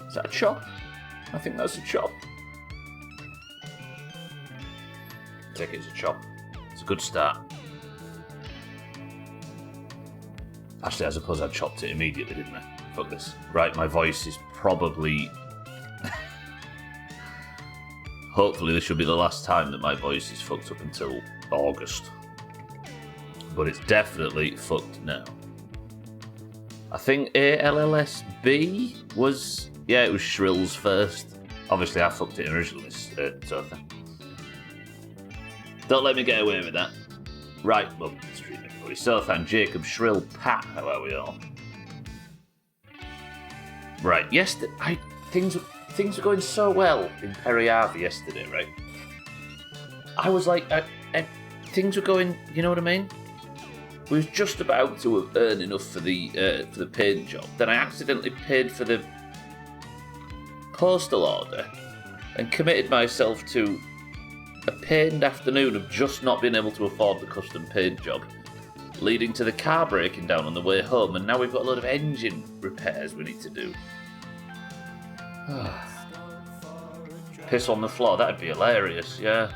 Is that a chop? I think that's a chop. Take it as a chop. It's a good start. Actually, I suppose I chopped it immediately, didn't I? Fuck this. Right, my voice is probably... Hopefully this should be the last time that my voice is fucked up until August. But it's definitely fucked now. I think ALLSB was... Yeah, it was Shrill's first. Obviously, I fucked it originally, so... Don't let me get away with that. Right, welcome to the stream, everybody. Sothan, Jacob, Shrill, Pat, how are we all? Right, yesterday, things were going so well in Periarvi yesterday, right? I was like, things were going, you know what I mean? We was just about to earn enough for the paint job. Then I accidentally paid for the postal order and committed myself to a pained afternoon of just not being able to afford the custom paint job, leading to the car breaking down on the way home, and now we've got a load of engine repairs we need to do. Piss on the floor, that'd be hilarious, yeah.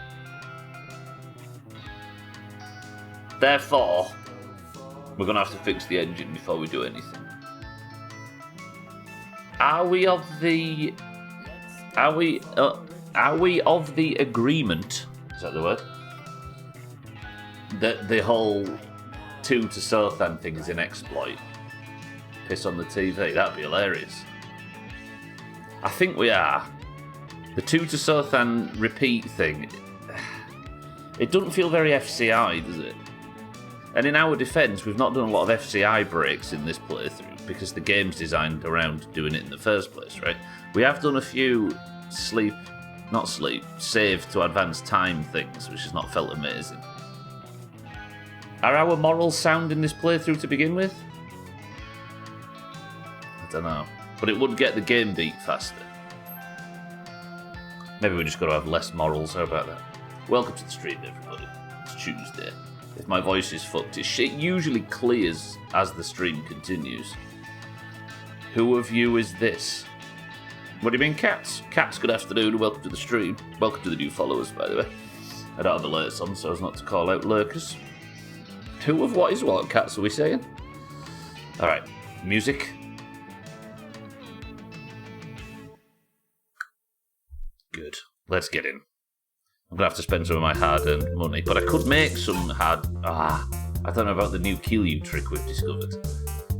Therefore, we're going to have to fix the engine before we do anything. Are we of the agreement, is that the word, that the whole 2 to Sothan thing is an exploit? Piss on the TV, that'd be hilarious. I think we are. The 2 to Sothan repeat thing, it doesn't feel very FCI, does it? And in our defence, we've not done a lot of FCI breaks in this playthrough because the game's designed around doing it in the first place, right? We have done a few save to advance time things, which has not felt amazing. Are our morals sound in this playthrough to begin with? I don't know. But it would get the game beat faster. Maybe we just got to have less morals, how about that? Welcome to the stream, everybody. It's Tuesday. If my voice is fucked, it usually clears as the stream continues. Who of you is this? What do you mean, Cats? Cats, good afternoon, welcome to the stream. Welcome to the new followers, by the way. I don't have alerts on, so as not to call out lurkers. Who of what is what, Cats, are we saying? Alright, music. Good. Let's get in. I'm going to have to spend some of my hard-earned money, but I could make some I don't know about the new Kilyu trick we've discovered.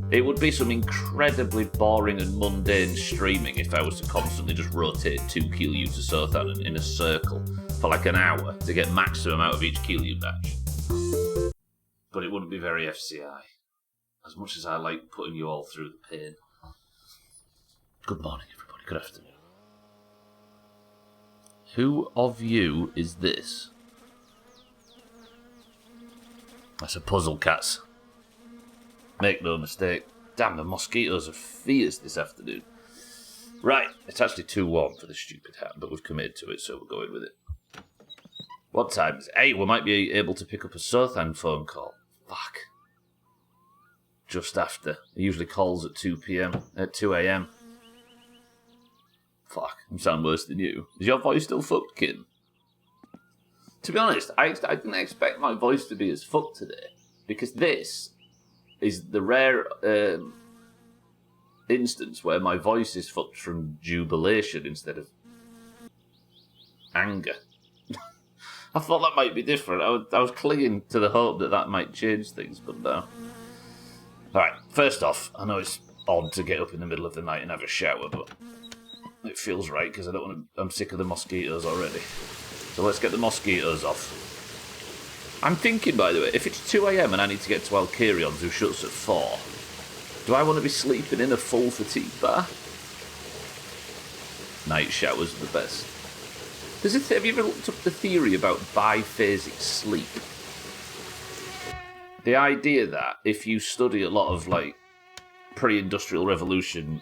It would be some incredibly boring and mundane streaming if I was to constantly just rotate 2 Kilyu to Sothan in a circle for like an hour to get maximum out of each Kilyu match. But it wouldn't be very FCI, as much as I like putting you all through the pain. Good morning, everybody. Good afternoon. Who of you is this? That's a puzzle, Cats. Make no mistake. Damn, the mosquitoes are fierce this afternoon. Right, it's actually too warm for the stupid hat, but we've committed to it, so we're going with it. What time is it? Hey, we might be able to pick up a Sothan phone call. Fuck. Just after. He usually calls at 2 a.m. Fuck, I'm sound worse than you. Is your voice still fucked, kid? To be honest, I didn't expect my voice to be as fucked today, because this is the rare instance where my voice is fucked from jubilation instead of anger. I thought that might be different. I was clinging to the hope that might change things, but no. Alright, first off, I know it's odd to get up in the middle of the night and have a shower, but it feels right because I'm sick of the mosquitoes already. So let's get the mosquitoes off. I'm thinking, by the way, if it's 2 a.m. and I need to get to Alkyrion's who shuts at 4, do I want to be sleeping in a full fatigue bar? Night showers are the best. Have you ever looked up the theory about biphasic sleep? The idea that if you study a lot of like pre-industrial revolution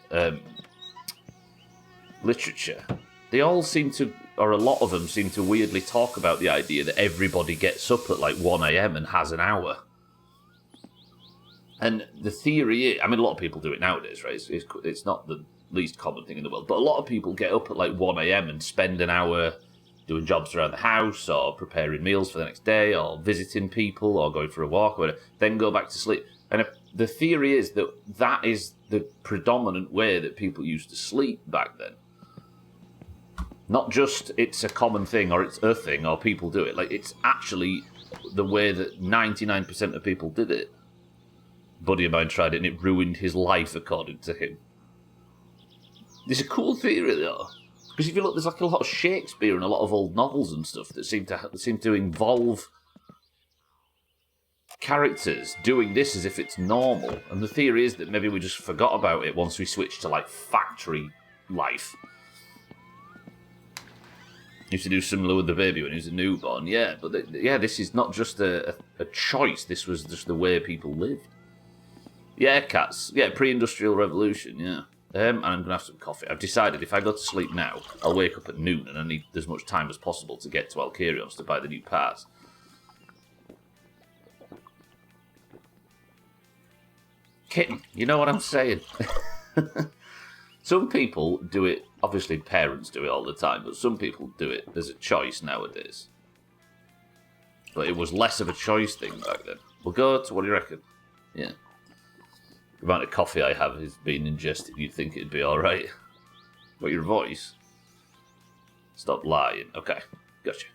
literature, they all seem to, or a lot of them seem to weirdly talk about the idea that everybody gets up at like 1 a.m. and has an hour. And the theory is, I mean, a lot of people do it nowadays, right? It's not the least common thing in the world, but a lot of people get up at like 1 a.m. and spend an hour doing jobs around the house or preparing meals for the next day or visiting people or going for a walk or whatever, then go back to sleep. And the theory is that that is the predominant way that people used to sleep back then. Not just it's a common thing or it's a thing or people do it. Like, it's actually the way that 99% of people did it. A buddy of mine tried it and it ruined his life, according to him. It's a cool theory, though. Because if you look, there's like a lot of Shakespeare and a lot of old novels and stuff that seem to involve characters doing this as if it's normal. And the theory is that maybe we just forgot about it once we switched to, like, factory life. Used to do similar with the baby when he was a newborn, yeah. But this is not just a choice. This was just the way people lived. Yeah, cats. Yeah, pre-industrial revolution, yeah. And I'm going to have some coffee. I've decided if I go to sleep now, I'll wake up at noon and I need as much time as possible to get to Alkarios to buy the new parts. Kitten, you know what I'm saying? Some people do it, obviously parents do it all the time, but some people do it as a choice nowadays. But it was less of a choice thing back then. We'll go to, what do you reckon? Yeah. The amount of coffee I have is being ingested, you'd think it'd be alright. What, your voice? Stop lying. Okay, gotcha.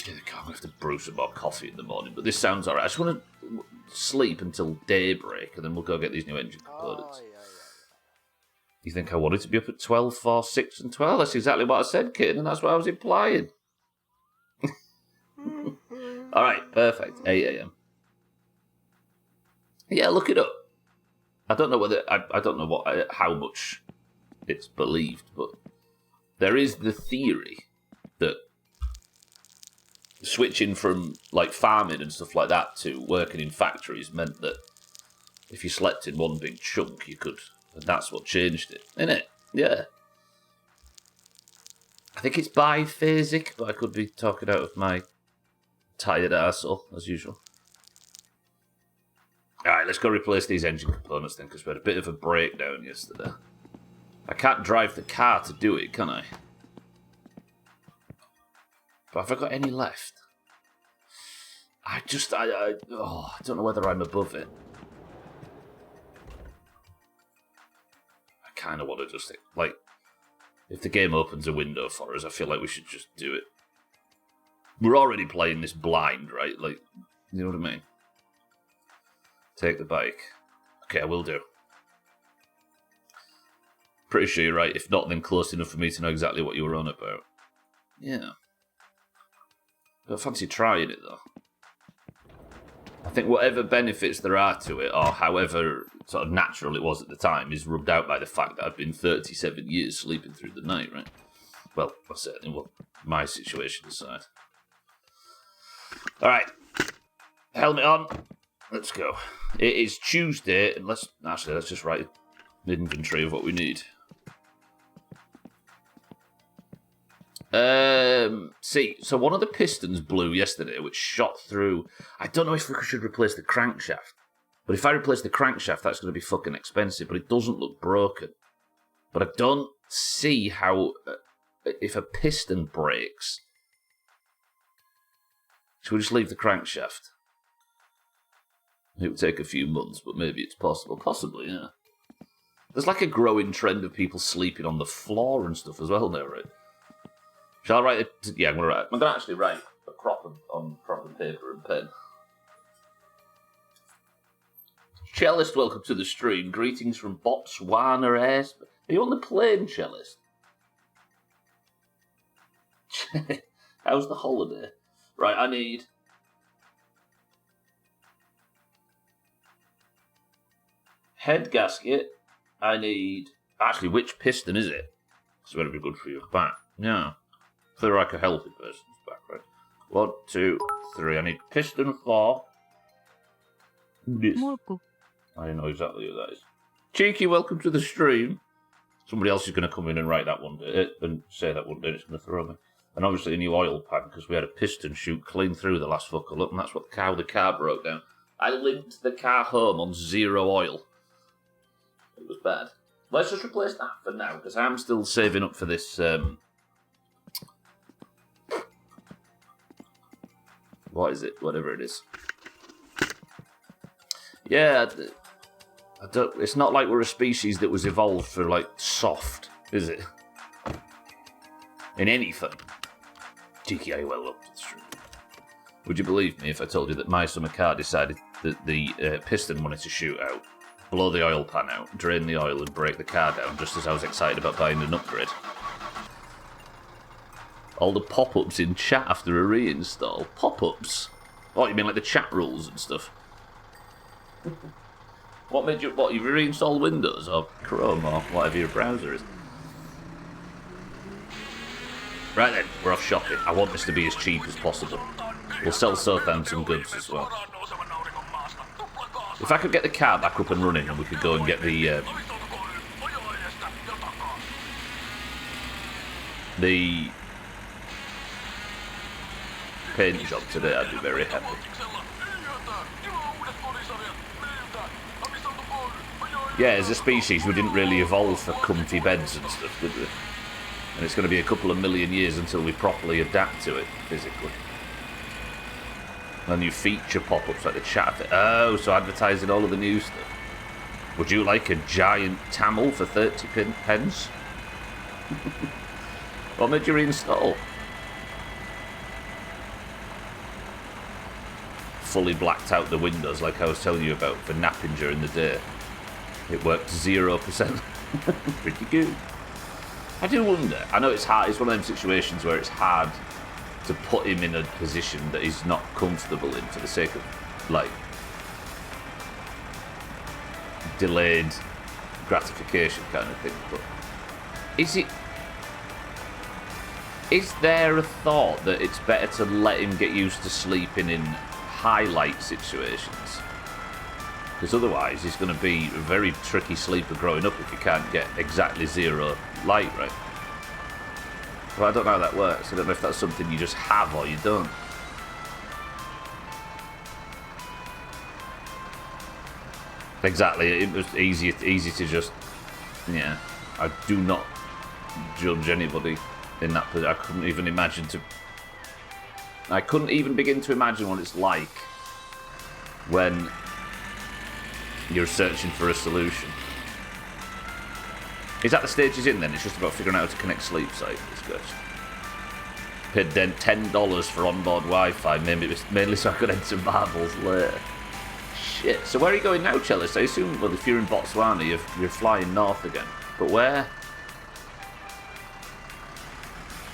Yeah, I'm going to have to brew some more coffee in the morning, but this sounds alright. I just want to sleep until daybreak, and then we'll go get these new engine components. Yeah. You think I wanted to be up at 12, 4, 6, and 12? That's exactly what I said, kid, and that's what I was implying. Alright, perfect. 8 a.m. Yeah, look it up. I don't know whether I don't know how much it's believed, but there is the theory that switching from like farming and stuff like that to working in factories meant that if you slept in one big chunk, you could, and that's what changed it, innit? Yeah. I think it's biphasic, but I could be talking out of my tired arsehole, as usual. Alright, let's go replace these engine components then, because we had a bit of a breakdown yesterday. I can't drive the car to do it, can I? But have I got any left? I don't know whether I'm above it. I kind of want to just, like, if the game opens a window for us, I feel like we should just do it. We're already playing this blind, right? Like, you know what I mean? Take the bike. Okay, I will do. Pretty sure you're right. If not, then close enough for me to know exactly what you were on about. Yeah. Don't fancy trying it, though. I think whatever benefits there are to it, or however sort of natural it was at the time, is rubbed out by the fact that I've been 37 years sleeping through the night, right? Well, that's certainly what my situation aside. Alright. Helmet on. Let's go. It is Tuesday, and let's just write an inventory of what we need. So one of the pistons blew yesterday, which shot through. I don't know if we should replace the crankshaft, but if I replace the crankshaft, that's going to be fucking expensive. But it doesn't look broken. But I don't see how if a piston breaks. Should we just leave the crankshaft? It would take a few months, but maybe it's possible. Possibly, yeah. There's like a growing trend of people sleeping on the floor and stuff as well now, right? Shall I write it? Yeah, I'm going to actually write a prop on paper and pen. Cellist, welcome to the stream. Greetings from Botswana. Are you on the plane, Cellist? How's the holiday? Right, I need head gasket. I need... Actually, which piston is it? It's going to be good for your back. Yeah. Feel like a healthy person's back, right? 1, 2, 3. I need piston 4. This. I don't know exactly who that is. Cheeky, welcome to the stream. Somebody else is going to come in and write that one day, and say that one day, and it's going to throw me. And obviously a new oil pan, because we had a piston shoot clean through the last fucker up, and that's what the car broke down. I limped the car home on 0 oil. bad. Let's just replace that for now, because I'm still saving up for this... what is it? Whatever it is. Yeah, it's not like we're a species that was evolved for, like, soft, is it? In anything. Cheeky, I well up. It's true. Would you believe me if I told you that my summer car decided that the piston wanted to shoot out, blow the oil pan out, drain the oil and break the car down just as I was excited about buying an upgrade? All the pop-ups in chat after a reinstall. Pop-ups? Oh, you mean like the chat rules and stuff? What made you... What, you reinstall Windows or Chrome or whatever your browser is? Right then, we're off shopping. I want this to be as cheap as possible. We'll sell Sothan some goods as well. If I could get the car back up and running and we could go and get the paint job today, I'd be very happy. Yeah, as a species, we didn't really evolve for comfy beds and stuff, did we? And it's going to be a couple of million years until we properly adapt to it, physically. And new feature pop-ups like the chat. Oh, so advertising all of the new stuff. Would you like a giant Tamil for 30 pence? What made you reinstall? Fully blacked out the windows like I was telling you about for napping during the day. It worked 0%. Pretty good. I do wonder. I know it's hard. It's one of them situations where it's hard to put him in a position that he's not comfortable in for the sake of, like, delayed gratification kind of thing. But is there a thought that it's better to let him get used to sleeping in highlight situations? Because otherwise he's going to be a very tricky sleeper growing up if you can't get exactly zero light, right? Well, I don't know how that works. I don't know if that's something you just have or you don't. Exactly, it was easy to just... Yeah, I do not judge anybody in that position. I couldn't even begin to imagine what it's like when you're searching for a solution. Is that the stage he's in then? It's just about figuring out how to connect sleep cycles, guys. Paid then $10 for onboard Wi-Fi, mainly so I could enter marbles later. Shit. So where are you going now, Chalice? I assume, well, if you're in Botswana, you're flying north again. But where?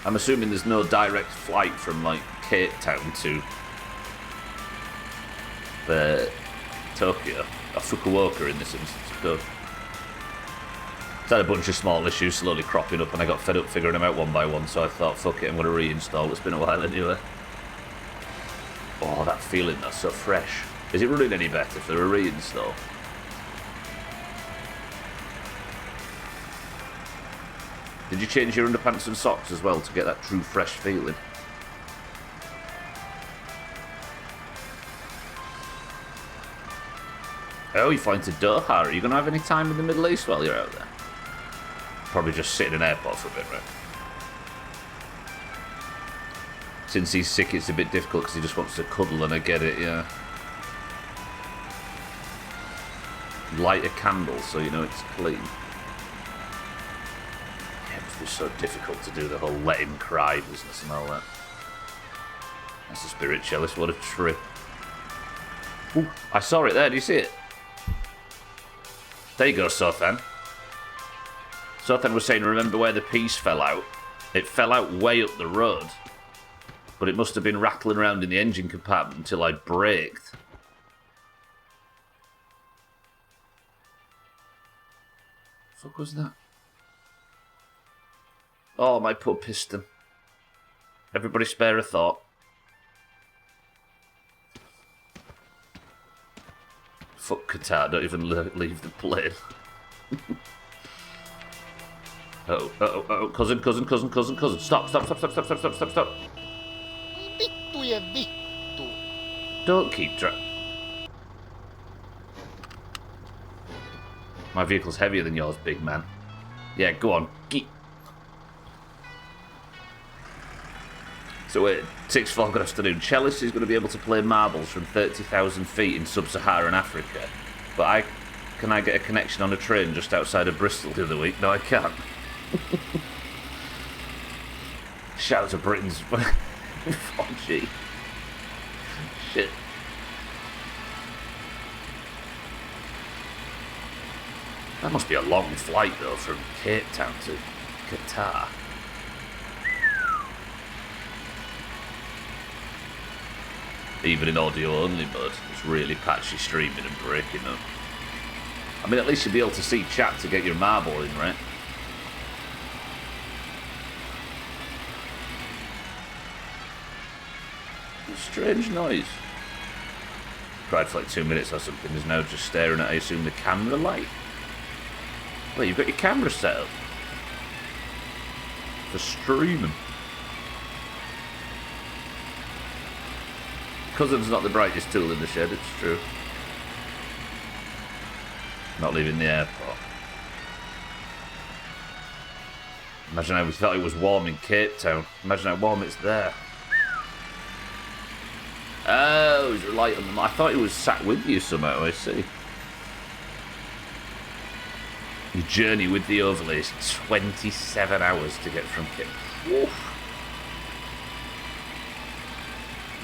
I'm assuming there's no direct flight from, like, Cape Town to Tokyo. Or Fukuoka in this instance. Good. It's had a bunch of small issues slowly cropping up, and I got fed up figuring them out one by one, so I thought, fuck it, I'm going to reinstall. It's been a while anyway. Oh, that feeling, that's so fresh. Is it running any better for a reinstall? Did you change your underpants and socks as well to get that true fresh feeling? Oh, you're flying to Doha. Are you going to have any time in the Middle East while you're out there? Probably just sit in an airport for a bit, right? Since he's sick, it's a bit difficult because he just wants to cuddle, and I get it, yeah. Light a candle so you know it's clean. Yeah, it must be so difficult to do the whole let him cry business and all that. That's the spirit, Chalice. What a trip. Ooh, I saw it there. Do you see it? There you go, Sothan. Sothan was saying, remember where the piece fell out? It fell out way up the road. But it must have been rattling around in the engine compartment until I braked. What the fuck was that? Oh, my poor piston. Everybody spare a thought. Fuck Qatar, don't even leave the plane. Uh-oh, cousin. Stop. Don't keep My vehicle's heavier than yours, big man. Yeah, go on. Geek. So wait, 6-4, good afternoon. Cellist is going to be able to play marbles from 30,000 feet in sub-Saharan Africa. But can I get a connection on a train just outside of Bristol the other week? No, I can't. Shout out to Britain's 4G. Shit. That must be a long flight, though, from Cape Town to Qatar. Even in audio-only mode, it's really patchy streaming and breaking up. I mean, at least you'll be able to see chat to get your marble in, right? Strange noise. Cried for like 2 minutes or something, is now just staring at, I assume, the camera light. Wait, you've got your camera set up for streaming. Cousin's not the brightest tool in the shed, it's true. Not leaving the airport. Imagine how we thought it was warm in Cape Town. Imagine how warm it's there. Oh, he's light on the... I thought he was sat with you somehow, I see. Your journey with the overlay is 27 hours to get from Cape. Oof.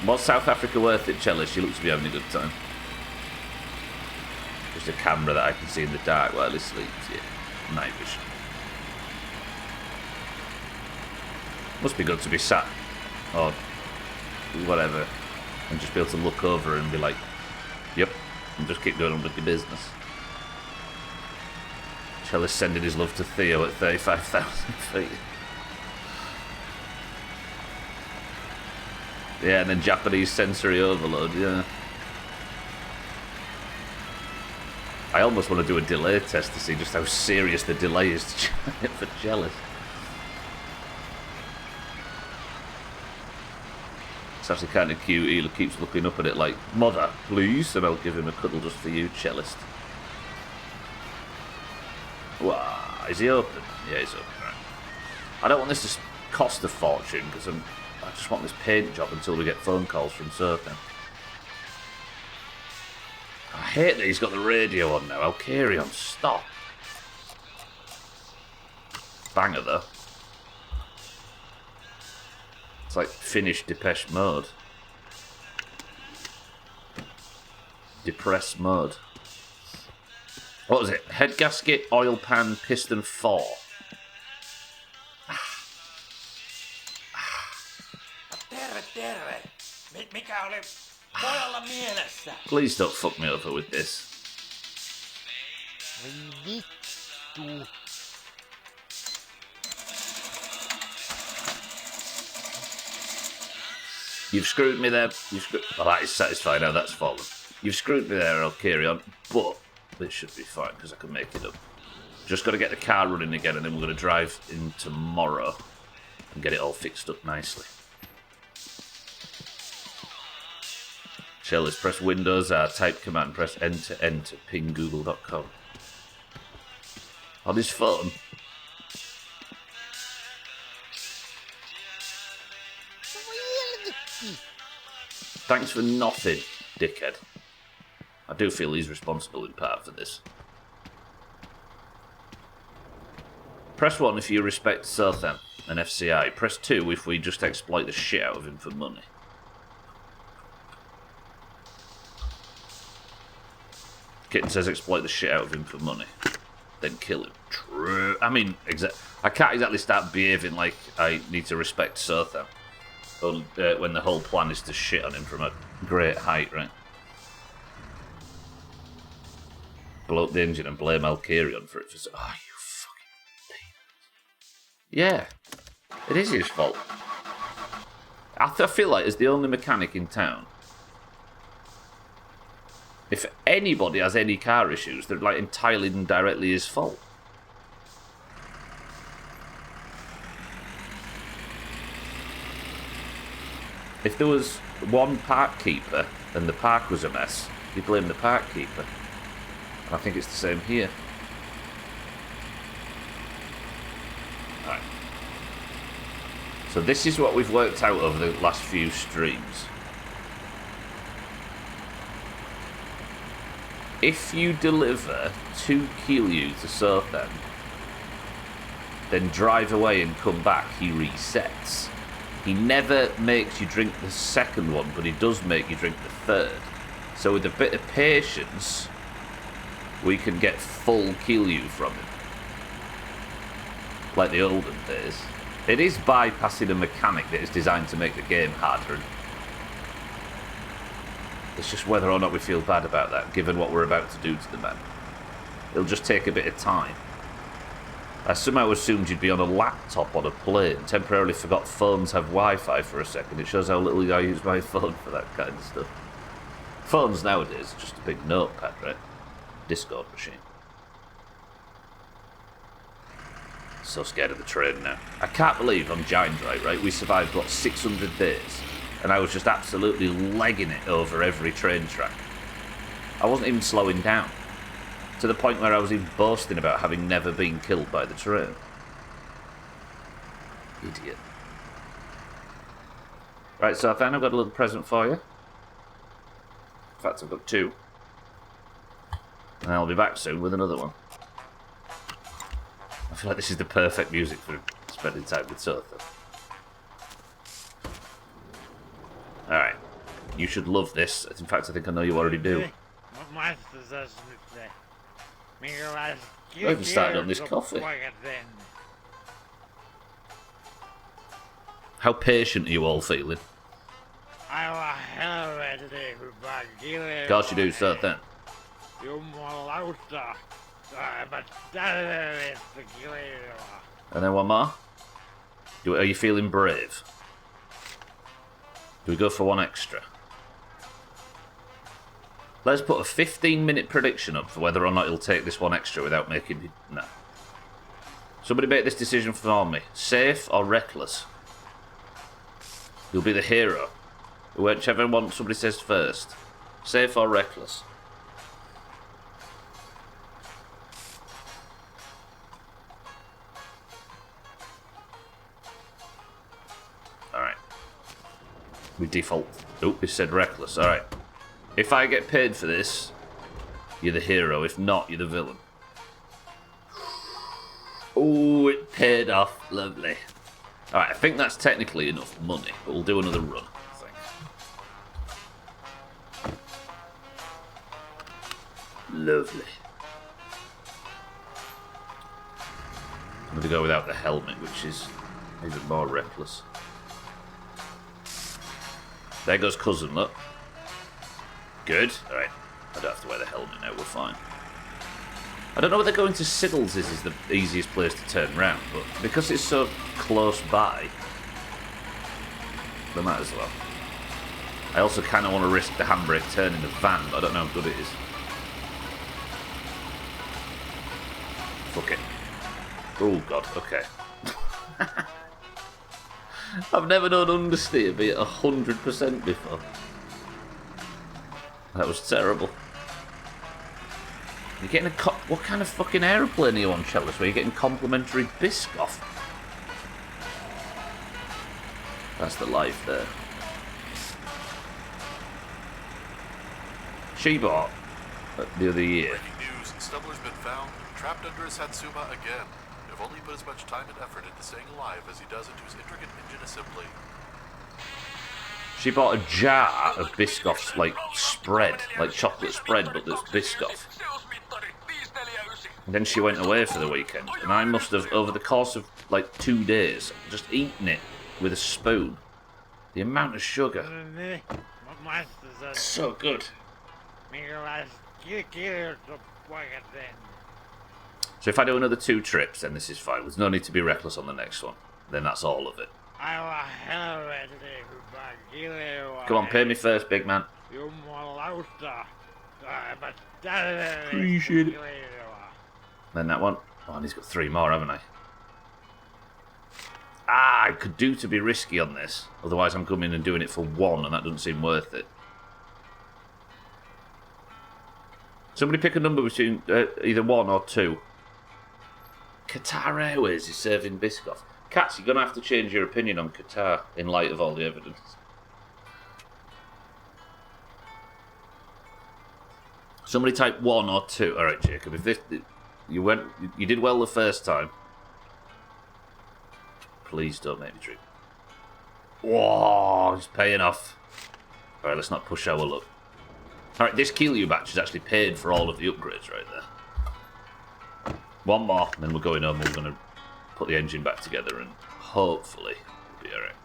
Was South Africa worth it, Cellist? You look to be having a good time. Just a camera that I can see in the dark while he sleeps. Yeah, night vision. Must be good to be sat, or whatever, and just be able to look over and be like, yep, and just keep going on with your business. Cellist sending his love to Theo at 35,000 feet. Yeah, and then Japanese sensory overload, yeah. I almost want to do a delay test to see just how serious the delay is for Cellist. It's actually kind of cute. He keeps looking up at it like, Mother, please, and I'll give him a cuddle just for you, Cellist. Wow, is he open? Yeah, he's open, right. I don't want this to cost a fortune, because I just want this paint job until we get phone calls from Surfing. I hate that he's got the radio on now. I'll carry on. Stop. Banger, though. It's like finished Depeche Mode. Depressed mode. What was it? Head gasket, oil pan, piston 4. Please don't fuck me over with this. You've screwed me there. Well, that is satisfying how that's fallen. You've screwed me there, I'll carry on. But this should be fine because I can make it up. Just got to get the car running again, and then we're going to drive in tomorrow and get it all fixed up nicely. Cellist, press Windows R, type command, press enter, enter, ping google.com. On his phone. Thanks for nothing, dickhead. I do feel he's responsible in part for this. Press 1 if you respect Sothan and FCI. Press 2 if we just exploit the shit out of him for money. Kitten says exploit the shit out of him for money. Then kill him. True. I mean, I can't exactly start behaving like I need to respect Sothan. When the whole plan is to shit on him from a great height, right? Blow up the engine and blame Alkarion for it. Just, oh, you fucking penis. Yeah, it is his fault. I feel like as the only mechanic in town, if anybody has any car issues, they're like entirely and directly his fault. If there was one park keeper and the park was a mess, you blame the park keeper. And I think it's the same here. So this is what we've worked out over the last few streams. If you deliver 2 Keelue to Southend, then drive away and come back, he resets. He never makes you drink the second one, but he does make you drink the third. So with a bit of patience, we can get full Keelue from him. Like the olden days. It is bypassing a mechanic that is designed to make the game harder. It's just whether or not we feel bad about that, given what we're about to do to the man. It'll just take a bit of time. I somehow assumed you'd be on a laptop on a plane. Temporarily forgot phones have Wi-Fi for a second. It shows how little I use my phone for that kind of stuff. Phones nowadays are just a big notepad, right? Discord machine. So scared of the train now. I can't believe on Giant right? We survived, what, 600 days? And I was just absolutely legging it over every train track. I wasn't even slowing down. To the point where I was even boasting about having never been killed by the train. Idiot. Right, so I think I've got a little present for you. In fact, I've got 2. And I'll be back soon with another one. I feel like this is the perfect music for spending time with Sothern. Alright. You should love this. In fact, I think I know you already do. I haven't started on this coffee. How patient are you all feeling? Of course you do, Sothern. And then one more. Are you feeling brave? Do we go for one extra? Let's put a 15-minute prediction up for whether or not he'll take this one extra without making me... No. Somebody make this decision for me. Safe or reckless? You'll be the hero. Whichever one somebody says first. Safe or reckless? Alright. We default. Oh, it said reckless. Alright. If I get paid for this, you're the hero. If not, you're the villain. Oh, it paid off. Lovely. Alright, I think that's technically enough money, but we'll do another run, I think. Lovely. I'm going to go without the helmet, which is even more reckless. There goes cousin, look. Good. Alright. I don't have to wear the helmet now, we're fine. I don't know whether going to Siddles is the easiest place to turn round, but because it's so close by, they might as well. I also kind of want to risk the handbrake turn in the van, but I don't know how good it is. Fuck it. Oh god, okay. I've never known understeer be at 100% before. That was terrible. You're getting a what kind of fucking aeroplane are you on, Chalice, where you're getting complimentary Biscoff? That's the life there. She bought the other year. Breaking news, Stubbler's been found, trapped under a Satsuma again. If only put as much time and effort into staying alive as he does into his intricate engine assembly. She bought a jar of Biscoff's, like, spread, like chocolate spread, but there's Biscoff. And then she went away for the weekend, and I must have, over the course of, like, 2 days, just eaten it with a spoon. The amount of sugar. It's so good. So if I do another 2 trips, then this is fine. There's no need to be reckless on the next one. Then that's all of it. Come on, pay me first, big man. Appreciate it. Then that one. Oh, and he's got 3 more, haven't I? I could do to be risky on this. Otherwise, I'm coming and doing it for 1, and that doesn't seem worth it. Somebody pick a number between either 1 or 2. Qatar Airways is serving Biscoff. Katz, you're going to have to change your opinion on Qatar in light of all the evidence. Somebody type 1 or 2. All right, Jacob. If this you did well the first time. Please don't make me drink. Whoa, it's paying off. All right, let's not push our luck. All right, this Keelue batch has actually paid for all of the upgrades right there. One more, and then we're going home. We're going to put the engine back together, and hopefully we'll be all right.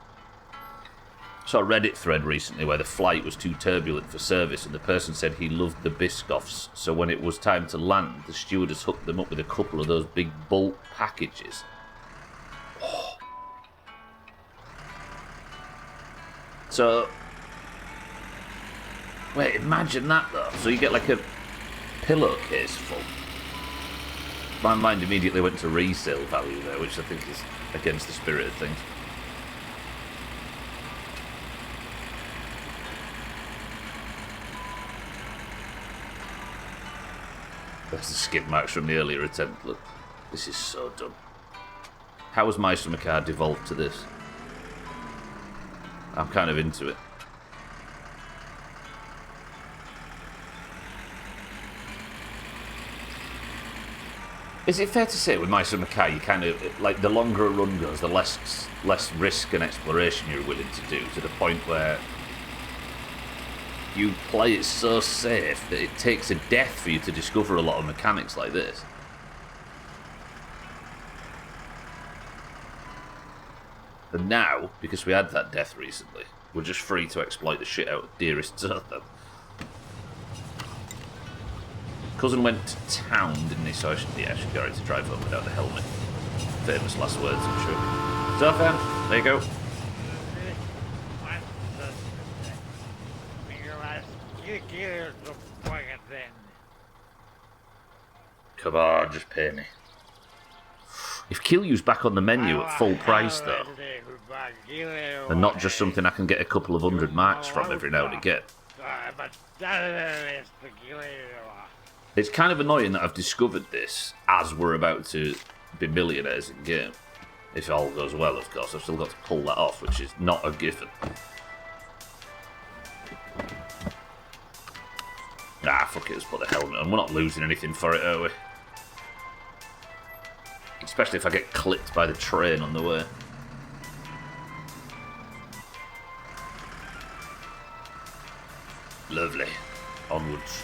Saw a Reddit thread recently where the flight was too turbulent for service, and the person said he loved the Biscoffs, so when it was time to land, the stewardess hooked them up with a couple of those big bulk packages. Oh. So, wait, imagine that though. So you get like a pillowcase full. My mind immediately went to resale value there, which I think is against the spirit of things. There's the skid marks from the earlier attempt. Look, this is so dumb. How has my summer car devolved to this? I'm kind of into it. Is it fair to say with my summer car, you kind of, like, the longer a run goes, the less risk and exploration you're willing to do, to the point where you play it so safe that it takes a death for you to discover a lot of mechanics like this. And now, because we had that death recently, we're just free to exploit the shit out of Dearest Zothan. Cousin went to town, didn't he? So I should be alright to drive home without the helmet. Famous last words, I'm sure. Zothan, there you go. Come on, just pay me. If Keelyu's back on the menu at full price, though, and not just something I can get a couple of 100 marks from every now and again, it's kind of annoying that I've discovered this as we're about to be millionaires in game. If all goes well, of course. I've still got to pull that off, which is not a given. Ah, fuck it, let's put the helmet on. We're not losing anything for it, are we? Especially if I get clipped by the train on the way. Lovely. Onwards.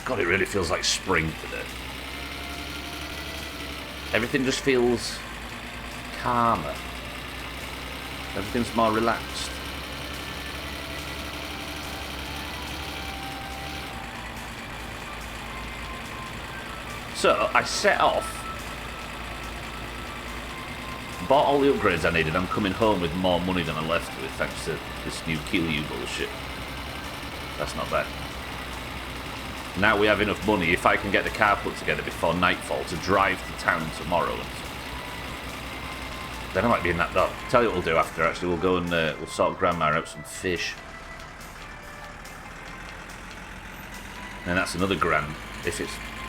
God, it really feels like spring today. Everything just feels calmer. Everything's more relaxed. So, I set off, bought all the upgrades I needed. I'm coming home with more money than I left with, thanks to this new Keelue bullshit. That's not bad. Now we have enough money, if I can get the car put together before nightfall, to drive to town tomorrow. Then I might be in that dog. Tell you what we'll do after, actually. We'll go and we'll sort Grandma out some fish. And that's another grand, if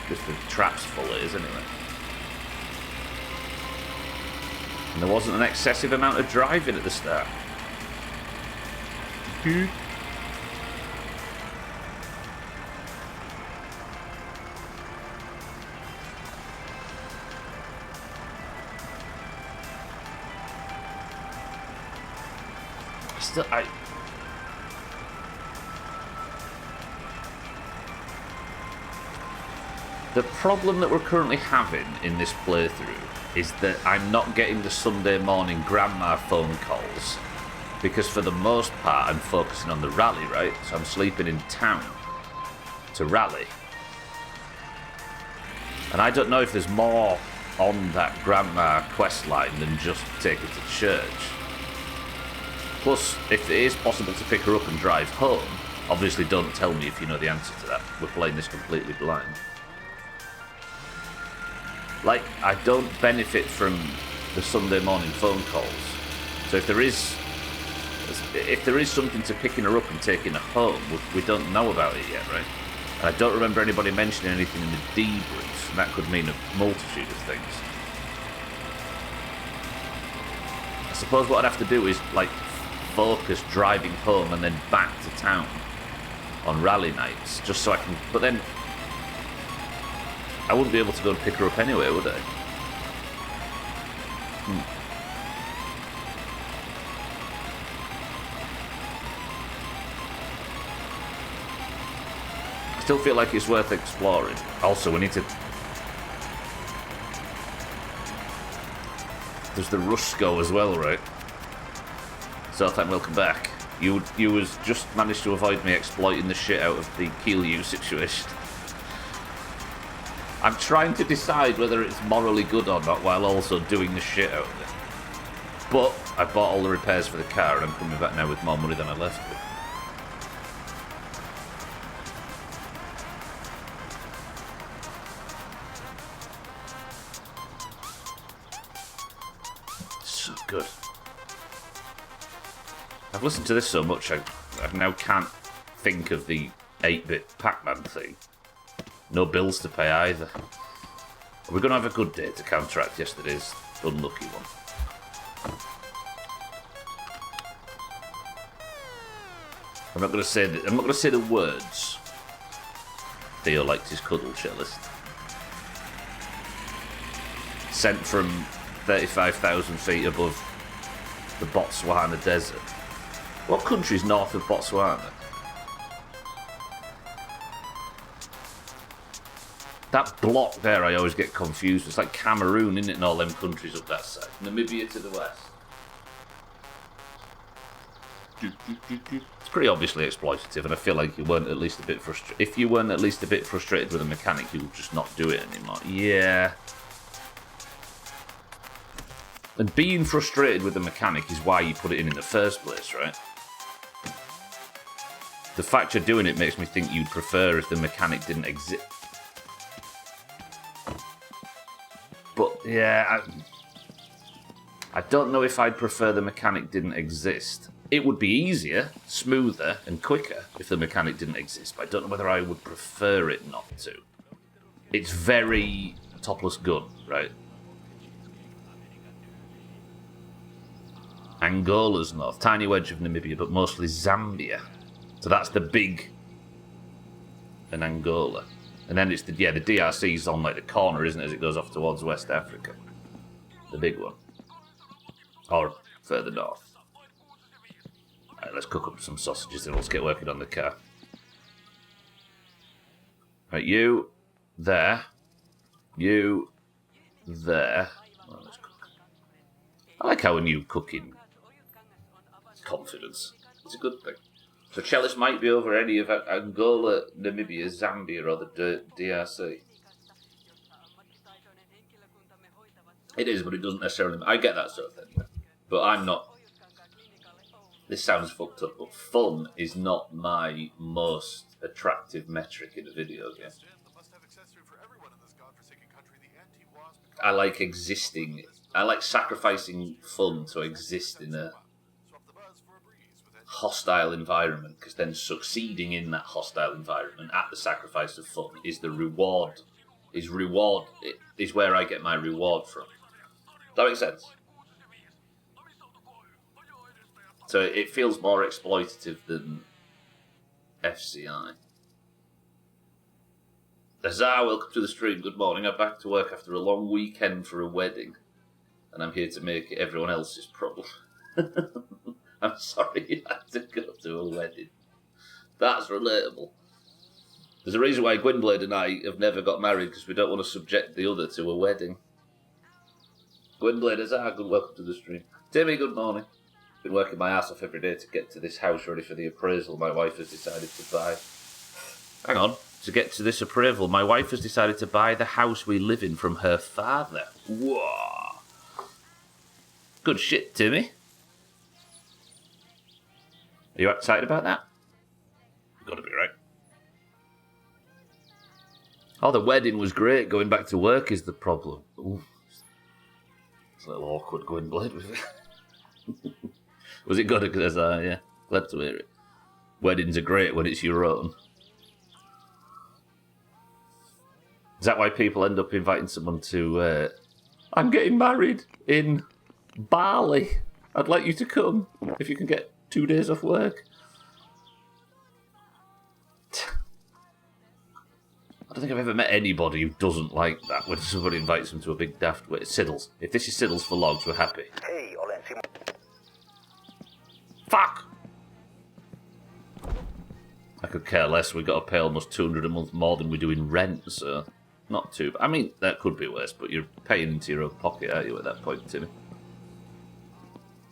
the trap's full it is, anyway. And there wasn't an excessive amount of driving at the start. The problem that we're currently having in this playthrough is that I'm not getting the Sunday morning grandma phone calls, because for the most part I'm focusing on the rally, right? So I'm sleeping in town to rally. And I don't know if there's more on that grandma quest line than just take her to church. Plus, if it is possible to pick her up and drive home, obviously don't tell me if you know the answer to that. We're playing this completely blind. Like, I don't benefit from the Sunday morning phone calls. So if there is something to picking her up and taking her home, we don't know about it yet, right? And I don't remember anybody mentioning anything in the debriefs, and that could mean a multitude of things. I suppose what I'd have to do is, like, focus driving home and then back to town on rally nights, just so I can... But then, I wouldn't be able to go and pick her up anyway, would I? I still feel like it's worth exploring. Also, we need to... There's the Rusko as well, right? So, welcome back. You was just managed to avoid me exploiting the shit out of the Kielyu situation. I'm trying to decide whether it's morally good or not while also doing the shit out of it. But I bought all the repairs for the car and I'm coming back now with more money than I left with. So good. I've listened to this so much I now can't think of the 8-bit Pac-Man thing. No bills to pay either. We're going to have a good day to counteract yesterday's unlucky one. I'm not going to say the words. Theo liked his cuddle cellist. Sent from 35,000 feet above the Botswana desert. What country's north of Botswana? That block there I always get confused. It's like Cameroon, isn't it, and all them countries up that side. Namibia to the west. It's pretty obviously exploitative, and I feel like you weren't at least a bit frustrated. If you weren't at least a bit frustrated with a mechanic, you would just not do it anymore. Yeah. And being frustrated with the mechanic is why you put it in the first place, right? The fact you're doing it makes me think you'd prefer if the mechanic didn't exist. But, yeah, I don't know if I'd prefer the mechanic didn't exist. It would be easier, smoother, and quicker if the mechanic didn't exist, but I don't know whether I would prefer it not to. It's very topless gun, right? Angola's north, tiny wedge of Namibia, but mostly Zambia. So that's the big in Angola. And then it's the DRC's on like the corner, isn't it, as it goes off towards West Africa. The big one. Or further north. Right, let's cook up some sausages and let's get working on the car. Right, you there. You there. Well, let's cook. I like how when you cook in confidence. It's a good thing. So Chalice might be over any of Angola, Namibia, Zambia, or the DRC. It is, but it doesn't necessarily... I get that sort of thing. But I'm not... This sounds fucked up, but fun is not my most attractive metric in a video game. I like existing... I like sacrificing fun to exist in a hostile environment, because then succeeding in that hostile environment at the sacrifice of fun is the reward. Is where I get my reward from. Does that make sense? So it feels more exploitative than FCI. Azar, welcome to the stream. Good morning. I'm back to work after a long weekend for a wedding, and I'm here to make it everyone else's problem. I'm sorry you had to go to a wedding. That's relatable. There's a reason why Gwynblade and I have never got married, because we don't want to subject the other to a wedding. Gwynblade is good. Welcome to the stream. Timmy, good morning. Been working my ass off every day to get to this house ready for the appraisal my wife has decided to buy. Hang on. To get to this appraisal, my wife has decided to buy the house we live in from her father. Whoa. Good shit, Timmy. Are you excited about that? You've got to be, right? Oh, the wedding was great. Going back to work is the problem. Ooh. It's a little awkward going blade with it. Was it good? Because, yeah, glad to hear it. Weddings are great when it's your own. Is that why people end up inviting someone to, I'm getting married in Bali. I'd like you to come if you can get 2 days off work. I don't think I've ever met anybody who doesn't like that when somebody invites them to a big daft way. Siddles. If this is Siddles for logs, we're happy. Hey, Olensi. Fuck! I could care less. We got to pay almost $200 a month more than we do in rent, so not too. I mean, that could be worse, but you're paying into your own pocket, aren't you, at that point, Timmy?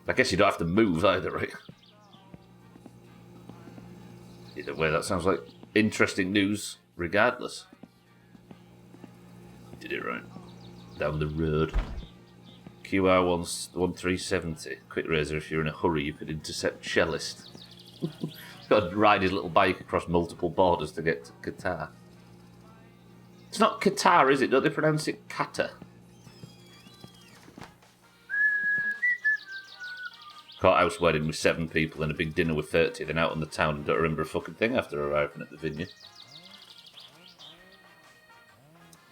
I guess you don't have to move either, right? Either way, that sounds like interesting news, regardless. Did it right. Down the road. QR 1370. Quick razor, if you're in a hurry, you could intercept cellist. Got to ride his little bike across multiple borders to get to Qatar. It's not Qatar, is it? Don't they pronounce it Qatar? Courthouse wedding with 7 people and a big dinner with 30, then out on the town and don't remember a fucking thing after arriving at the vineyard.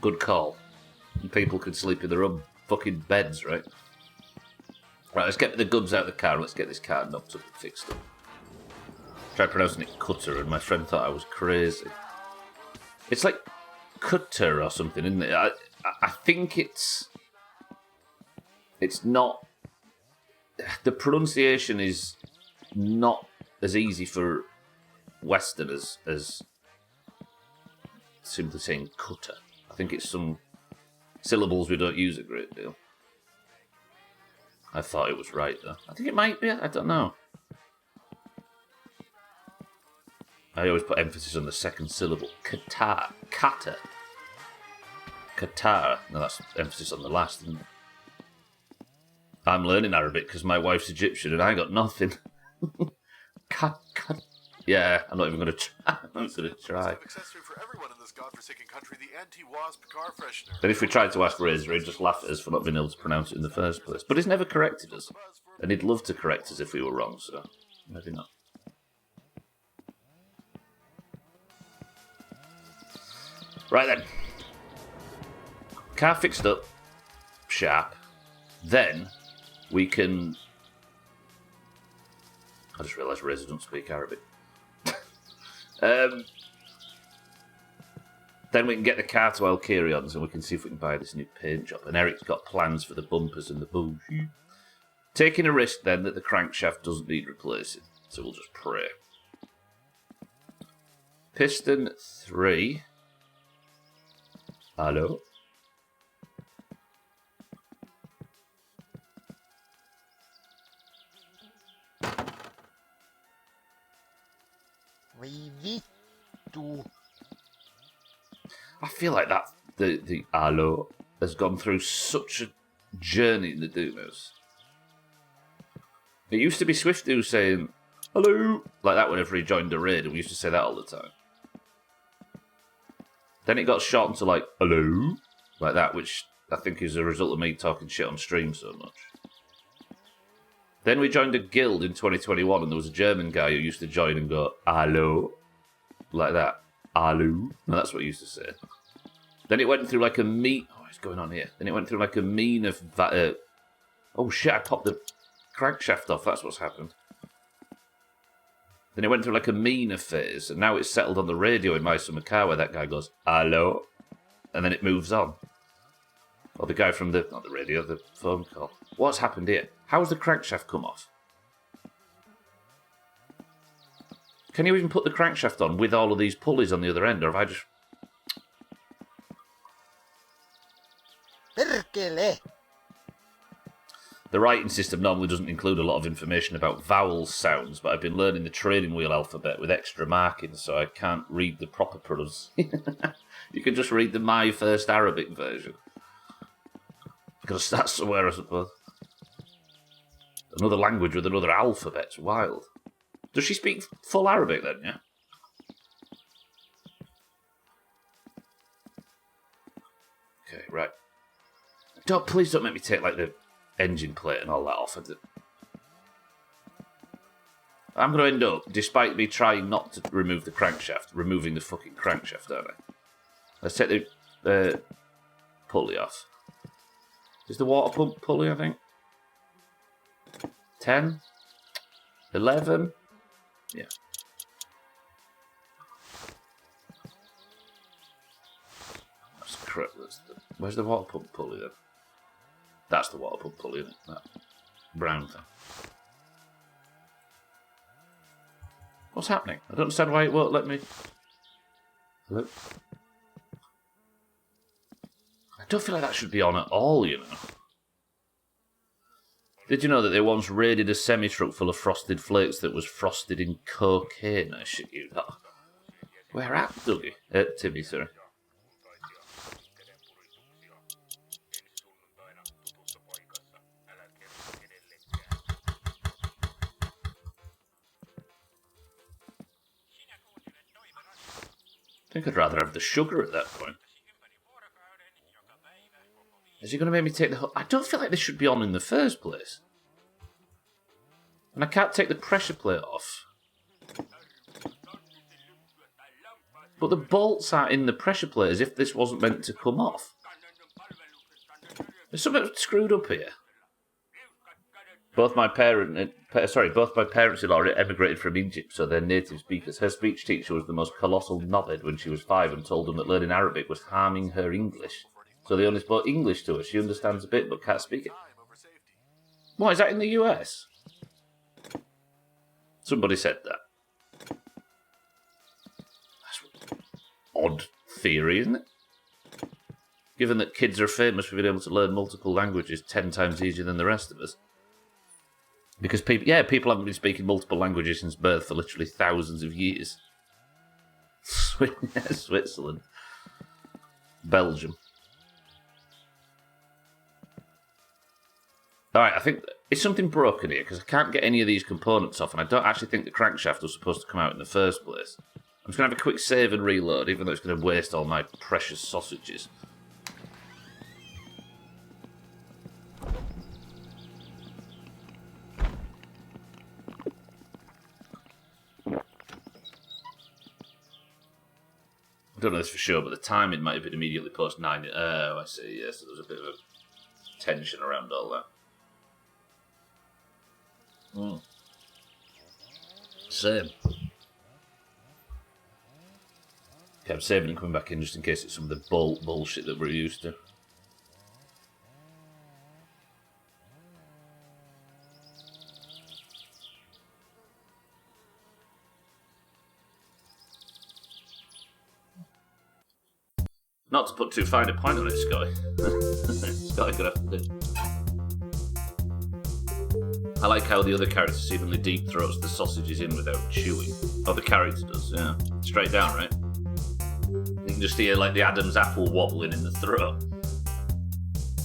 Good call. And people could sleep in their own fucking beds, right? Right, let's get the guns out of the car and let's get this car knocked up and fixed up. Tried pronouncing it Cutter and my friend thought I was crazy. It's like Cutter or something, isn't it? I think it's not... The pronunciation is not as easy for Westerners as simply saying cutter. I think it's some syllables we don't use a great deal. I thought it was right, though. I think it might be. I don't know. I always put emphasis on the second syllable. Qatar. Qatar. Qatar. No, that's emphasis on the last, isn't it? I'm learning Arabic because my wife's Egyptian and I got nothing. Yeah, I'm not even going to try. I'm going to try. Then if we tried to ask Razor, he'd just laugh at us for not being able to pronounce it in the first place. But he's never corrected us. And he'd love to correct us if we were wrong, so maybe not. Right then. Car fixed up. Sharp. Then we can... I just realised Razor doesn't speak Arabic. Then we can get the car to El Kirion's and we can see if we can buy this new paint job. And Eric's got plans for the bumpers and the bougie. Taking a risk then that the crankshaft doesn't need replacing. So we'll just pray. Piston 3. Hello? I feel like that the hello has gone through such a journey in the Doomhaus. It used to be Swifty saying hello like that whenever he joined the raid, and we used to say that all the time. Then it got shortened to like hello like that, which I think is a result of me talking shit on stream so much. Then we joined a guild in 2021, and there was a German guy who used to join and go, hello, like that. Hello. No, that's what he used to say. Then it went through like a what's going on here? Then it went through like a mean of... oh shit, I popped the crankshaft off, that's what's happened. Then it went through like a meaner phase, and now it's settled on the radio in My Summer Car where that guy goes, hello, and then it moves on. Or the guy from not the radio, the phone call. What's happened here? How's the crankshaft come off? Can you even put the crankshaft on with all of these pulleys on the other end, or have I just... Perkele. The writing system normally doesn't include a lot of information about vowel sounds, but I've been learning the training wheel alphabet with extra markings, so I can't read the proper pronunciation. You can just read the My First Arabic version. Because that's somewhere, I suppose. Another language with another alphabet. It's wild. Does she speak full Arabic then, yeah? Okay, right. Please don't make me take, like, the engine plate and all that off. I'm going to end up, despite me trying not to remove the crankshaft, removing the fucking crankshaft, aren't I? Let's take the pulley off. Is the water pump pulley, I think? 10? 11? Yeah. That's correct. Where's the water pump pulley then? That's the water pump pulley, isn't it? That brown thing. What's happening? I don't understand why it won't let me... Hello? I don't feel like that should be on at all, you know. Did you know that they once raided a semi-truck full of frosted flakes that was frosted in cocaine? I shit you not. Where at, Dougie? Timmy, sorry. I think I'd rather have the sugar at that point. Is he going to make me take the whole... I don't feel like this should be on in the first place. And I can't take the pressure plate off. But the bolts are in the pressure plate as if this wasn't meant to come off. There's something screwed up here. Both my parents-in-law emigrated from Egypt, so they're native speakers. Her speech teacher was the most colossal knobhead when she was 5 and told them that learning Arabic was harming her English. So they only spoke English to her. She understands a bit but can't speak it. What, is that in the US? Somebody said that. That's an odd theory, isn't it? Given that kids are famous for being able to learn multiple languages 10 times easier than the rest of us. Because people haven't been speaking multiple languages since birth for literally thousands of years. Switzerland. Belgium. Alright, I think... Is something broken here? Because I can't get any of these components off, and I don't actually think the crankshaft was supposed to come out in the first place. I'm just going to have a quick save and reload, even though it's going to waste all my precious sausages. I don't know this for sure, but the timing might have been immediately post 9. Oh, I see, yes, so there was a bit of a tension around all that. Same. Okay, I'm saving and coming back in just in case it's some of the bullshit that we're used to. Not to put too fine a point on it, Scotty. Scotty could have to do. I like how the other character seemingly deep throats the sausages in without chewing. Oh, the character does, yeah. Straight down, right? You can just hear like the Adam's apple wobbling in the throat.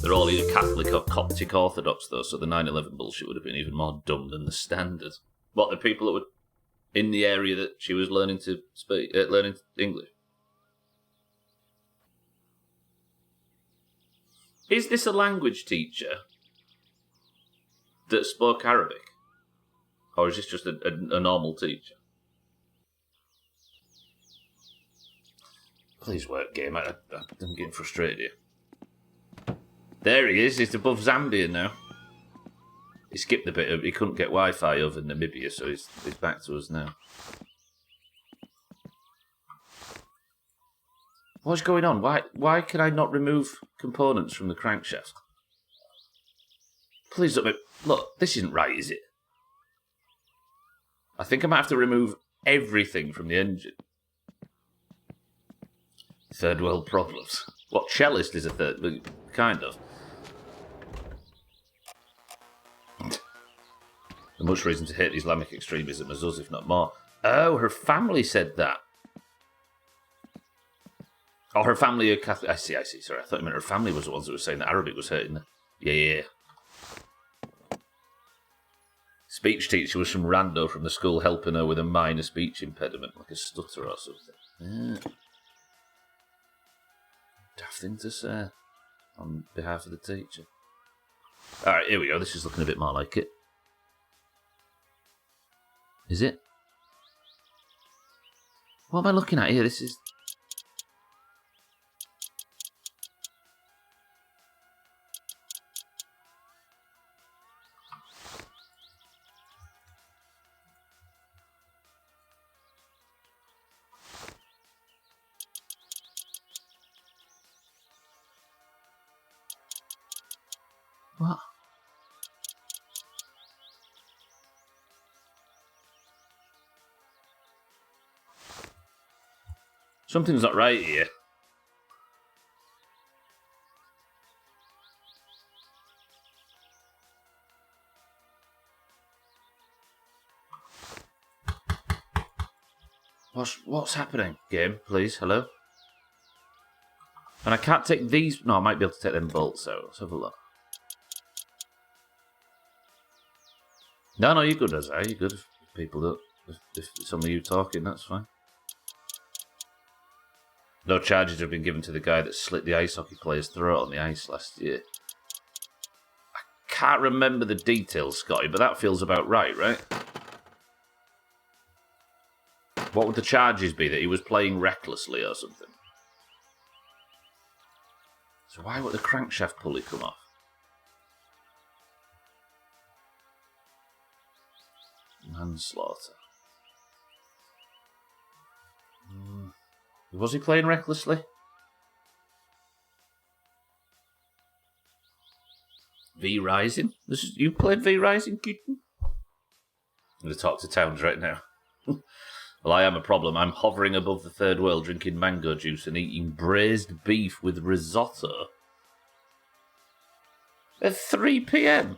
They're all either Catholic or Coptic Orthodox, though, so the 9/11 bullshit would have been even more dumb than the standard. What, the people that were in the area that she was learning to speak, learning English? Is this a language teacher that spoke Arabic? Or is this just a normal teacher? Please work, game. I'm getting frustrated here. There he is. He's above Zambia now. He skipped a bit of... He couldn't get Wi-Fi over Namibia, so he's back to us now. What's going on? Why can I not remove components from the crankshaft? Please look, this isn't right, is it? I think I might have to remove everything from the engine. Third world problems. What, cellist is a third? Kind of. As much reason to hate Islamic extremism as us, if not more. Oh, her family said that. Oh, her family are Catholic. I see. Sorry, I thought you meant her family was the ones that were saying that Arabic was hurting her. Yeah. Speech teacher was some rando from the school helping her with a minor speech impediment, like a stutter or something. Yeah. Daft thing to say on behalf of the teacher. Alright, here we go. This is looking a bit more like it. Is it? What am I looking at here? This is... What? Something's not right here. What's happening? Game, please. Hello? And I can't take these... No, I might be able to take them bolts out. Let's have a look. No, you're good, Azai. You're good. If people don't... If it's only you talking, that's fine. No charges have been given to the guy that slit the ice hockey player's throat on the ice last year. I can't remember the details, Scotty, but that feels about right? What would the charges be? That he was playing recklessly or something? So why would the crankshaft pulley come off? Manslaughter. Was he playing recklessly? V Rising? You played V Rising, Keaton? I'm going to talk to Towns right now. Well, I am a problem. I'm hovering above the third world, drinking mango juice and eating braised beef with risotto at 3 p.m.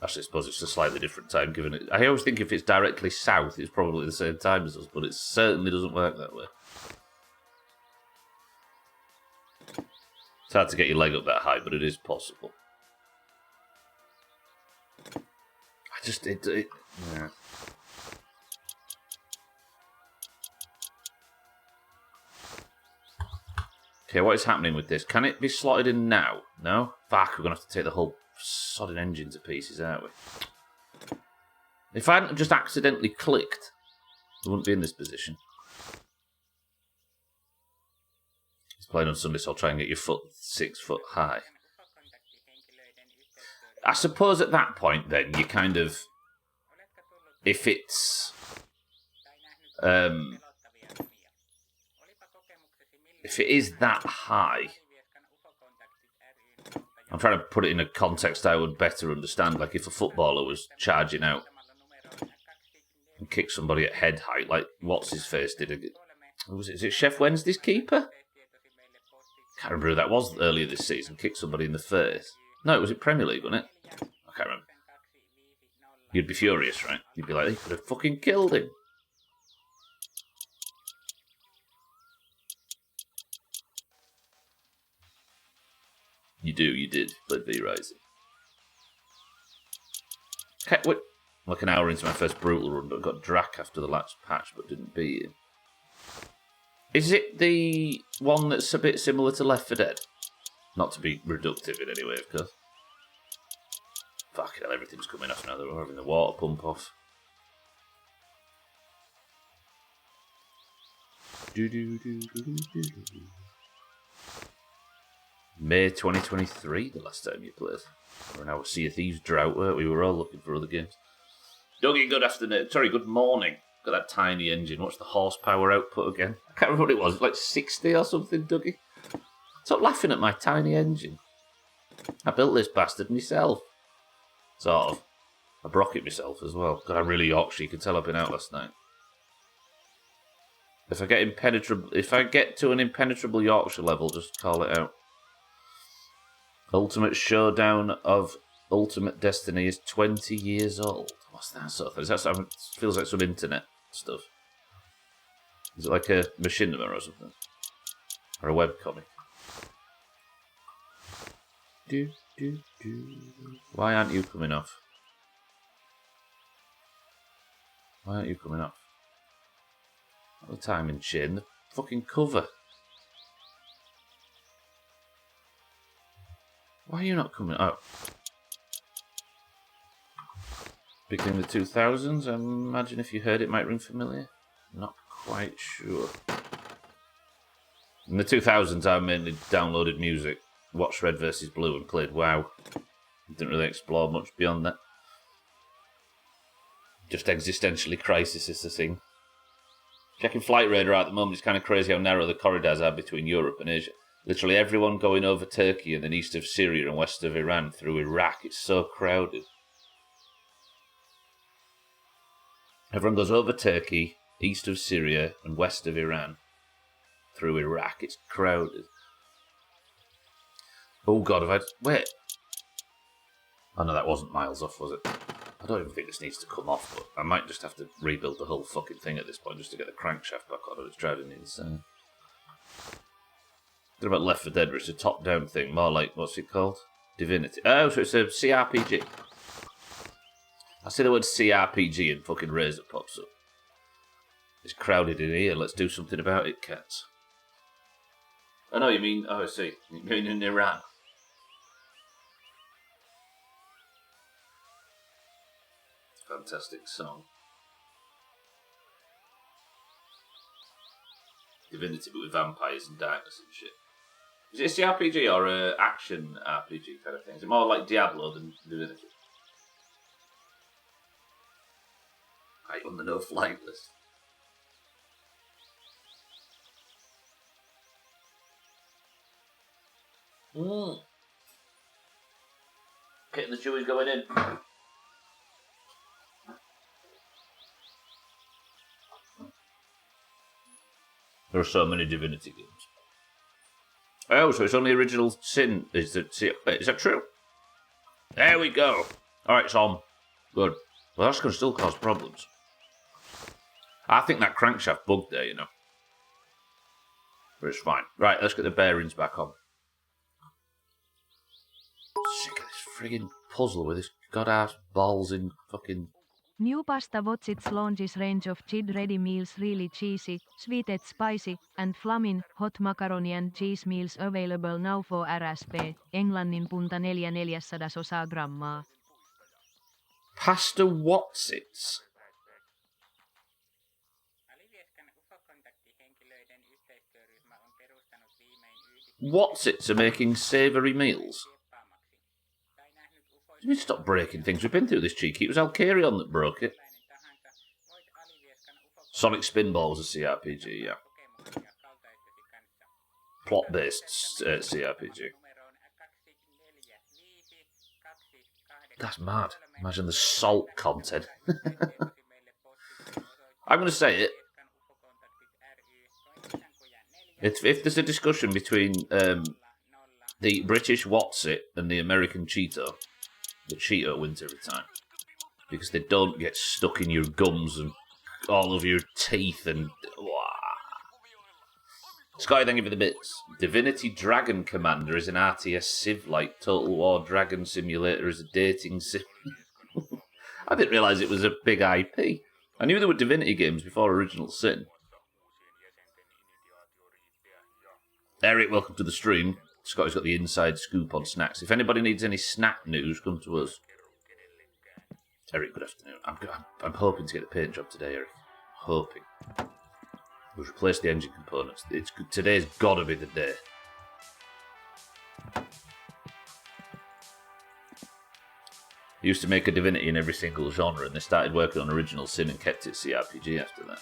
Actually, I suppose it's a slightly different time, given it. I always think if it's directly south, it's probably the same time as us, but it certainly doesn't work that way. It's hard to get your leg up that high, but it is possible. Yeah. Okay, what is happening with this? Can it be slotted in now? No? Fuck, we're going to have to take the whole sodding engine to pieces, aren't we? If I hadn't just accidentally clicked, we wouldn't be in this position. It's playing on Sunday, so I'll try and get your foot 6 foot high. I suppose at that point, then, you kind of... If it's... if it is that high... I'm trying to put it in a context I would better understand. Like if a footballer was charging out and kicked somebody at head height, like what's-his-face did. Is it Chef Wednesday's keeper? Can't remember who that was earlier this season. Kicked somebody in the face. No, it was Premier League, wasn't it? I can't remember. You'd be furious, right? You'd be like, they could have fucking killed him. You did. Played V Rising. Okay, wait. Like an hour into my first brutal run, but got Drac after the last patch, but didn't beat him. Is it the one that's a bit similar to Left 4 Dead? Not to be reductive in any way, of course. Fucking hell, everything's coming off now. They're having the water pump off. May 2023, the last time you played. We're in our Sea of Thieves drought, weren't we? We were all looking for other games. Dougie, good afternoon. Sorry, good morning. Got that tiny engine. What's the horsepower output again? I can't remember what it was. Like 60 or something, Dougie? Stop laughing at my tiny engine. I built this bastard myself. Sort of. I broke it myself as well. God, I'm really Yorkshire. You can tell I've been out last night. If I get to an impenetrable Yorkshire level, just call it out. Ultimate Showdown of Ultimate Destiny is 20 years old. What's that sort of thing? It feels like some internet stuff. Is it like a machinima or something? Or a webcomic? Why aren't you coming off? Why aren't you coming off? Not the timing chain, the fucking cover. Why are you not coming out? Big thing in the 2000s. I imagine if you heard it might ring familiar. Not quite sure. In the 2000s, I mainly downloaded music, watched Red vs. Blue, and played WoW. Didn't really explore much beyond that. Just existentially Crisis is the thing. Checking Flight Radar out at the moment, it's kind of crazy how narrow the corridors are between Europe and Asia. Literally everyone going over Turkey and then east of Syria and west of Iran through Iraq. It's so crowded. Everyone goes over Turkey, east of Syria and west of Iran through Iraq. It's crowded. Oh God, wait. Oh no, that wasn't miles off, was it? I don't even think this needs to come off, but I might just have to rebuild the whole fucking thing at this point just to get the crankshaft back on. It's driving me insane. What about Left 4 Dead, where it's a top-down thing, more like, what's it called? Divinity. Oh, so it's a CRPG. I say the word CRPG and fucking Razor pops up. It's crowded in here, let's do something about it, cats. Oh no, you mean, oh I see, you mean in Iran. Fantastic song. Divinity, but with vampires and darkness and shit. Is it a CRPG or a action RPG kind of thing? Is it more like Diablo than Divinity? Right, on the no flight list. Getting the chewies going in. There are so many Divinity games. Oh, so it's only Original Sin. Is that true? There we go. Alright, it's on. Good. Well, that's going to still cause problems. I think that crankshaft bugged there, you know. But it's fine. Right, let's get the bearings back on. Sick of this friggin' puzzle with this god-ass balls in fucking... New pasta what's its launches range of chid ready meals, really cheesy, sweet and spicy, and flaming hot macaroni and cheese meals available now for RSP, Englannin punta 4/400 grammaa. Pasta what's-its? What's-its are making savoury meals? You need to stop breaking things. We've been through this, cheeky. It was Alcarion that broke it. Sonic Spinball was a CRPG, yeah. Plot-based CRPG. That's mad. Imagine the salt content. I'm going to say it. If there's a discussion between the British What's-It and the American Cheeto, the Cheeto wins every time. Because they don't get stuck in your gums and all over your teeth and... Scotty, thank you for the bits. Divinity Dragon Commander is an RTS Civ-like Total War Dragon Simulator as a dating sim. I didn't realise it was a big IP. I knew there were Divinity games before Original Sin. Eric, welcome to the stream. Scotty's got the inside scoop on snacks. If anybody needs any snack news, come to us. Eric, good afternoon. I'm hoping to get the paint job today, Eric. Hoping. We've replaced the engine components. Today's got to be the day. I used to make a Divinity in every single genre, and they started working on Original Sin and kept it CRPG after that.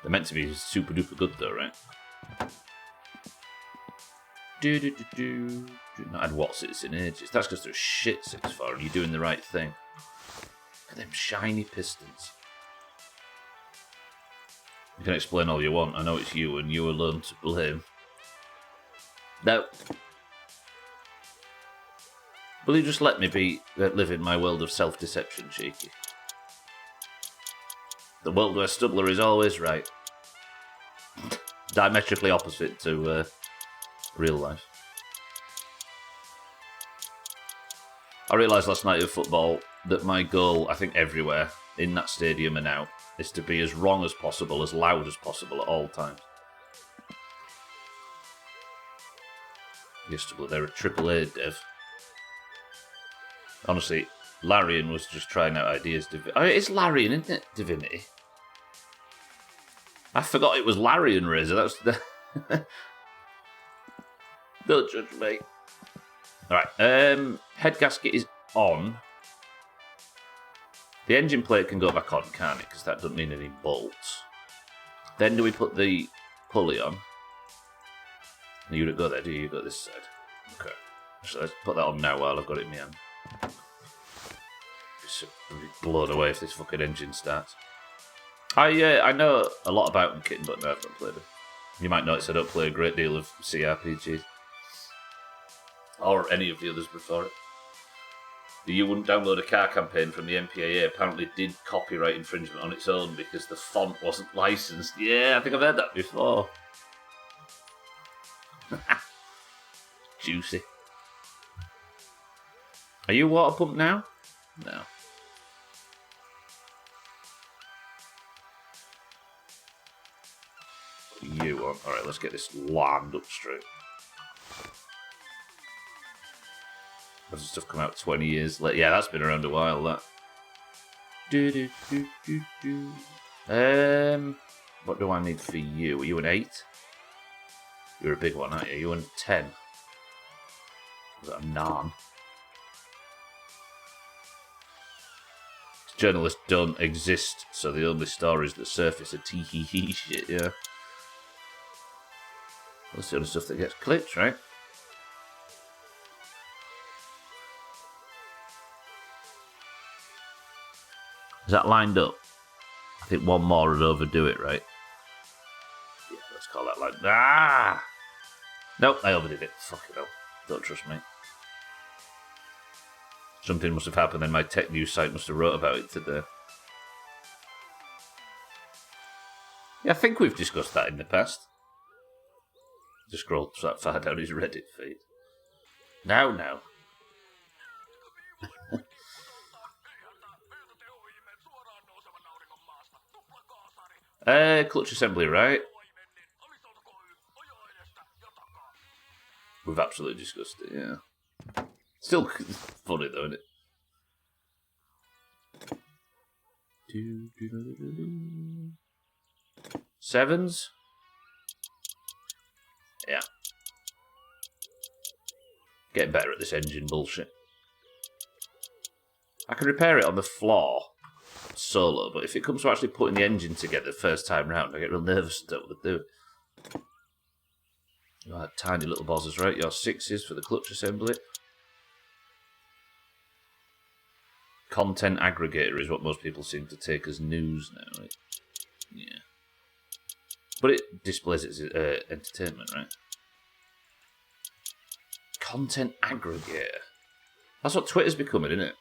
They're meant to be super duper good though, right? Not had what's-its in ages. That's because there's shit 6-4 and you're doing the right thing. Look at them shiny pistons. You can explain all you want. I know it's you and you alone to blame. Now, will you just let me live in my world of self-deception, Cheeky? The world where Stubbler is always right. Diametrically opposite to real life. I realised last night of football that my goal, I think everywhere, in that stadium and out, is to be as wrong as possible, as loud as possible at all times. Yes, they're a AAA dev. Honestly, Larian was just trying out ideas. It's Larian, isn't it? Divinity. I forgot it was Larian Razor. That was the... Don't judge me. Alright, head gasket is on. The engine plate can go back on, can't it? Because that doesn't need any bolts. Then do we put the pulley on? You don't go there, do you? You go this side. Okay. So let's put that on now while I've got it in my hand. I'll be blown away if this fucking engine starts. I know a lot about them, Kitten, but no, I've not played them. You might notice I don't play a great deal of CRPGs. Or any of the others before it. The You Wouldn't Download a Car campaign from the MPAA apparently did copyright infringement on its own because the font wasn't licensed. Yeah, I think I've heard that before. Juicy. Are you water pump now? No. You on. Alright, let's get this land up straight. Does stuff come out 20 years later? Yeah, that's been around a while, that. What do I need for you? Are you an 8? You're a big one, aren't you? Are you an 10? Is that a 9? Journalists don't exist, so the only stories that surface are tee-hee-hee shit, yeah. That's the only stuff that gets clicked, right? Is that lined up? I think one more would overdo it, right? Yeah, let's call that lined. Ah! Nope, I overdid it. Fucking hell. Don't trust me. Something must have happened, then my tech news site must have wrote about it today. Yeah, I think we've discussed that in the past. Just scrolled that far down his Reddit feed. Now. Clutch assembly, right? We've absolutely discussed it, yeah. Still funny though, isn't it? Sevens? Yeah. Getting better at this engine bullshit. I can repair it on the floor solo, but if it comes to actually putting the engine together first time round, I get real nervous and don't want to do it. Right, tiny little bosses, right? Your 6s for the clutch assembly. Content aggregator is what most people seem to take as news now, right? Yeah. But it displays it as entertainment, right? Content aggregator. That's what Twitter's becoming, isn't it?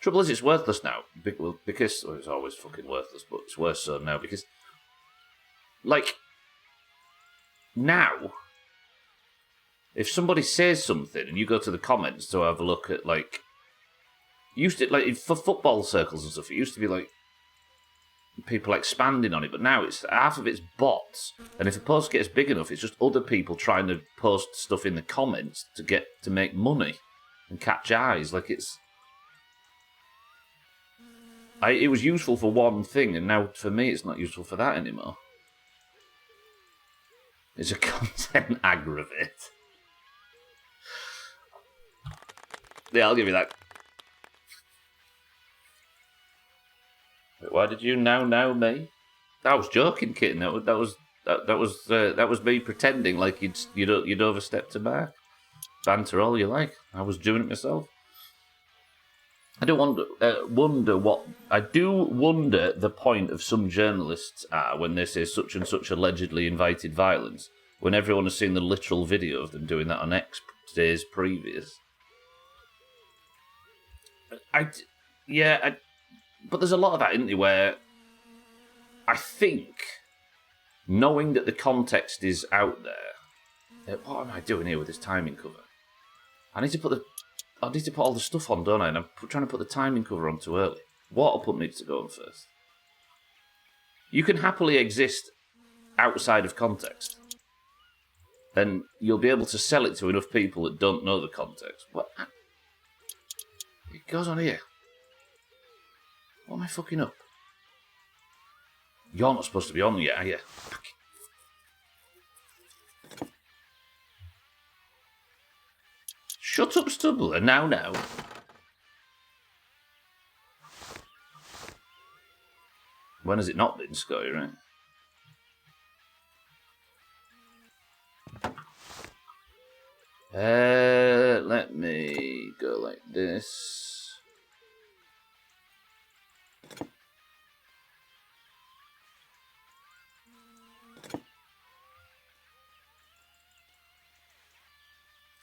Trouble is, it's worthless now. Because well, it's always fucking worthless, but it's worse so now because, like, now, if somebody says something and you go to the comments to have a look at, like, used to, like, for football circles and stuff, it used to be, like, people expanding on it, but now it's half of it's bots, and if a post gets big enough, it's just other people trying to post stuff in the comments to make money and catch eyes. Like, it was useful for one thing, and now for me it's not useful for that anymore. It's a content aggravate. Yeah, I'll give you that. Why did you now me? I was joking, kitten. That was me pretending like you'd overstepped a mark. Banter all you like. I was doing it myself. I do wonder what I do wonder the point of some journalists are when they say such and such allegedly invited violence, when everyone has seen the literal video of them doing that on X days previous. But there's a lot of that, isn't there, where I think knowing that the context is out there. What am I doing here with this timing cover? I need to put all the stuff on, don't I? And I'm trying to put the timing cover on too early. Water pump needs to go on first. You can happily exist outside of context. And you'll be able to sell it to enough people that don't know the context. What? It goes on here. What am I fucking up? You're not supposed to be on yet, are you? Shut up, Stubbler. Now. When has it not been, Scotty, right? Let me go like this.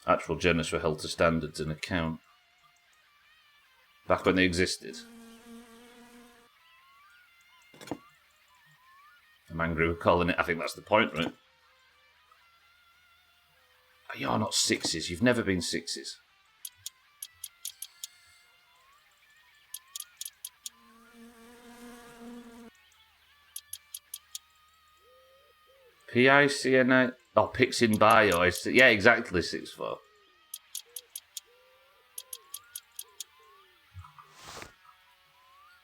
Actual journalists were held to standards and account. Back when they existed. I'm angry with calling it. I think that's the point, right? You're not sixes. You've never been sixes. PICNI. Oh, Pix in bio. Yeah, exactly 6'4".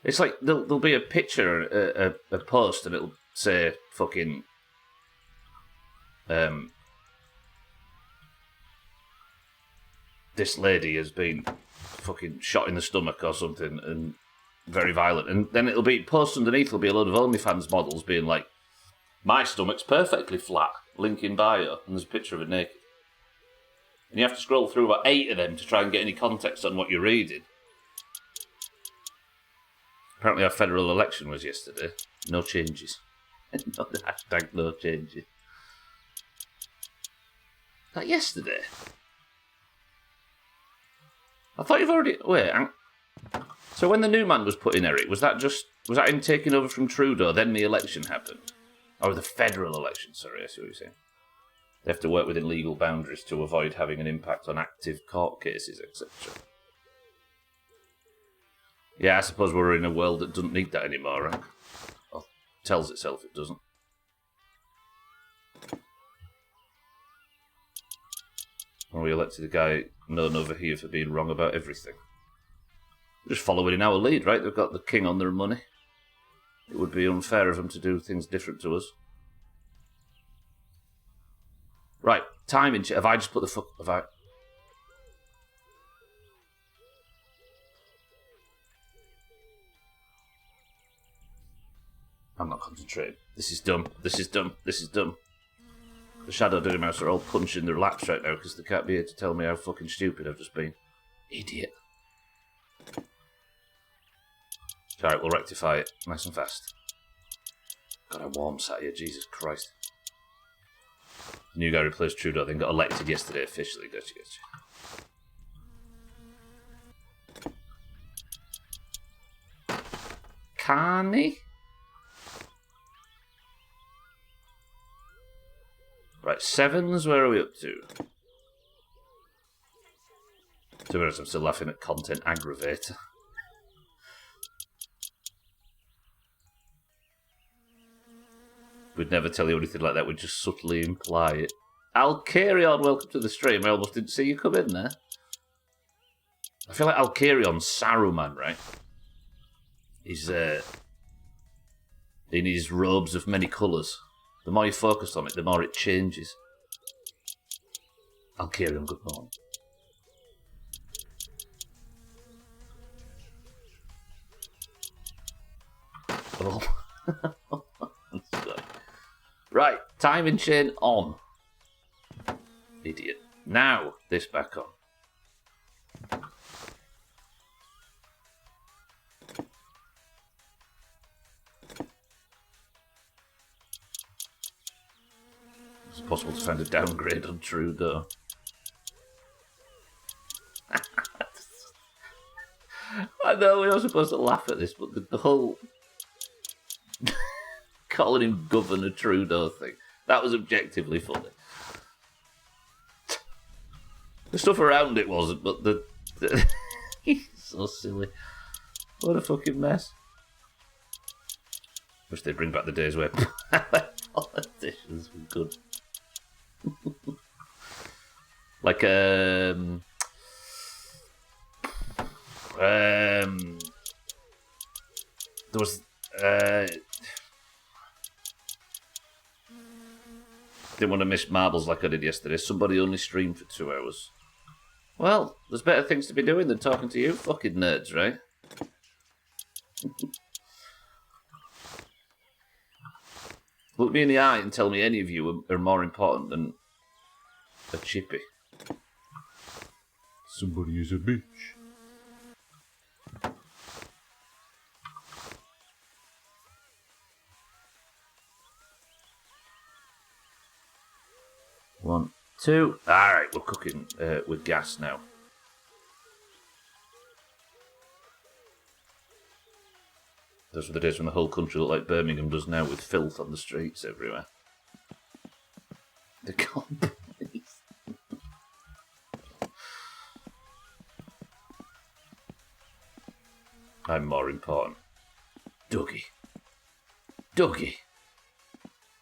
It's like there'll be a picture, a post, and it'll say fucking this lady has been fucking shot in the stomach or something and very violent, and then it'll be post underneath will be a load of OnlyFans models being like, my stomach's perfectly flat, link in bio, and there's a picture of it naked. And you have to scroll through about 8 of them to try and get any context on what you're reading. Apparently our federal election was yesterday. No changes. No, hashtag no changes. That yesterday? I thought you've already... Wait, so when the new man was put in, Eric, was that him taking over from Trudeau, then the election happened? Or the federal election, sorry, I see what you're saying. They have to work within legal boundaries to avoid having an impact on active court cases, etc. Yeah, I suppose we're in a world that doesn't need that anymore, right? Or tells itself it doesn't. Well, we elected a guy known over here for being wrong about everything. Just following in our lead, right? They've got the king on their money. It would be unfair of them to do things different to us. Right, timing. Have I just put the fuck... Have I... I'm not concentrating. This is dumb. This is dumb. This is dumb. The Shadow Doomhaus are all punching their laps right now because they can't be here to tell me how fucking stupid I've just been. Idiot. Alright, we'll rectify it. Nice and fast. God, how warm sat here. Jesus Christ. The new guy replaced Trudeau, then got elected yesterday officially. Gotcha. Carney? Right, sevens, where are we up to? To be honest, I'm still laughing at content aggravator. We'd never tell you anything like that, we'd just subtly imply it. Alcarion, welcome to the stream. I almost didn't see you come in there. I feel like Alcarion's Saruman, right? He's in his robes of many colours. The more you focus on it, the more it changes. Alcarion, good morning. Oh. Right, timing chain on. Idiot. Now, this back on. It's possible to find a downgrade on Trudeau. I know we're not supposed to laugh at this, but the whole calling him Governor Trudeau thing, that was objectively funny. The stuff around it wasn't, but the he's so silly. What a fucking mess. Wish they'd bring back the days where politicians were good. Like, there was, didn't want to miss marbles like I did yesterday. Somebody only streamed for 2 hours. Well, there's better things to be doing than talking to you fucking nerds, right? Look me in the eye and tell me any of you are more important than a chippy. Somebody is a bitch. One, two. Alright, we're cooking with gas now. Those were the days when the whole country looked like Birmingham does now, with filth on the streets everywhere. The companies. I'm more important. Dougie. Dougie.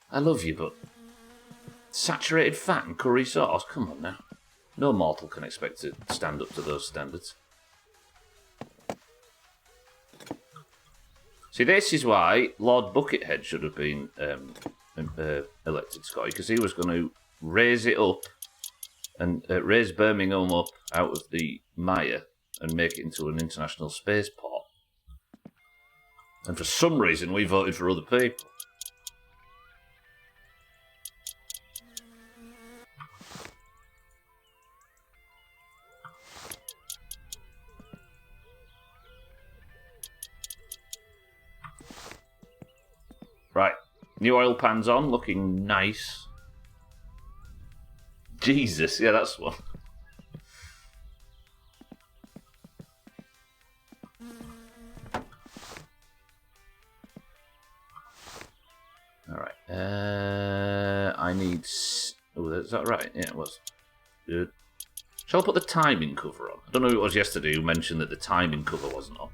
I love you, but... saturated fat and curry sauce? Come on now. No mortal can expect to stand up to those standards. See, this is why Lord Buckethead should have been elected, Scotty, because he was going to raise it up and raise Birmingham up out of the mire and make it into an international spaceport. And for some reason, we voted for other people. Right, new oil pan's on, looking nice. Jesus, yeah, that's one. Alright, I need... oh, is that right? Yeah, it was. Good. Shall I put the timing cover on? I don't know who it was yesterday who mentioned that the timing cover wasn't on.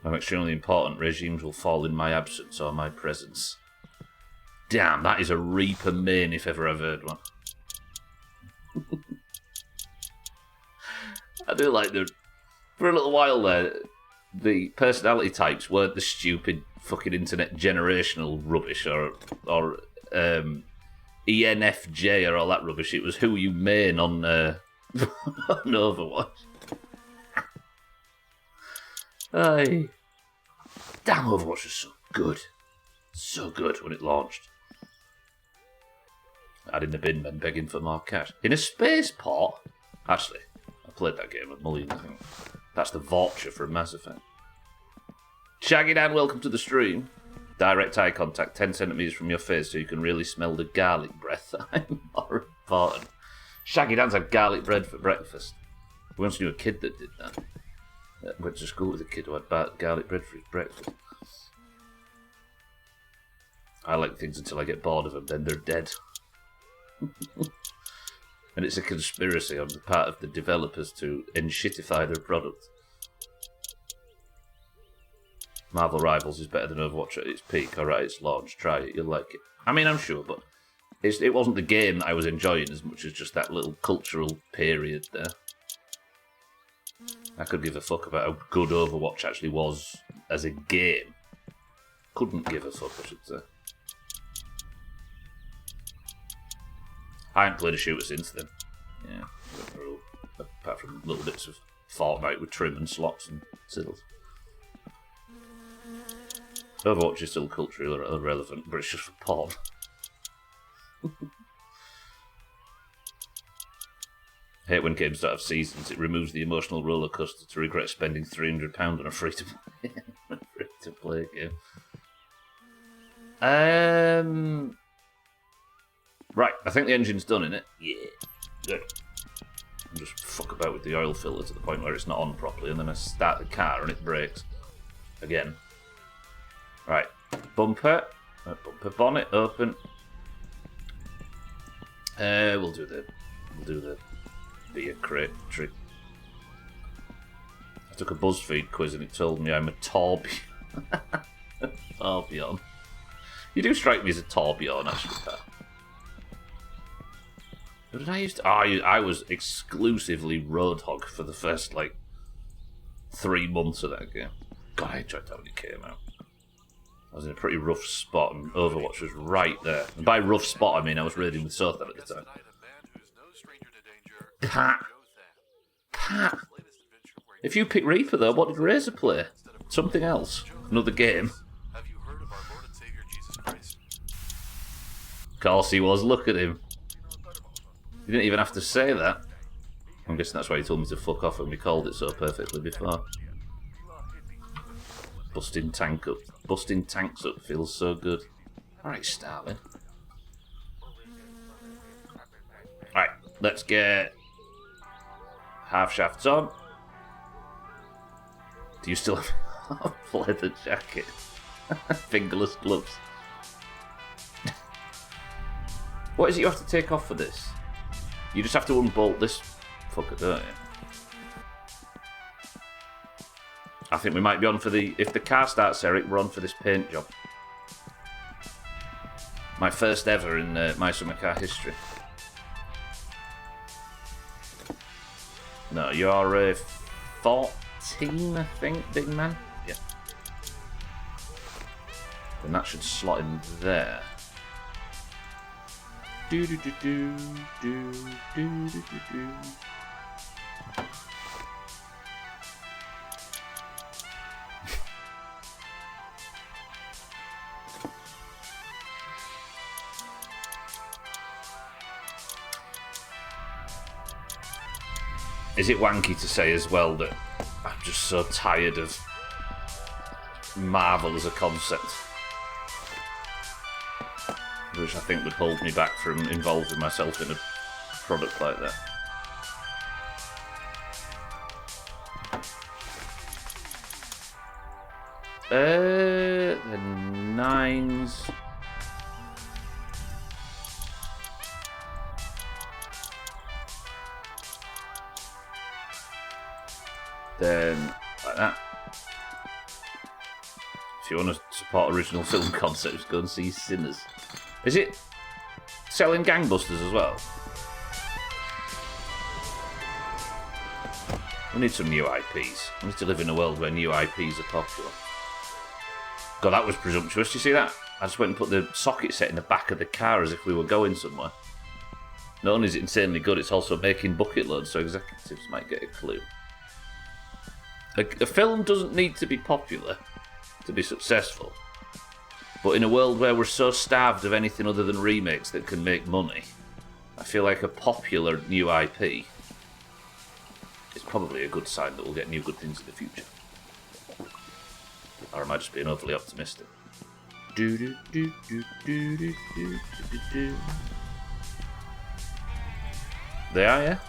I'm extremely important. Regimes will fall in my absence or my presence. Damn, that is a Reaper main if ever I've heard one. I do like the... for a little while there, the personality types weren't the stupid fucking internet generational rubbish or ENFJ or all that rubbish. It was who you main on, on Overwatch. Aye. Damn, Overwatch was so good. So good when it launched. Had in the bin men begging for more cash. In a spaceport? Actually, I played that game a million, I think. That's the Vulture from Mass Effect. Shaggy Dan, welcome to the stream. Direct eye contact 10 centimetres from your face so you can really smell the garlic breath. I'm more important. Shaggy Dan's had garlic bread for breakfast. We once knew a kid that did that. Went to school with a kid who had garlic bread for his breakfast. I like things until I get bored of them, then they're dead. And it's a conspiracy on the part of the developers to enshitify their product. Marvel Rivals is better than Overwatch at its peak. Alright, it's launched. Try it, you'll like it. I mean, I'm sure, but it wasn't the game that I was enjoying as much as just that little cultural period there. I could give a fuck about how good Overwatch actually was as a game. Couldn't give a fuck, I should say. I haven't played a shooter since then. Yeah, apart from little bits of Fortnite with trim and slots and sills. Overwatch is still culturally irrelevant, but it's just for porn. Hate when games don't have seasons. It removes the emotional roller coaster to regret spending £300 on a free-to-play game. Right, I think the engine's done in it. Yeah, good. I just fuck about with the oil filter to the point where it's not on properly, and then I start the car and it breaks again. Right, bumper bonnet open. We'll do the beer crate trick. I took a BuzzFeed quiz and it told me I'm a Torbjorn. Torbjorn. You do strike me as a Torbjorn, actually, pal. What did I used to... I was exclusively Roadhog for the first, 3 months of that game. God, I enjoyed that when it came out. I was in a pretty rough spot, and Overwatch was right there. And by rough spot, I mean I was raiding with Sothan at the time. Pat! If you pick Reaper, though, what did Razor play? Something else. Another game. Have you heard of our Lord and Savior Jesus Christ? Of course he was. Look at him. You didn't even have to say that. I'm guessing that's why you told me to fuck off when we called it so perfectly before. Busting tanks up feels so good. Alright, Starling. Right, let's get half shafts on. Do you still have a leather jacket? Fingerless gloves. What is it you have to take off for this? You just have to unbolt this fucker, don't you? I think we might be on for the... If the car starts, Eric, we're on for this paint job. My first ever in my summer car history. No, you're 14, I think, big man? Yeah. And that should slot in there. Do do do do do do do do do. Is it wanky to say as well that I'm just so tired of Marvel as a concept? Which I think would hold me back from involving myself in a product like that. The 9s. Then, like that. If you want to support original film concepts, go and see Sinners. Is it selling gangbusters as well? We need some new IPs. We need to live in a world where new IPs are popular. God, that was presumptuous. Do you see that? I just went and put the socket set in the back of the car as if we were going somewhere. Not only is it insanely good, it's also making bucket loads, so executives might get a clue. A film doesn't need to be popular to be successful. But in a world where we're so starved of anything other than remakes that can make money, I feel like a popular new IP is probably a good sign that we'll get new good things in the future. Or am I just being overly optimistic? Do do do do do do do do do. They are, yeah?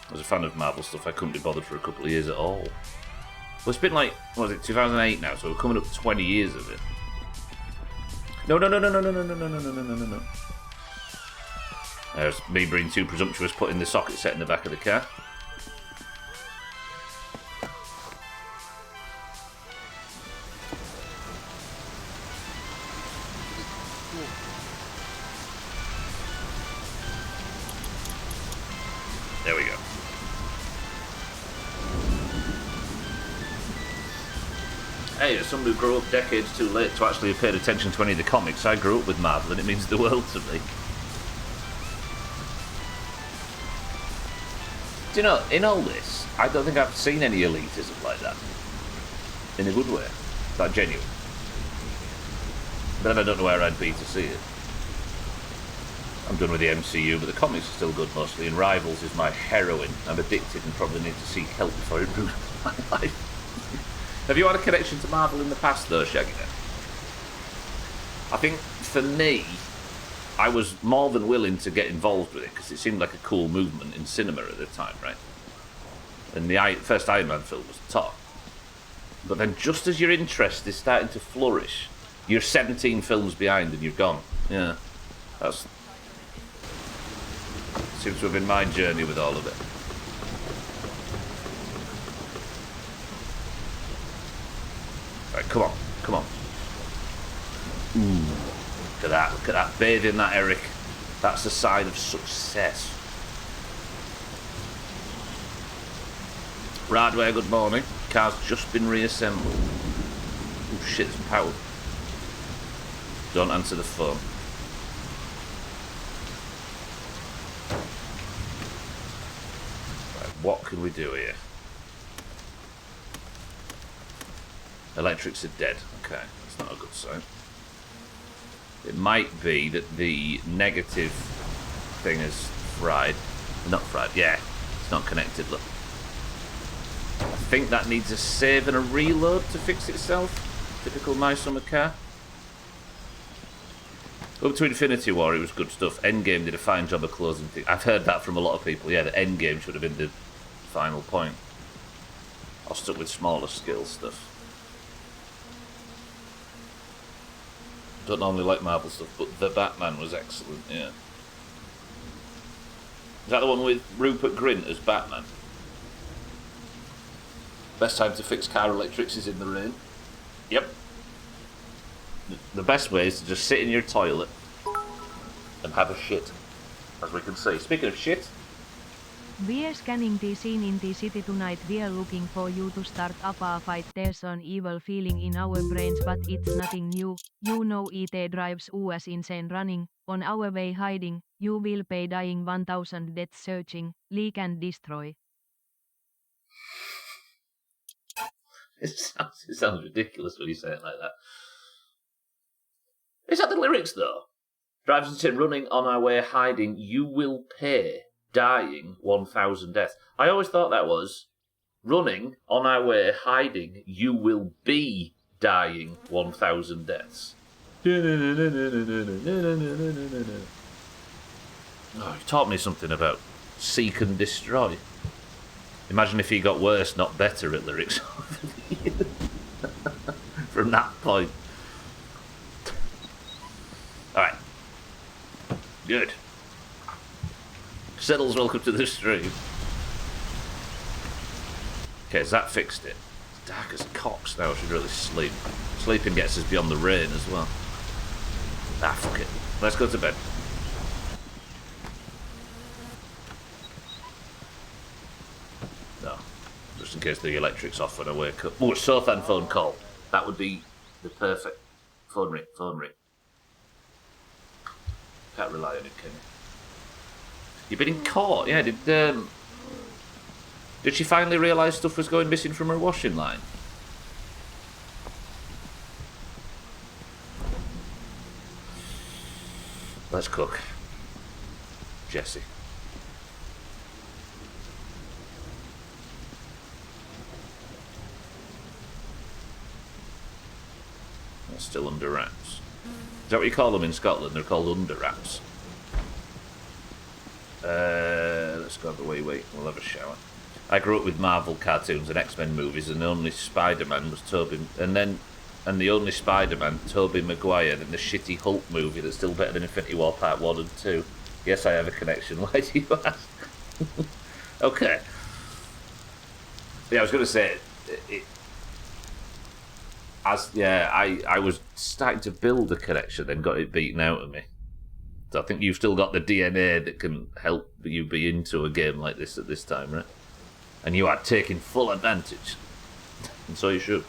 I was a fan of Marvel stuff. I couldn't be bothered for a couple of years at all. Well, it's been like, what was it, 2008 now, so we're coming up to 20 years of it. No. There's me being too presumptuous putting the socket set in the back of the car. There we go. Hey, as someone who grew up decades too late to actually have paid attention to any of the comics, I grew up with Marvel and it means the world to me. Do you know, in all this, I don't think I've seen any elitism like that. In a good way. Like, genuine. But then I don't know where I'd be to see it. I'm done with the MCU, but the comics are still good mostly, and Rivals is my heroine. I'm addicted and probably need to seek help before it ruins my life. Have you had a connection to Marvel in the past, though, Shaggy? I think, for me, I was more than willing to get involved with it, because it seemed like a cool movement in cinema at the time, right? And the first Iron Man film was top. But then just as your interest is starting to flourish, you're 17 films behind and you're gone. Yeah, that's... seems to have been my journey with all of it. Right, come on, come on. Ooh, look at that. Bathe in that, Eric. That's a sign of success. Radway, good morning. Car's just been reassembled. Oh shit, it's powered. Don't answer the phone. Right, what can we do here? Electrics are dead. Okay, that's not a good sign. It might be that the negative thing is fried. Not fried, yeah. It's not connected, look. I think that needs a save and a reload to fix itself. Typical My Summer Car. Up to Infinity War, it was good stuff. Endgame did a fine job of closing things. I've heard that from a lot of people. Yeah, the Endgame should have been the final point. I'll stick with smaller scale stuff. Don't normally like Marvel stuff, but The Batman was excellent, yeah. Is that the one with Rupert Grint as Batman? Best time to fix car electrics is in the rain. Yep. The best way is to just sit in your toilet and have a shit, as we can see. Speaking of shit, We're scanning the scene in the city tonight. We're looking for you to start up a fight. There's an evil feeling in our brains, but it's nothing new. You know it drives us insane running. On our way hiding, you will pay dying 1000 deaths searching, leak and destroy. it sounds ridiculous when you say it like that. Is that the lyrics, though? Drives into running on our way hiding, you will pay dying 1000 deaths. I always thought that was running on our way hiding, you will be dying 1000 deaths. Oh, he taught me something about seek and destroy. Imagine if he got worse, not better at lyrics from that point. Alright. Good. Settles, welcome to the stream. Okay, has that fixed it? It's dark as cocks now, I should really sleep. Sleeping gets us beyond the rain as well. Ah, fuck it. Let's go to bed. No. Just in case the electric's off when I wake up. Oh, a Sothan phone call. That would be the perfect... Phone ring, phone ring. Can't rely on it, can you? You've been in court, yeah. Did she finally realise stuff was going missing from her washing line? Let's cook. Jesse. That's still under wraps. Is that what you call them in Scotland? They're called under wraps. Let's go the way. We'll have a shower. I grew up with Marvel cartoons and X-Men movies, and the only Spider-Man was Tobey, and the only Spider-Man, Tobey Maguire, and the shitty Hulk movie that's still better than Infinity War Part 1 and 2. Yes, I have a connection. Why do you ask? Okay. Yeah, I was going to say I was starting to build a connection, then got it beaten out of me. So I think you've still got the DNA that can help you be into a game like this at this time, right? And you are taking full advantage. And so you should.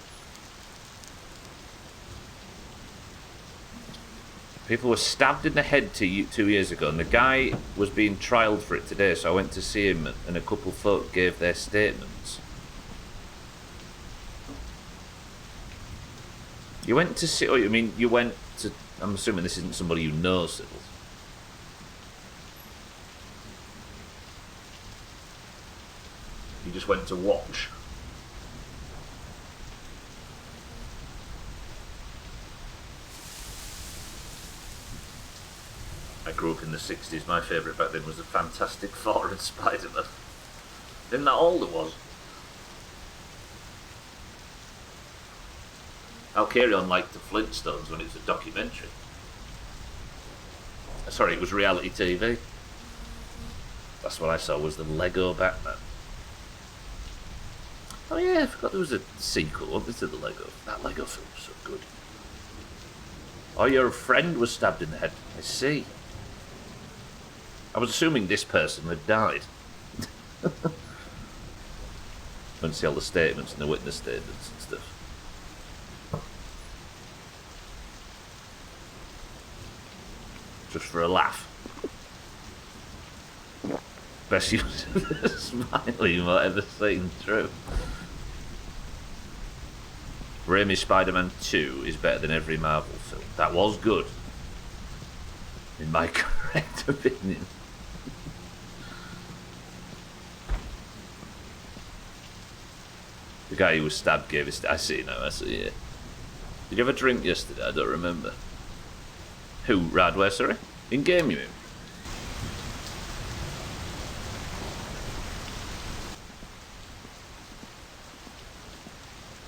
People were stabbed in the head 2 years ago, and the guy was being trialled for it today, so I went to see him, and a couple of folk gave their statements. You went to see... Oh, I mean, you went to... I'm assuming this isn't somebody you know, Sybil. You just went to watch. I grew up in the 60s. My favourite back then was the Fantastic Four and Spider-Man. Isn't that all there was? I'll carry on like the Flintstones when it was a documentary. Sorry, it was reality TV. That's what I saw was the Lego Batman. Oh yeah, I forgot there was a sequel, wasn't there, to the Lego? That Lego film was so good. Oh, your friend was stabbed in the head. I see. I was assuming this person had died. Went to see all the statements and the witness statements and stuff. Just for a laugh. Best use of the smile you might ever seen through. Raimi's Spider-Man 2 is better than every Marvel film. That was good. in my correct opinion. The guy who was stabbed gave his... I see now, I see, yeah. Did you have a drink yesterday? I don't remember. Who? Radware, sorry? In-game, you mean?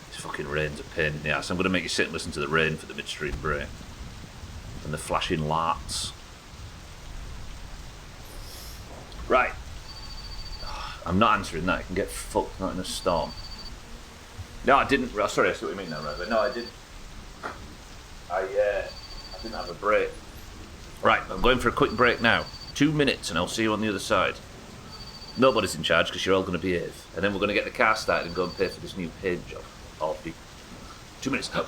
This fucking rain's a pain in the ass. I'm going to make you sit and listen to the rain for the midstream break. And the flashing lights. Right. I'm not answering that. I can get fucked, not in a storm. No, I didn't. Sorry, I see what you mean now, right? But no, I didn't. I didn't have a break. Right, I'm going for a quick break now. 2 minutes, and I'll see you on the other side. Nobody's in charge because you're all going to behave, and then we're going to get the car started and go and pay for this new paid job. 2 minutes. Go.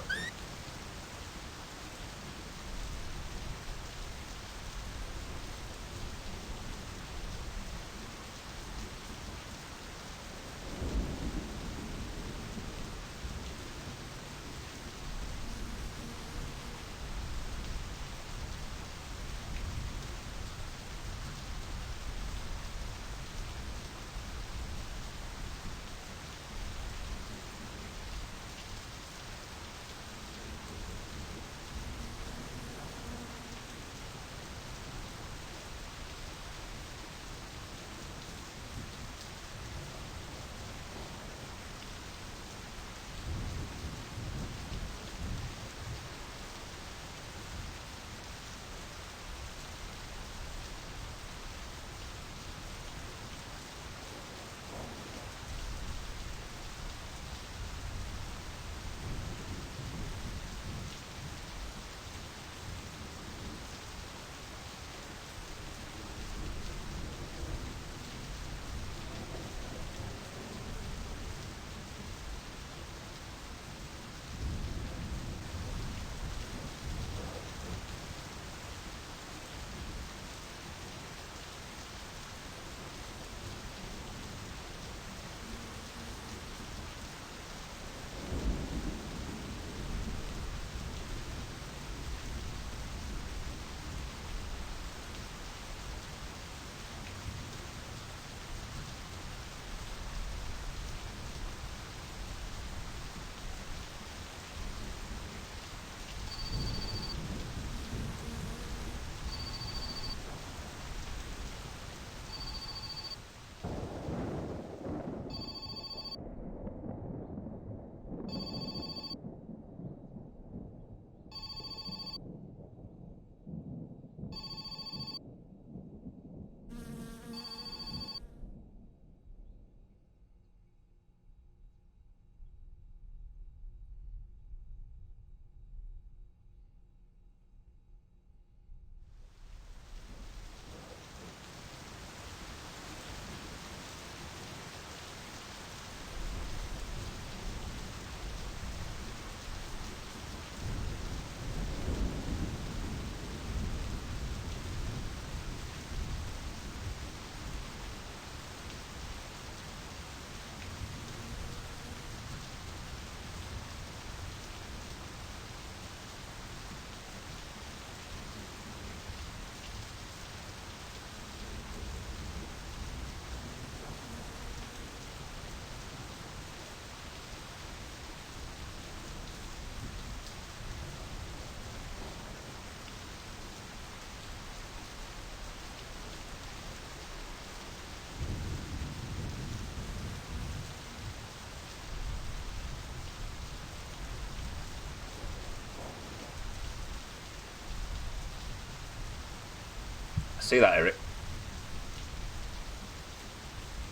See that, Eric?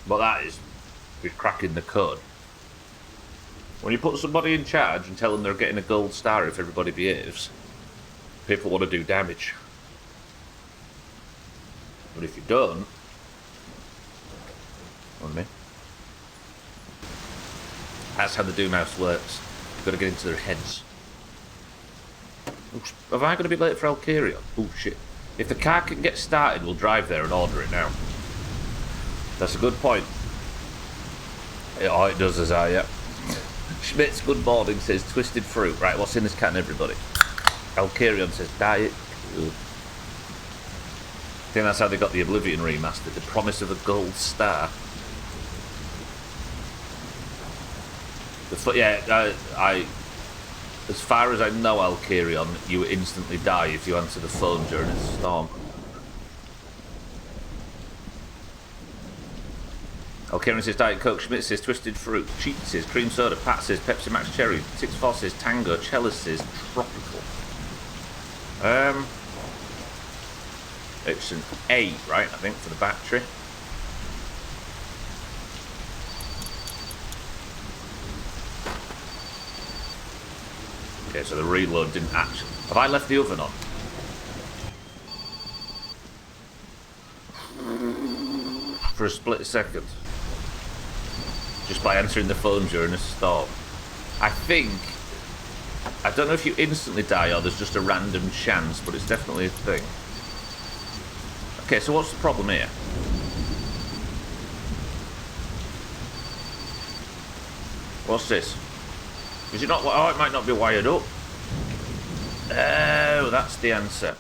But that is cracking the code. When you put somebody in charge and tell them they're getting a gold star if everybody behaves, people want to do damage. But if you don't, on me. That's how the Doomhaus works. You've got to get into their heads. Oops. Am I going to be late for Alkirion? Oh shit. If the car can get started, we'll drive there and order it now. That's a good point. Oh, it does as I, yeah. Schmitz, good morning, says twisted fruit. Right, what's in this can, everybody? Alkirion says diet. Good. think that's how they got the Oblivion remastered. The promise of a gold star. As far as I know, Alkirion, you instantly die if you answer the phone during a storm. Alkirion says Diet Coke, Schmidt says Twisted Fruit, Cheat says Cream Soda, Pat says Pepsi Max Cherry, 6-4 says Tango, Chella says Tropical. It's an 8, right, I think, for the battery. Okay, so the reload didn't actually... Have I left the oven on? For a split second. Just by answering the phone during a storm. I think... I don't know if you instantly die or there's just a random chance, but it's definitely a thing. Okay, so what's the problem here? What's this? Is it not... Oh, it might not be wired up. Oh, that's the answer.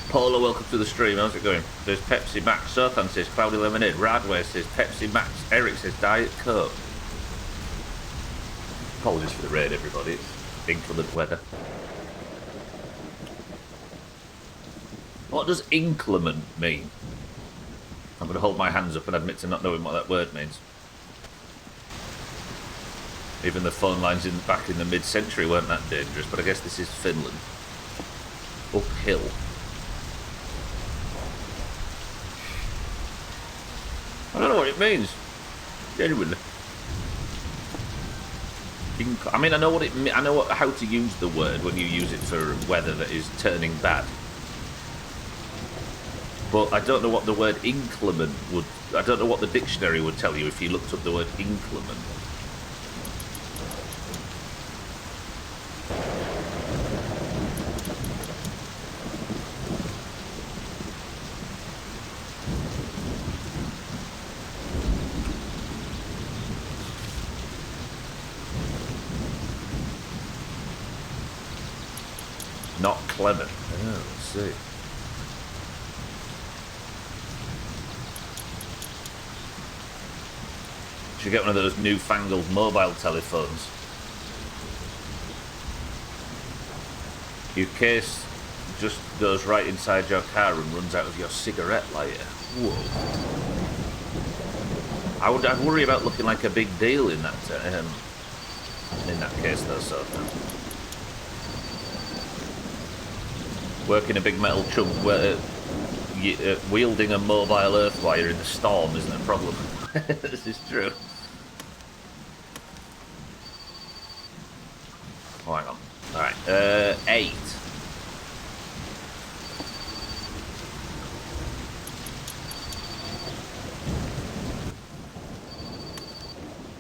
Polo, welcome to the stream. How's it going? There's Pepsi Max. Sothan says Cloudy Lemonade. Radway says Pepsi Max. Eric says Diet Coke. Apologies for the rain, everybody. It's inclement weather. What does inclement mean? I'm going to hold my hands up and admit to not knowing what that word means. Even the phone lines back in the mid-century weren't that dangerous, but I guess this is Finland. Uphill. I don't know what it means. Genuinely. I mean, I know what it. I know how to use the word when you use it for weather that is turning bad. But I don't know what the word inclement would... I don't know what the dictionary would tell you if you looked up the word inclement. Not clement. Oh, let's see. Should get one of those newfangled mobile telephones. Your case just goes right inside your car and runs out of your cigarette lighter. Whoa. I'd worry about looking like a big deal in that case though, so. Working a big metal chunk where wielding a mobile earth wire in the storm isn't a problem. This is true. Oh, hang on. Alright, 8.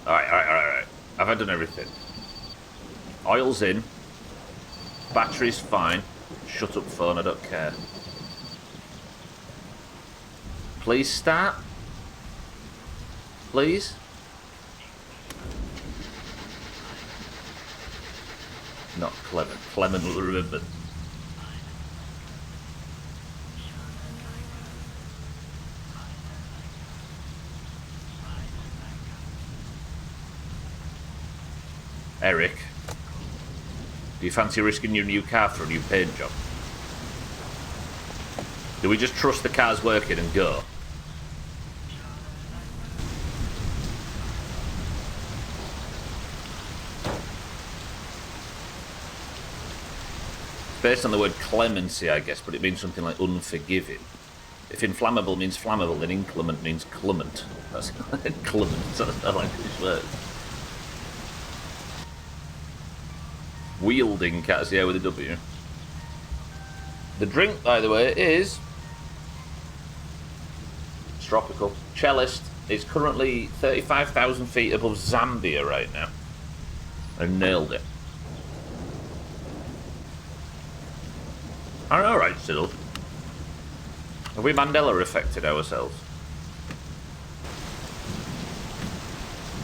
Alright. Have I done everything? Oil's in. Battery's fine. Shut up, phone, I don't care. Please start. Please. Not Clement. Clement will remember. Eric, do you fancy risking your new car for a new paint job? Do we just trust the car's working and go? Based on the word clemency, I guess, but it means something like unforgiving. If inflammable means flammable, then inclement means clement. That's clement. That's how English words. Wielding cats, yeah, with a W. The drink, by the way, is it's tropical. Cellist. It's currently 35,000 feet above Zambia right now. I nailed it. Alright, still. Have we Mandela affected ourselves?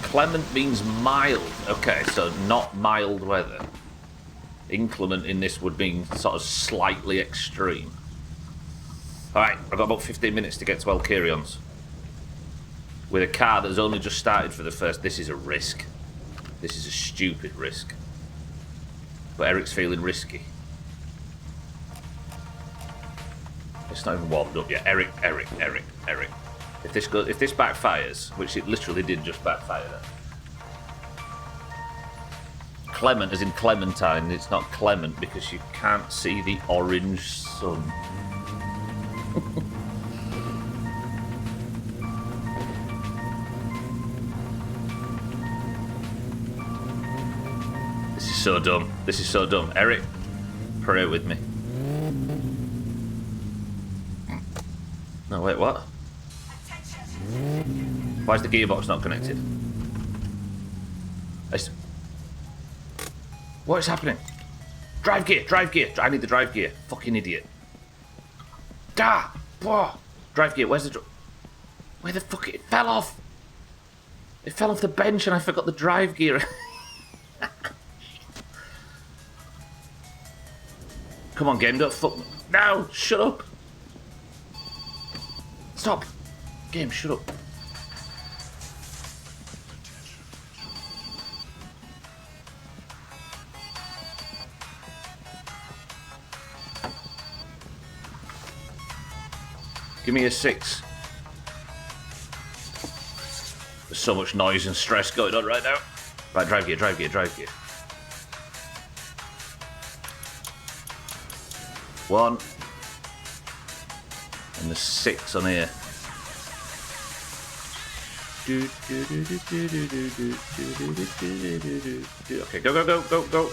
Clement means mild. Okay, so not mild weather. Inclement in this would mean sort of slightly extreme. Alright, I've got about 15 minutes to get to Alkyrion's. With a car that's only just started for the first... This is a risk. This is a stupid risk. But Eric's feeling risky. It's not even warmed up yet. Eric. If this backfires, which it literally did just backfire then. Clement as in Clementine, it's not Clement because you can't see the orange sun. This is so dumb. This is so dumb. Eric, pray with me. No, wait, what? Why is the gearbox not connected? What is happening? Drive gear, drive gear. I need the drive gear. Fucking idiot. Ah! Whoa. Drive gear, where's the... Where the fuck... It fell off! It fell off the bench and I forgot the drive gear. Come on, game, don't fuck me. No! Shut up! Stop! Game, shut up. Give me a 6. There's so much noise and stress going on right now. Right, drive gear, drive gear, drive gear. 1. And there's 6 on here. Okay, go, go, go, go, go.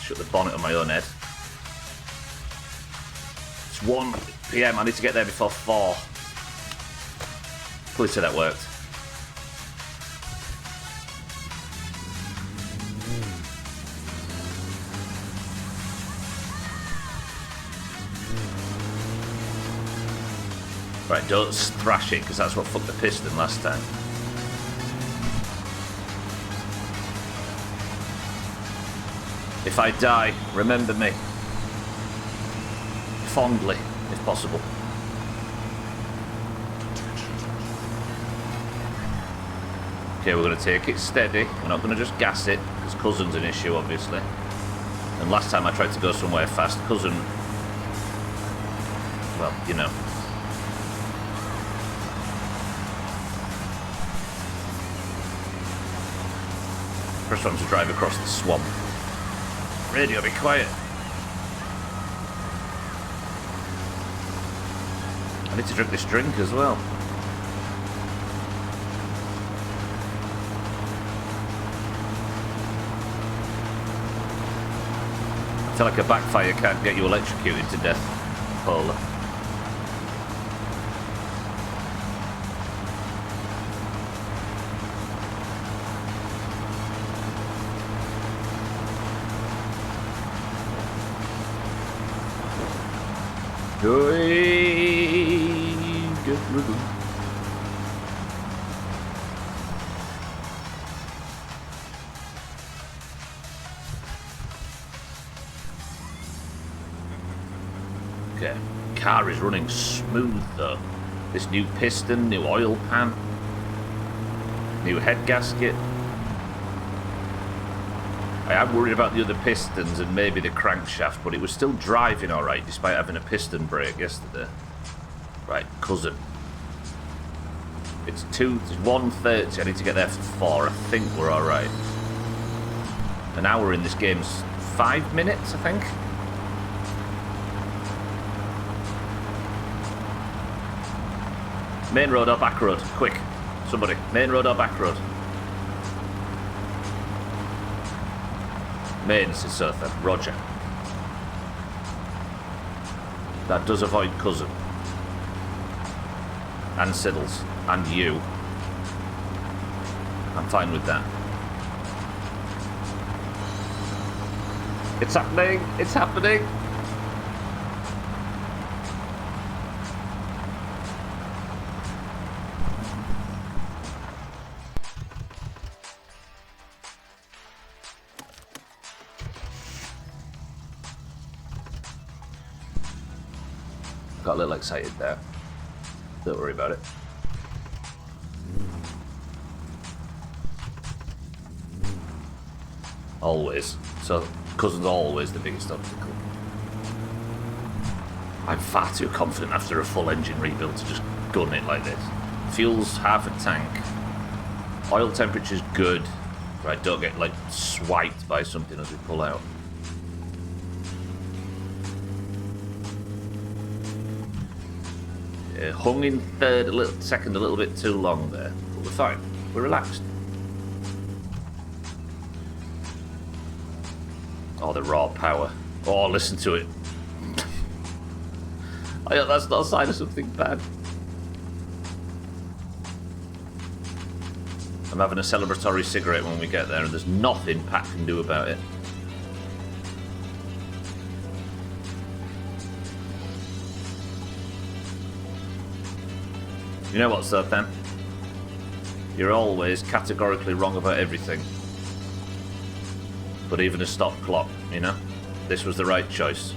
Shut the bonnet on my own head. It's 1 PM. I need to get there before 4. Please say that worked. Right, don't thrash it, because that's what fucked the piston last time. If I die, remember me. Fondly, if possible. Okay, we're going to take it steady. We're not going to just gas it, because cousin's an issue, obviously. And last time I tried to go somewhere fast, cousin... Well, you know. First one to drive across the swamp. Radio, be quiet. I need to drink this drink as well. I feel like a backfire can't get you electrocuted to death, Paula. Okay, car is running smooth though. This new piston, new oil pan, new head gasket. I am worried about the other pistons and maybe the crankshaft, but it was still driving alright despite having a piston brake yesterday. Right, cousin. It's 1:30. I need to get there for 4. I think we're alright. An hour in this game's 5 minutes, I think. Main road or back road? Quick. Somebody. Main road or back road? Main, says Surfer. Roger. That does avoid cousin. And Siddles. And you. I'm fine with that. It's happening! It's happening! Got a little excited there. Don't worry about it. Always. So, cousin's always the biggest obstacle. I'm far too confident after a full engine rebuild to just gun it like this. Fuel's half a tank. Oil temperature's good. So I don't get, like, swiped by something as we pull out. Yeah, hung in second a little bit too long there. But we're fine. We're relaxed. Oh, the raw power. Oh, listen to it. I hope that's not a sign of something bad. I'm having a celebratory cigarette when we get there, and there's nothing Pat can do about it. You know what, Sothan? You're always categorically wrong about everything. But even a stop clock, you know? This was the right choice.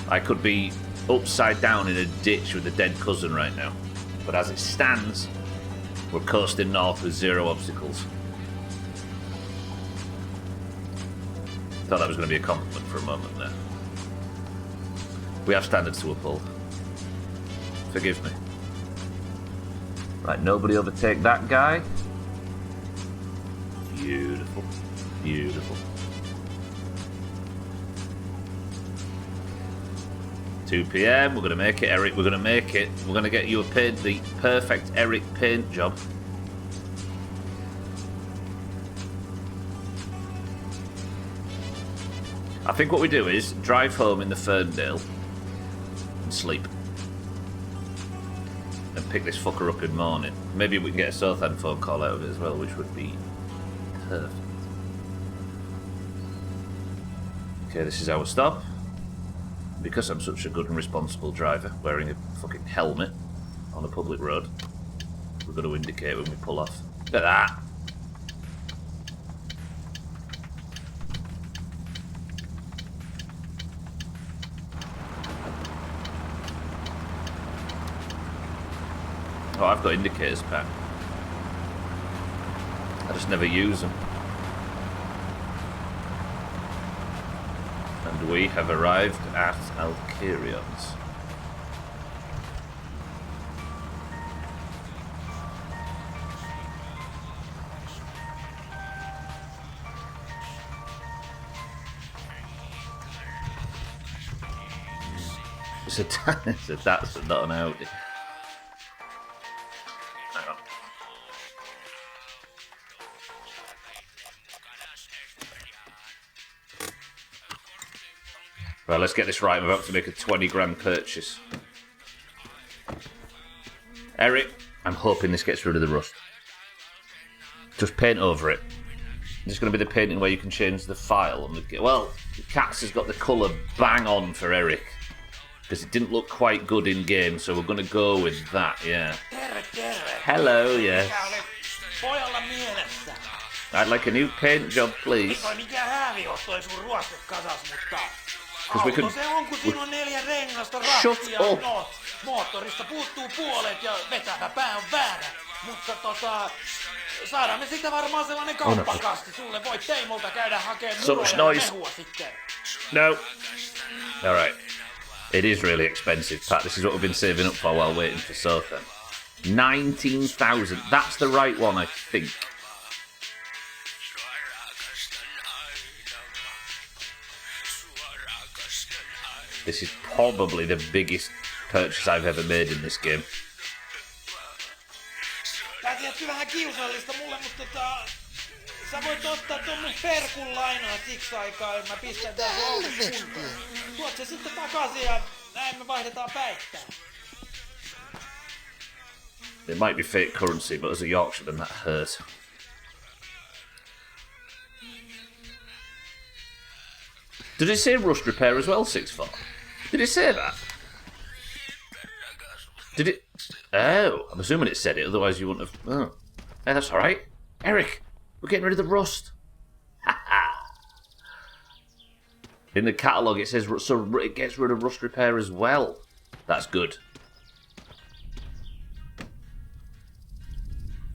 I could be upside down in a ditch with a dead cousin right now. But as it stands, we're coasting north with zero obstacles. Thought that was going to be a compliment for a moment there. We have standards to uphold. Forgive me. Right, nobody overtake that guy. Beautiful. Beautiful. 2 PM, we're going to make it, Eric. We're going to make it. We're going to get you the perfect Eric paint job. I think what we do is drive home in the Ferndale and sleep. And pick this fucker up in the morning. Maybe we can get a Sothan phone call out of it as well, which would be perfect. Okay, this is our stop. Because I'm such a good and responsible driver, wearing a fucking helmet on a public road, we're going to indicate when we pull off. Look at that! Oh, I've got indicators, Pat. I just never use them. And we have arrived at Alkyrion's. It's a Datsun, not an Audi. Hang on. Right, let's get this right. I'm about to make a 20 grand purchase. Eric, I'm hoping this gets rid of the rust. Just paint over it. This is going to be the painting where you can change the file. Well, Cats has got the colour bang on for Eric. Because it didn't look quite good in game, so we're going to go with that, yeah. Hello, yes. I'd like a new paint job, please. Because we could... Shut up! Moottorista puuttuu puolet ja vetävä pää on väärä. Mutta saadaan me sitä varmaan sellainen kauppakasti. Sulle voit Teimolta käydä hakemaan muroja ja mehua sitten. No. Alright. It is really expensive, Pat. This is what we've been saving up for while waiting for Sothan. 19,000. That's the right one, I think. This is probably the biggest purchase I've ever made in this game. Tää tietysti vähän kiusallista mulle, mutta sä voit ottaa ton mun perkun lainaa siksi aikaa, ja mä pistän tän auton kuntoon. Tuot se sitten takaisin ja näin me vaihdetaan päittää. It might be fake currency, but as a Yorkshireman that hurt. Did it say rust repair as well, 6'4"? Did it say that? Did it? Oh, I'm assuming it said it, otherwise you wouldn't have... Oh. Hey, that's alright. Eric, we're getting rid of the rust. In the catalogue it says so it gets rid of rust repair as well. That's good.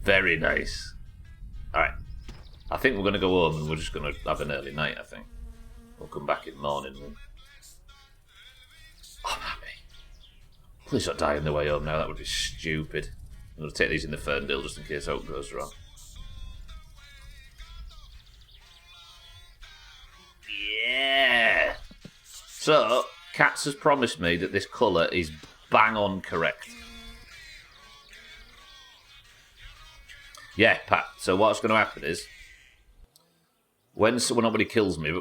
Very nice. Alright. I think we're going to go home and we're just going to have an early night, I think. We'll come back in the morning. Oh, I'm happy. Please don't die on the way home now, that would be stupid. I'm going to take these in the Ferndale just in case hope goes wrong. Yeah! So, Katz has promised me that this colour is bang on correct. Yeah, Pat. So what's going to happen is, when nobody kills me,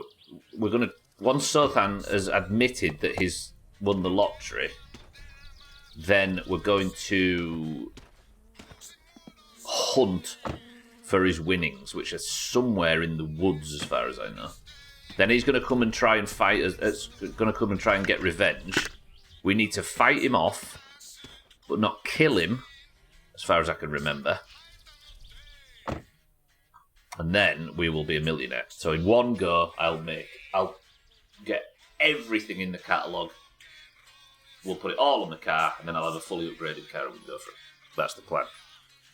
we're going to... Once Sothan has admitted that he's won the lottery, then we're going to hunt for his winnings, which are somewhere in the woods, as far as I know. Then he's going to come and try and fight us. Going to come and try and get revenge. We need to fight him off, but not kill him, as far as I can remember. And then we will be a millionaire. So in one go, I'll get everything in the catalogue. We'll put it all on the car, and then I'll have a fully upgraded car and we can go for it. That's the plan.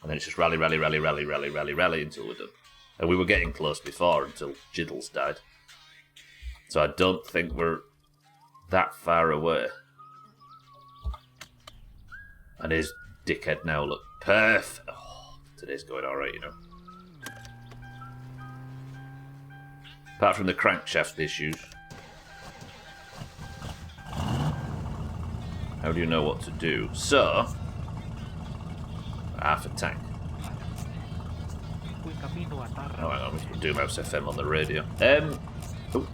And then it's just rally until we're done. And we were getting close before until Jiddles died. So I don't think we're that far away. And his dickhead now look perfect. Oh, today's going alright, you know. Apart from the crankshaft issues. How do you know what to do? So, half a tank. Oh, hang on, we've got Doomhaus FM on the radio. Oh,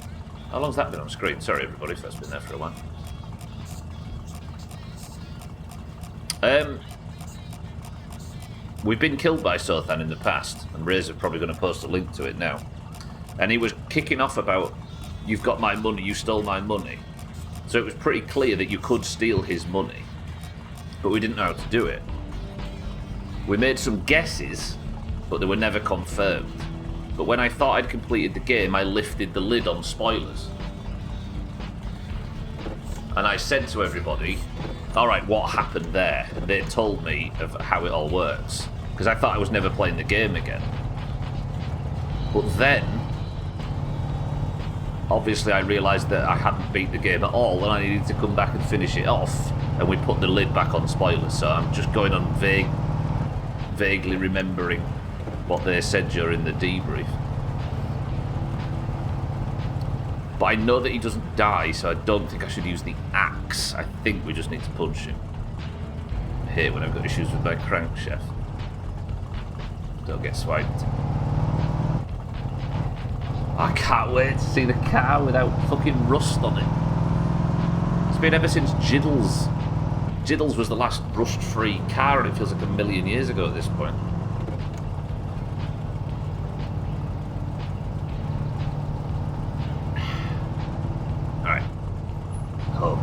how long's that been on screen? Sorry, everybody, if that's been there for a while. We've been killed by Sothan in the past, and Razor probably going to post a link to it now. And he was kicking off about, you've got my money, you stole my money. So it was pretty clear that you could steal his money, but we didn't know how to do it. We made some guesses, but they were never confirmed. But when I thought I'd completed the game, I lifted the lid on spoilers. And I said to everybody, alright, what happened there? And they told me of how it all works. Because I thought I was never playing the game again. But then, obviously I realised that I hadn't beat the game at all and I needed to come back and finish it off. And we put the lid back on spoilers, so I'm just going on vaguely remembering what they said during the debrief. But I know that he doesn't die, so I don't think I should use the axe. I think we just need to punch him. I hate when I've got issues with my crankshaft. Don't get swiped. I can't wait to see the car without fucking rust on it. It's been ever since Jiddles. Jiddles was the last rust-free car, and it feels like a million years ago at this point. Alright. Home.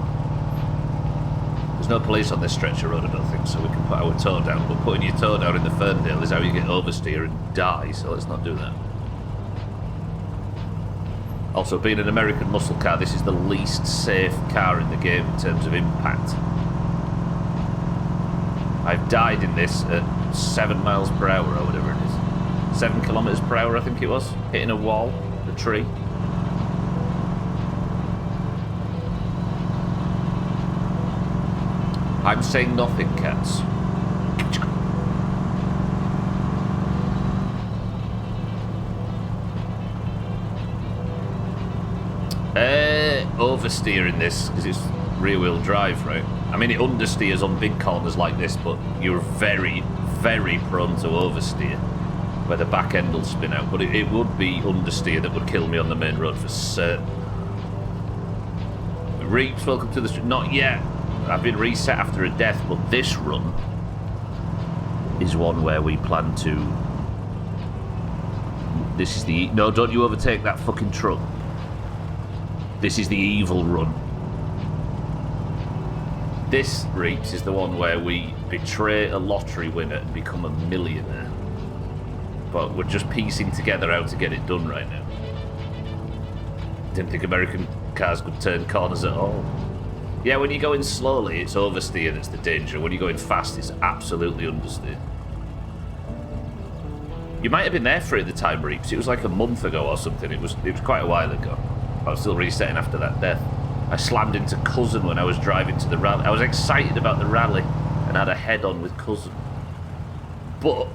There's no police on this stretch of road, I don't think, so we can put our toe down. But putting your toe down in the Ferndale is how you get oversteer and die, so let's not do that. Also, being an American muscle car, this is the least safe car in the game in terms of impact. I've died in this at 7 miles per hour or whatever it is. 7 kilometers per hour, I think it was. Hitting a wall, a tree. I'm saying nothing, cats. Oversteering this because it's rear-wheel drive, right? I mean, it understeers on big corners like this, but you're very, very prone to oversteer, where the back end will spin out. But it would be understeer that would kill me on the main road for certain. Reaps, welcome to the street. Not yet. I've been reset after a death, but this run is one where we plan to... This is the... No, don't you overtake that fucking truck. This is the evil run. This, Reaps, is the one where we betray a lottery winner and become a millionaire. But we're just piecing together how to get it done right now. Didn't think American cars could turn corners at all. Yeah, when you're going slowly, it's oversteer that's the danger. When you're going fast, it's absolutely understeer. You might have been there for it at the time, Reeps. It was like a month ago or something. It was quite a while ago. I was still resetting after that death. I slammed into Cousin when I was driving to the rally. I was excited about the rally and had a head-on with Cousin. But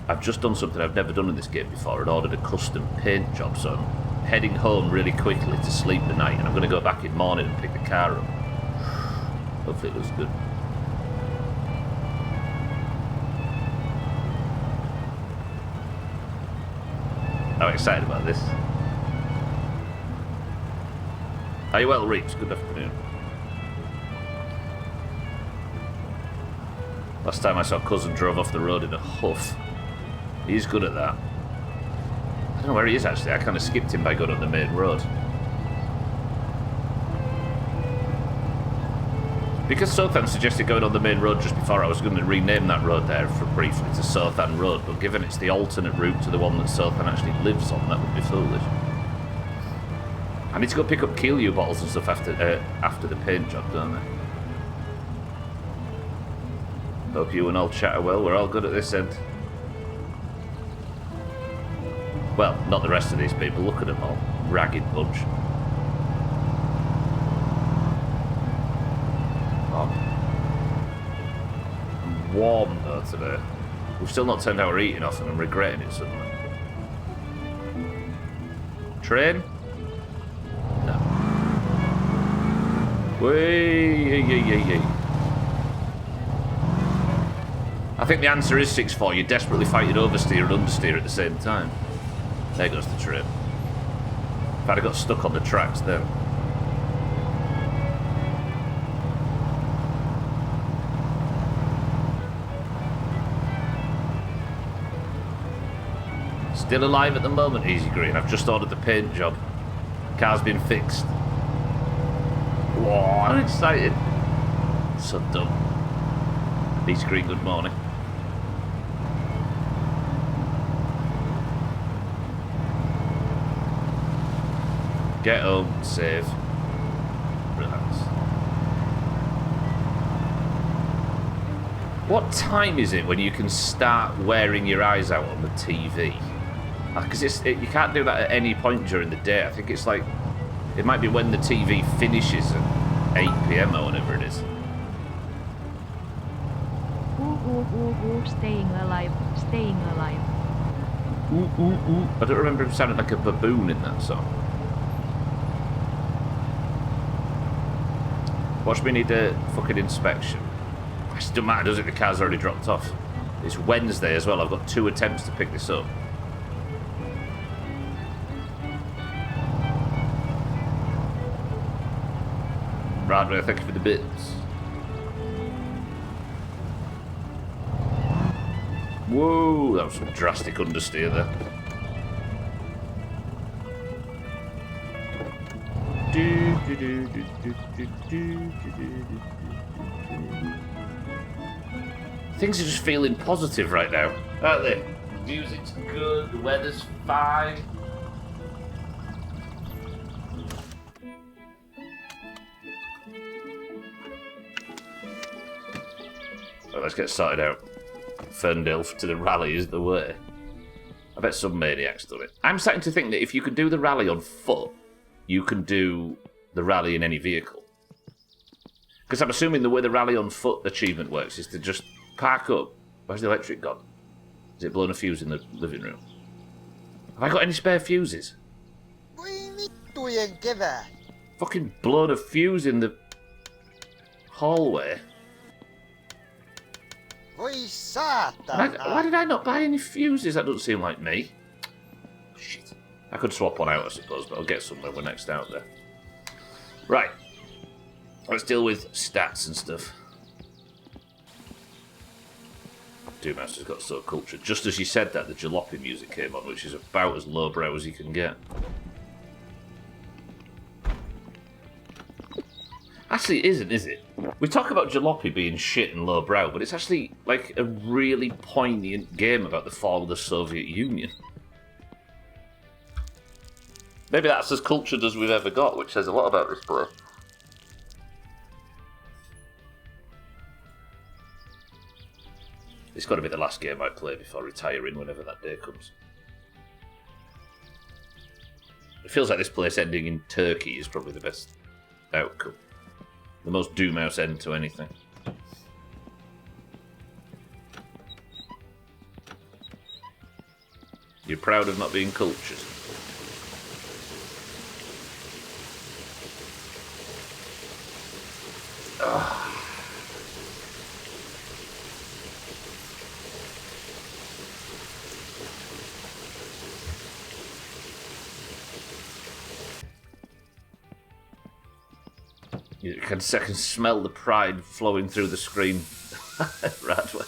I've just done something I've never done in this game before and ordered a custom paint job, so I'm heading home really quickly to sleep tonight, and I'm going to go back in the morning and pick the car up. Hopefully it looks good. I'm excited about this. Are you well, Reeps? Good afternoon. Last time I saw Cousin drove off the road in a huff. He's good at that. I don't know where he is actually. I kind of skipped him by going on the main road. Because Sothan suggested going on the main road just before, I was going to rename that road there for briefly to Sothan Road, but given it's the alternate route to the one that Sothan actually lives on, that would be foolish. I need to go pick up Keelue bottles and stuff after the paint job, don't I? Hope you and all chat are well. We're all good at this end. Well, not the rest of these people. Look at them all. Ragged bunch. Oh. I'm warm though today. We've still not turned our eating off and I'm regretting it suddenly. Train? No. Whee! I think the answer is 6-4. You're desperately fighting oversteer and understeer at the same time. There goes the train. If I'd have got stuck on the tracks then. Still alive at the moment, Easy Green. I've just ordered the paint job. Car's been fixed. Whoa, I'm excited. So dumb. Easy Green, good morning. Get home, save, relax. What time is it when you can start wearing your eyes out on the TV? Because you can't do that at any point during the day. I think it's like, it might be when the TV finishes at 8 PM or whatever it is. Staying alive, staying alive. I don't remember him sounding like a baboon in that song. Watch me need a fucking inspection. It doesn't matter, does it? The car's already dropped off. It's Wednesday as well. I've got 2 attempts to pick this up. Radway, thank you for the bits. Whoa, that was some drastic understeer there. Things are just feeling positive right now, aren't they? Music's good, the weather's fine. Well, let's get started out. Ferndale to the rally is the way. I bet some maniac's done it. I'm starting to think that if you can do the rally on foot, you can do the rally in any vehicle. Because I'm assuming the way the rally on foot achievement works is to just park up. Where's the electric gone? Is it blown a fuse in the living room? Have I got any spare fuses? Fucking blown a fuse in the hallway. Why did I not buy any fuses? That doesn't seem like me. Shit. I could swap one out, I suppose, but I'll get some when we're next out there. Right. Let's deal with stats and stuff. Doomhaus has got so cultured. Just as you said that, the jalopy music came on, which is about as lowbrow as you can get. Actually, it isn't, is it? We talk about jalopy being shit and lowbrow, but it's actually like a really poignant game about the fall of the Soviet Union. Maybe that's as cultured as we've ever got, which says a lot about this place. It's got to be the last game I play before retiring, whenever that day comes. It feels like this place ending in Turkey is probably the best outcome. The most Doomhaus end to anything. You're proud of not being cultured. I can smell the pride flowing through the screen. Radway.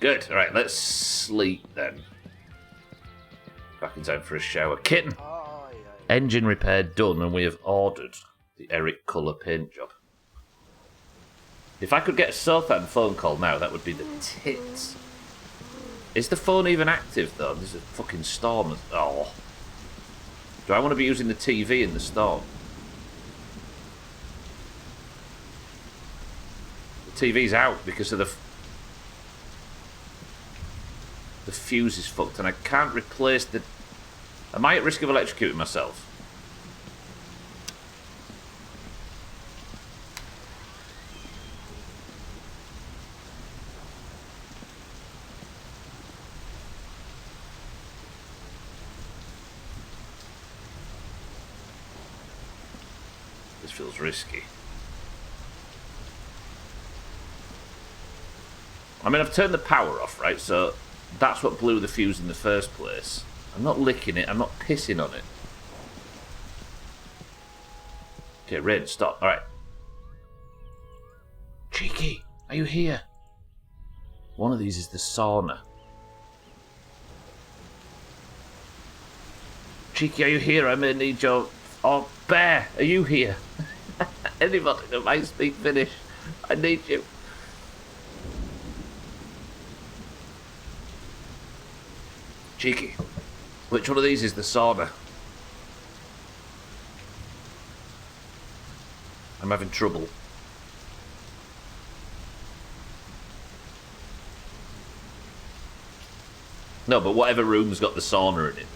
Good. Alright, let's sleep then. Back in time for a shower. Kitten! Engine repair done, and we have ordered the Eric Colour paint job. If I could get a Sothan phone call now, that would be the tits. Is the phone even active, though? There's a fucking storm. Oh. Do I want to be using the TV in the storm? The TV's out because of the fuse is fucked, and I can't replace the... Am I at risk of electrocuting myself? This feels risky. I mean, I've turned the power off, right? So that's what blew the fuse in the first place. I'm not licking it. I'm not pissing on it. Okay, Rain, stop. All right. Cheeky, are you here? One of these is the sauna. Cheeky, are you here? I may need your... Oh, Bear, are you here? Anybody that might speak Finnish, I need you. Cheeky, which one of these is the sauna? I'm having trouble. No, but whatever room's got the sauna in it.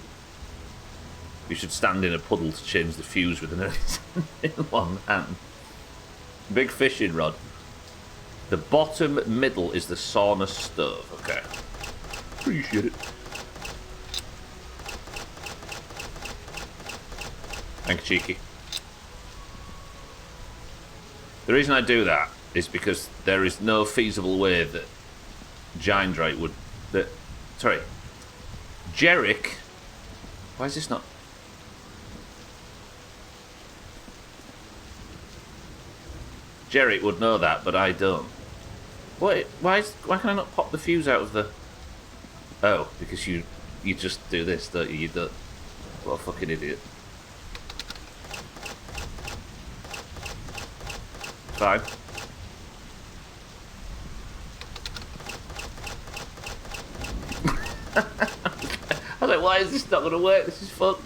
You should stand in a puddle to change the fuse with an in one hand. Big fishing rod. The bottom middle is the sauna stove. Okay. Appreciate it. Thank you, Cheeky. The reason I do that is because there is no feasible way that Gindrate would... Sorry. Jerick... Why is this not... Jerick would know that, but I don't. Why can I not pop the fuse out of the... Oh, because you just do this, don't you? You don't... What a fucking idiot. Fine. I was like, why is this not going to work? This is fucked.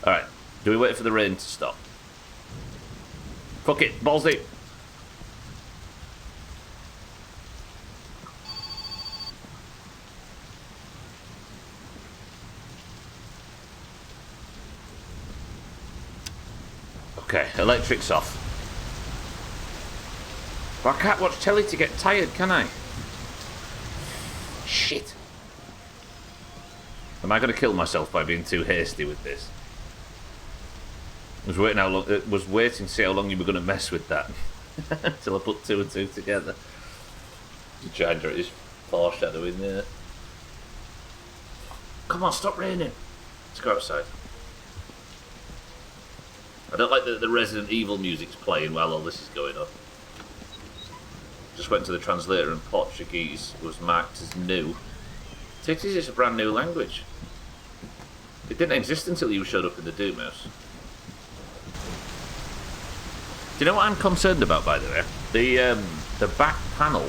Alright, do we wait for the rain to stop? Fuck it, balls deep. Okay, electric's off. But I can't watch telly to get tired, can I? Shit. Am I going to kill myself by being too hasty with this? I was waiting to see how long you were going to mess with that. Until I put 2 and 2 together. The giant is foreshadowing there. Come on, stop raining. Let's go outside. I don't like that the Resident Evil music's playing while all this is going on. Just went to the translator and Portuguese was marked as new. It is a brand new language. It didn't exist until you showed up in the Doomhaus. Do you know what I'm concerned about, by the way? The back panel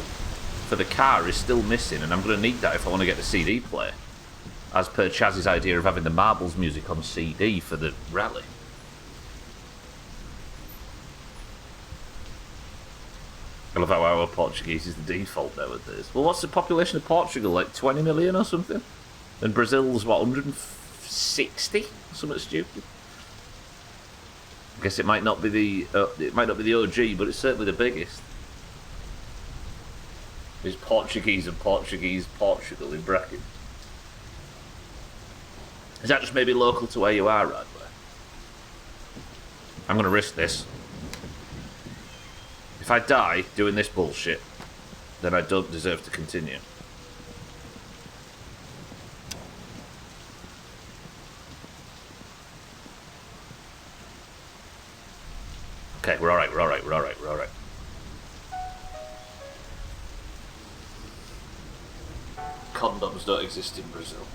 for the car is still missing, and I'm going to need that if I want to get the CD player. As per Chaz's idea of having the Marbles music on CD for the rally. I love how our Portuguese is the default nowadays. Well, what's the population of Portugal? Like 20 million or something? And Brazil's, what, 160? Something stupid. I guess it might not be the OG, but it's certainly the biggest. It's Portuguese and Portuguese Portugal in brackets. Is that just maybe local to where you are, Radway? I'm going to risk this. If I die doing this bullshit, then I don't deserve to continue. Okay, we're alright, we're alright, we're alright, we're alright. Condoms don't exist in Brazil.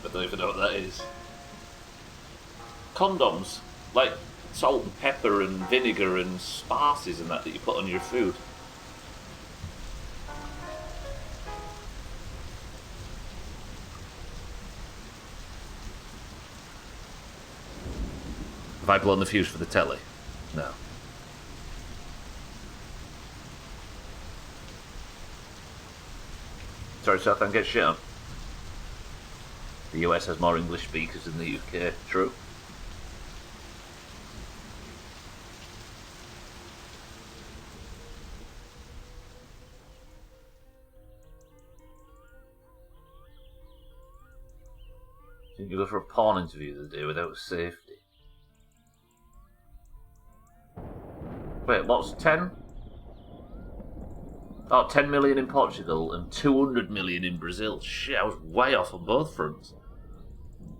I don't even know what that is. Condoms? Like salt and pepper and vinegar and spices and that you put on your food. Have I blown the fuse for the telly? No. Sorry, Southend, get shit on. The US has more English speakers than the UK. True. You can go for a porn interview the day without safety. Wait, what's 10? Oh, 10 million in Portugal and 200 million in Brazil. Shit, I was way off on both fronts.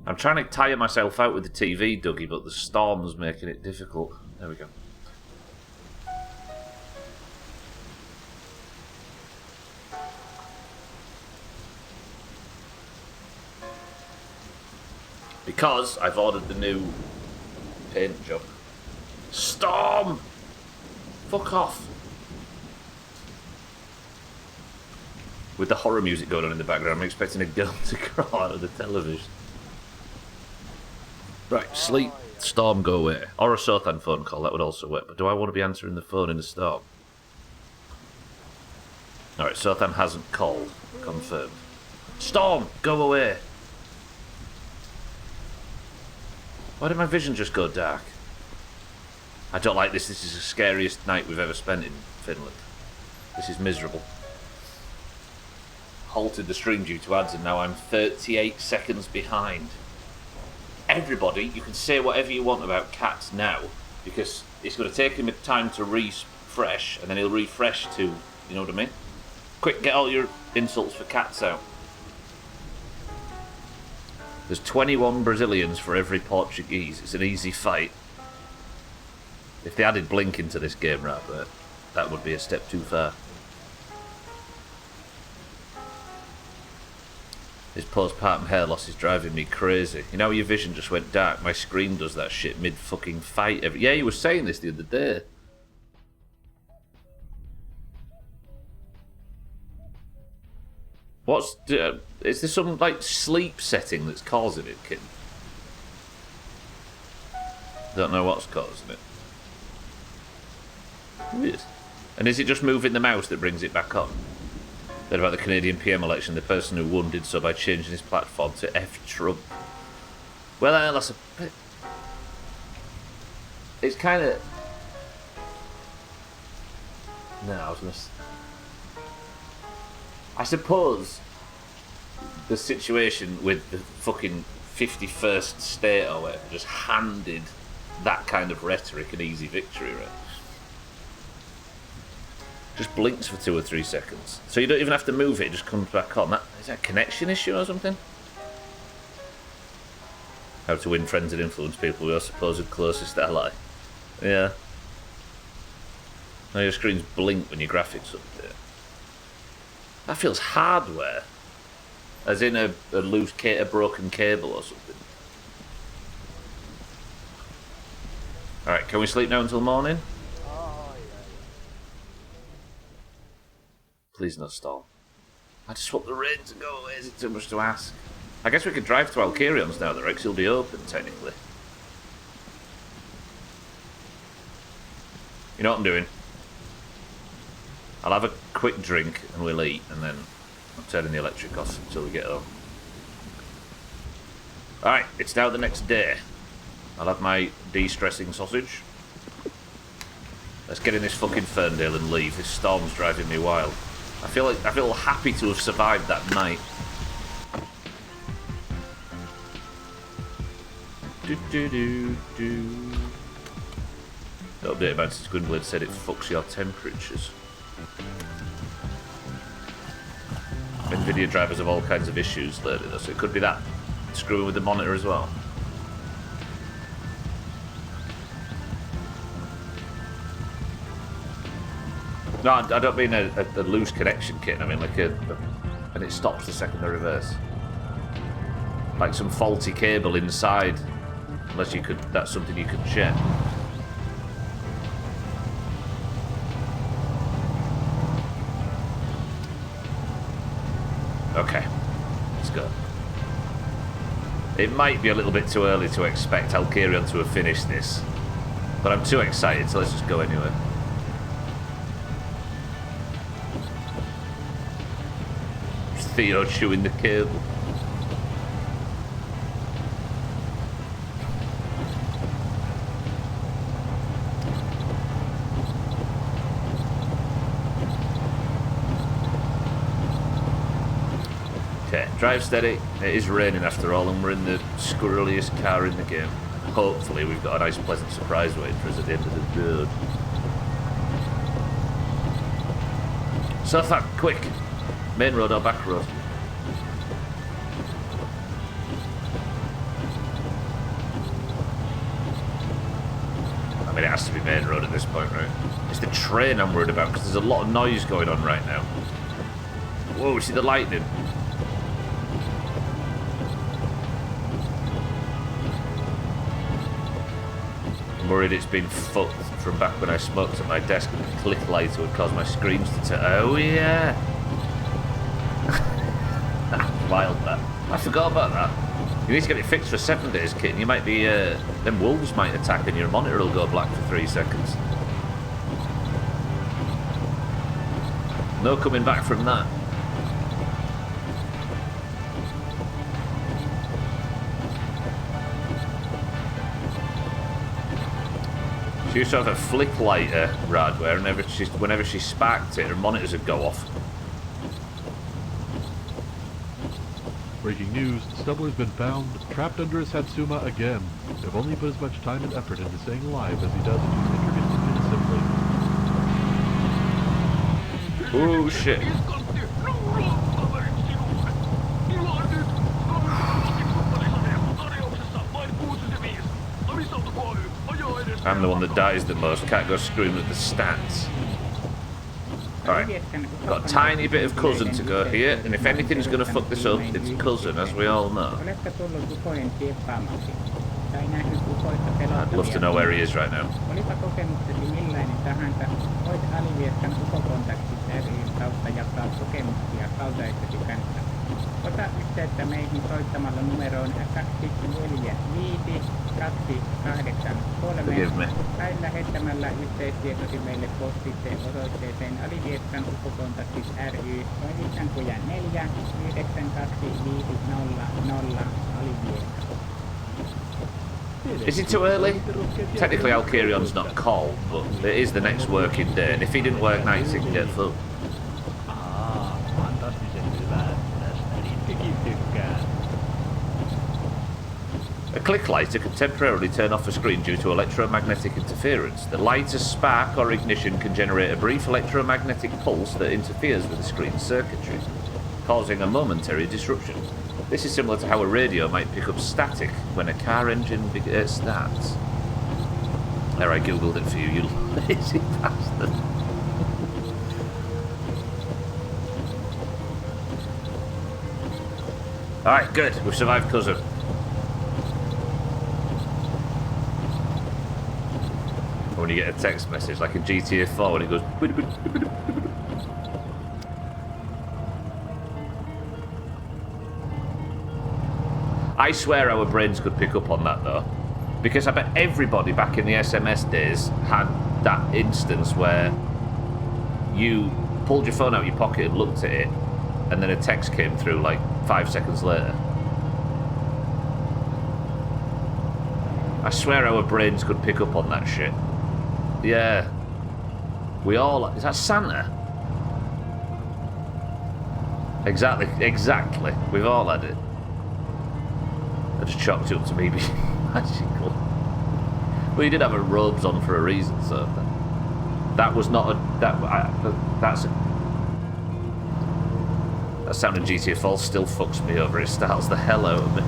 I'm trying to tire myself out with the TV, Dougie, but the storm's making it difficult. There we go. Because I've ordered the new paint job. Storm! Fuck off. With the horror music going on in the background, I'm expecting a girl to crawl out of the television. Right, sleep, storm, go away. Or a Sothan phone call, that would also work. But do I want to be answering the phone in a storm? Alright, Sothan hasn't called. Confirmed. Storm, go away. Why did my vision just go dark? I don't like this. This is the scariest night we've ever spent in Finland. This is miserable. Halted the stream due to ads and now I'm 38 seconds behind. Everybody, you can say whatever you want about cats now because it's going to take him time to refresh and then he'll refresh to, you know what I mean? Quick, get all your insults for cats out. There's 21 Brazilians for every Portuguese. It's an easy fight. If they added Blink into this game, right, but that would be a step too far. This postpartum hair loss is driving me crazy. You know, your vision just went dark. My screen does that shit mid-fucking fight. Yeah, you were saying this the other day. Is there some, like, sleep setting that's causing it, kid? Don't know what's causing it. Weird. And is it just moving the mouse that brings it back on? Then about the Canadian PM election, the person who won did so by changing his platform to F Trump. Well, that's a bit... It's kind of... No, I was going to... I suppose the situation with the fucking 51st state or whatever just handed that kind of rhetoric an easy victory, right? Just blinks for 2 or 3 seconds. So you don't even have to move it, it just comes back on. Is that a connection issue or something? How to win friends and influence people with your supposed closest ally. Yeah. Now your screens blink when your graphics update. That feels hardware. As in a loose, a broken cable or something. Alright, can we sleep now until morning? Please no storm. I just want the rain to go away. Is it too much to ask? I guess we could drive to Alkyrion's now. The Rex will be open, technically. You know what I'm doing? I'll have a quick drink and we'll eat, and then I'm turning the electric off until we get home. Alright, it's now the next day. I'll have my de-stressing sausage. Let's get in this fucking Ferndale and leave. This storm's driving me wild. I feel happy to have survived that night. The update about Squidblade said it fucks your temperatures. Nvidia drivers have all kinds of issues lately, though, so it could be that screwing with the monitor as well. No, I don't mean a loose connection kit. I mean like and it stops the second I reverse. Like some faulty cable inside. Unless you could, that's something you could check. Okay, let's go. It might be a little bit too early to expect Alkirion to have finished this, but I'm too excited, so let's just go anyway. Theo chewing the cable. Okay, drive steady. It is raining after all, and we're in the squirreliest car in the game. Hopefully we've got a nice pleasant surprise waiting for us at the end of the road. So far, quick! Main road or back road? I mean, it has to be main road at this point, right? It's the train I'm worried about, because there's a lot of noise going on right now. Whoa, see the lightning? I'm worried it's been fucked from back when I smoked at my desk and the click lighter would cause my screens to turn. Oh, yeah! Wild, that. I forgot about that. You need to get it fixed for 7 days, kid. You might be, them wolves might attack and your monitor will go black for 3 seconds. No coming back from that. She used to have a flick lighter, Radware, and whenever she sparked it, her monitors would go off. Breaking news, Stubbler's been found, trapped under a Satsuma again. They've only put as much time and effort into staying alive as he does into his intricate engine assembly. Oh shit. I'm the one that dies the most, can't go screaming at the stats. Alright, got a tiny bit of cousin to go here, and if anything's going to fuck this up, it's cousin, as we all know. I'd love to know where he is right now. Ota yhteyttä meihin soittamalla numeroon 245-283 tai lähettämällä yhteystietosi meille postitse osoitteeseen Alivieskan ukokontaktit ry toimittajankuja 4 925 Alivieska. Is it too early? Technically Alkirion's not cold, but it is the next working day, and if he didn't work nights he can get full. A click lighter can temporarily turn off a screen due to electromagnetic interference. The lighter's spark or ignition can generate a brief electromagnetic pulse that interferes with the screen's circuitry, causing a momentary disruption. This is similar to how a radio might pick up static when a car engine starts. There, I googled it for you, you lazy bastard. Alright, good. We've survived cousin. When you get a text message like in GTA 4 when it goes. I swear our brains could pick up on that though, because I bet everybody back in the SMS days had that instance where you pulled your phone out of your pocket and looked at it, and then a text came through like 5 seconds later. I swear our brains could pick up on that shit. Yeah. We all... Is that Santa? Exactly. We've all had it. I just chalked it up to me being magical. Well, you did have a robes on for a reason, so... That was not a... That sound in GTA Falls still fucks me over. It startles the hell out of me.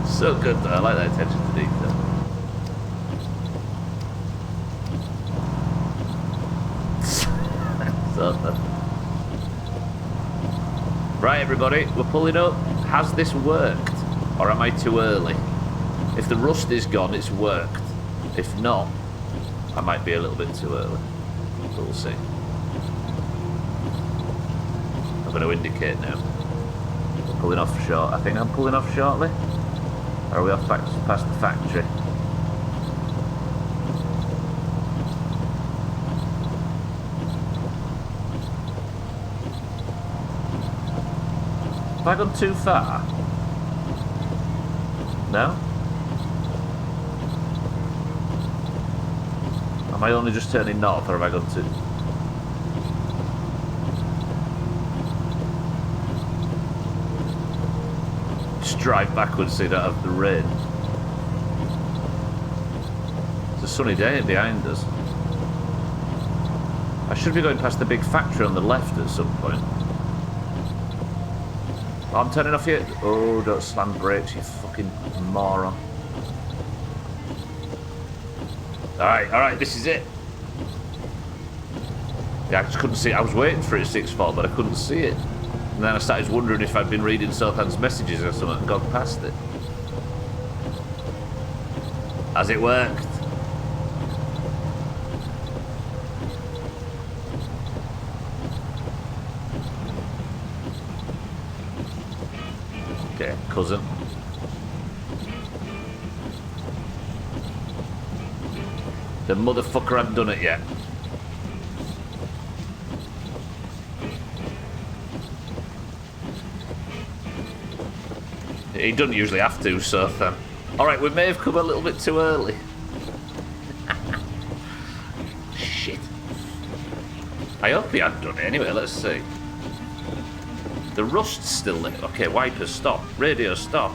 So good though, I like that attention to detail. Right everybody, we're pulling up. Has this worked? Or am I too early? If the rust is gone, it's worked. If not, I might be a little bit too early. But we'll see. I'm going to indicate now. We're pulling off short. I think I'm pulling off shortly. Or are we off past the factory? Have I gone too far? No? Am I only just turning north, or have I gone too... Just drive backwards so you don't have the rain. It's a sunny day behind us. I should be going past the big factory on the left at some point. Oh, I'm turning off here. Oh, don't slam brakes, you fucking moron. Alright, this is it. Yeah, I just couldn't see it. I was waiting for it 6-4, but I couldn't see it. And then I started wondering if I'd been reading Sothan's messages or something and gone past it. Has it worked? Okay, cousin. The motherfucker hadn't done it yet. He doesn't usually have to, so then. Alright, we may have come a little bit too early. Shit. I hope he had done it. Anyway, let's see. The rust's still there. Okay, wipers stop. Radio stop.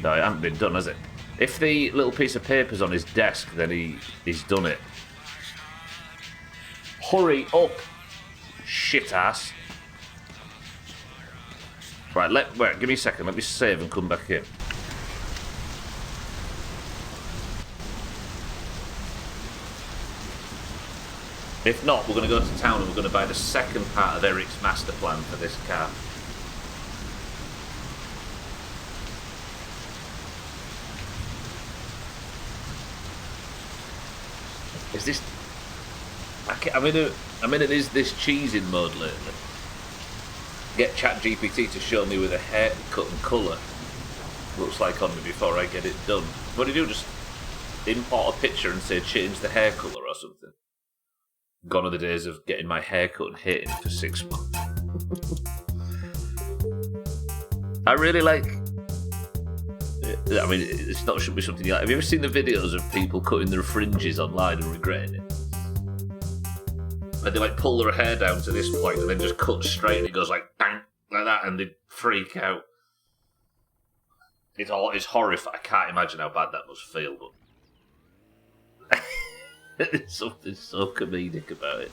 No, it hasn't been done, has it? If the little piece of paper's on his desk, then he's done it. Hurry up, shit ass. Right, wait, give me a second. Let me save and come back in. If not, we're going to go to town and we're going to buy the second part of Eric's master plan for this car. Is this... I'm in this cheesing mode lately. Get ChatGPT to show me with a haircut and colour looks like on me before I get it done. What do you do? Just import a picture and say change the hair colour or something? Gone are the days of getting my hair cut and hating it for 6 months. I really like... I mean, it's not should be something you like. Have you ever seen the videos of people cutting their fringes online and regretting it? And they like pull their hair down to this point and then just cut straight and it goes like bang, like that, and they freak out. It's horrifying. I can't imagine how bad that must feel, but there's something so comedic about it.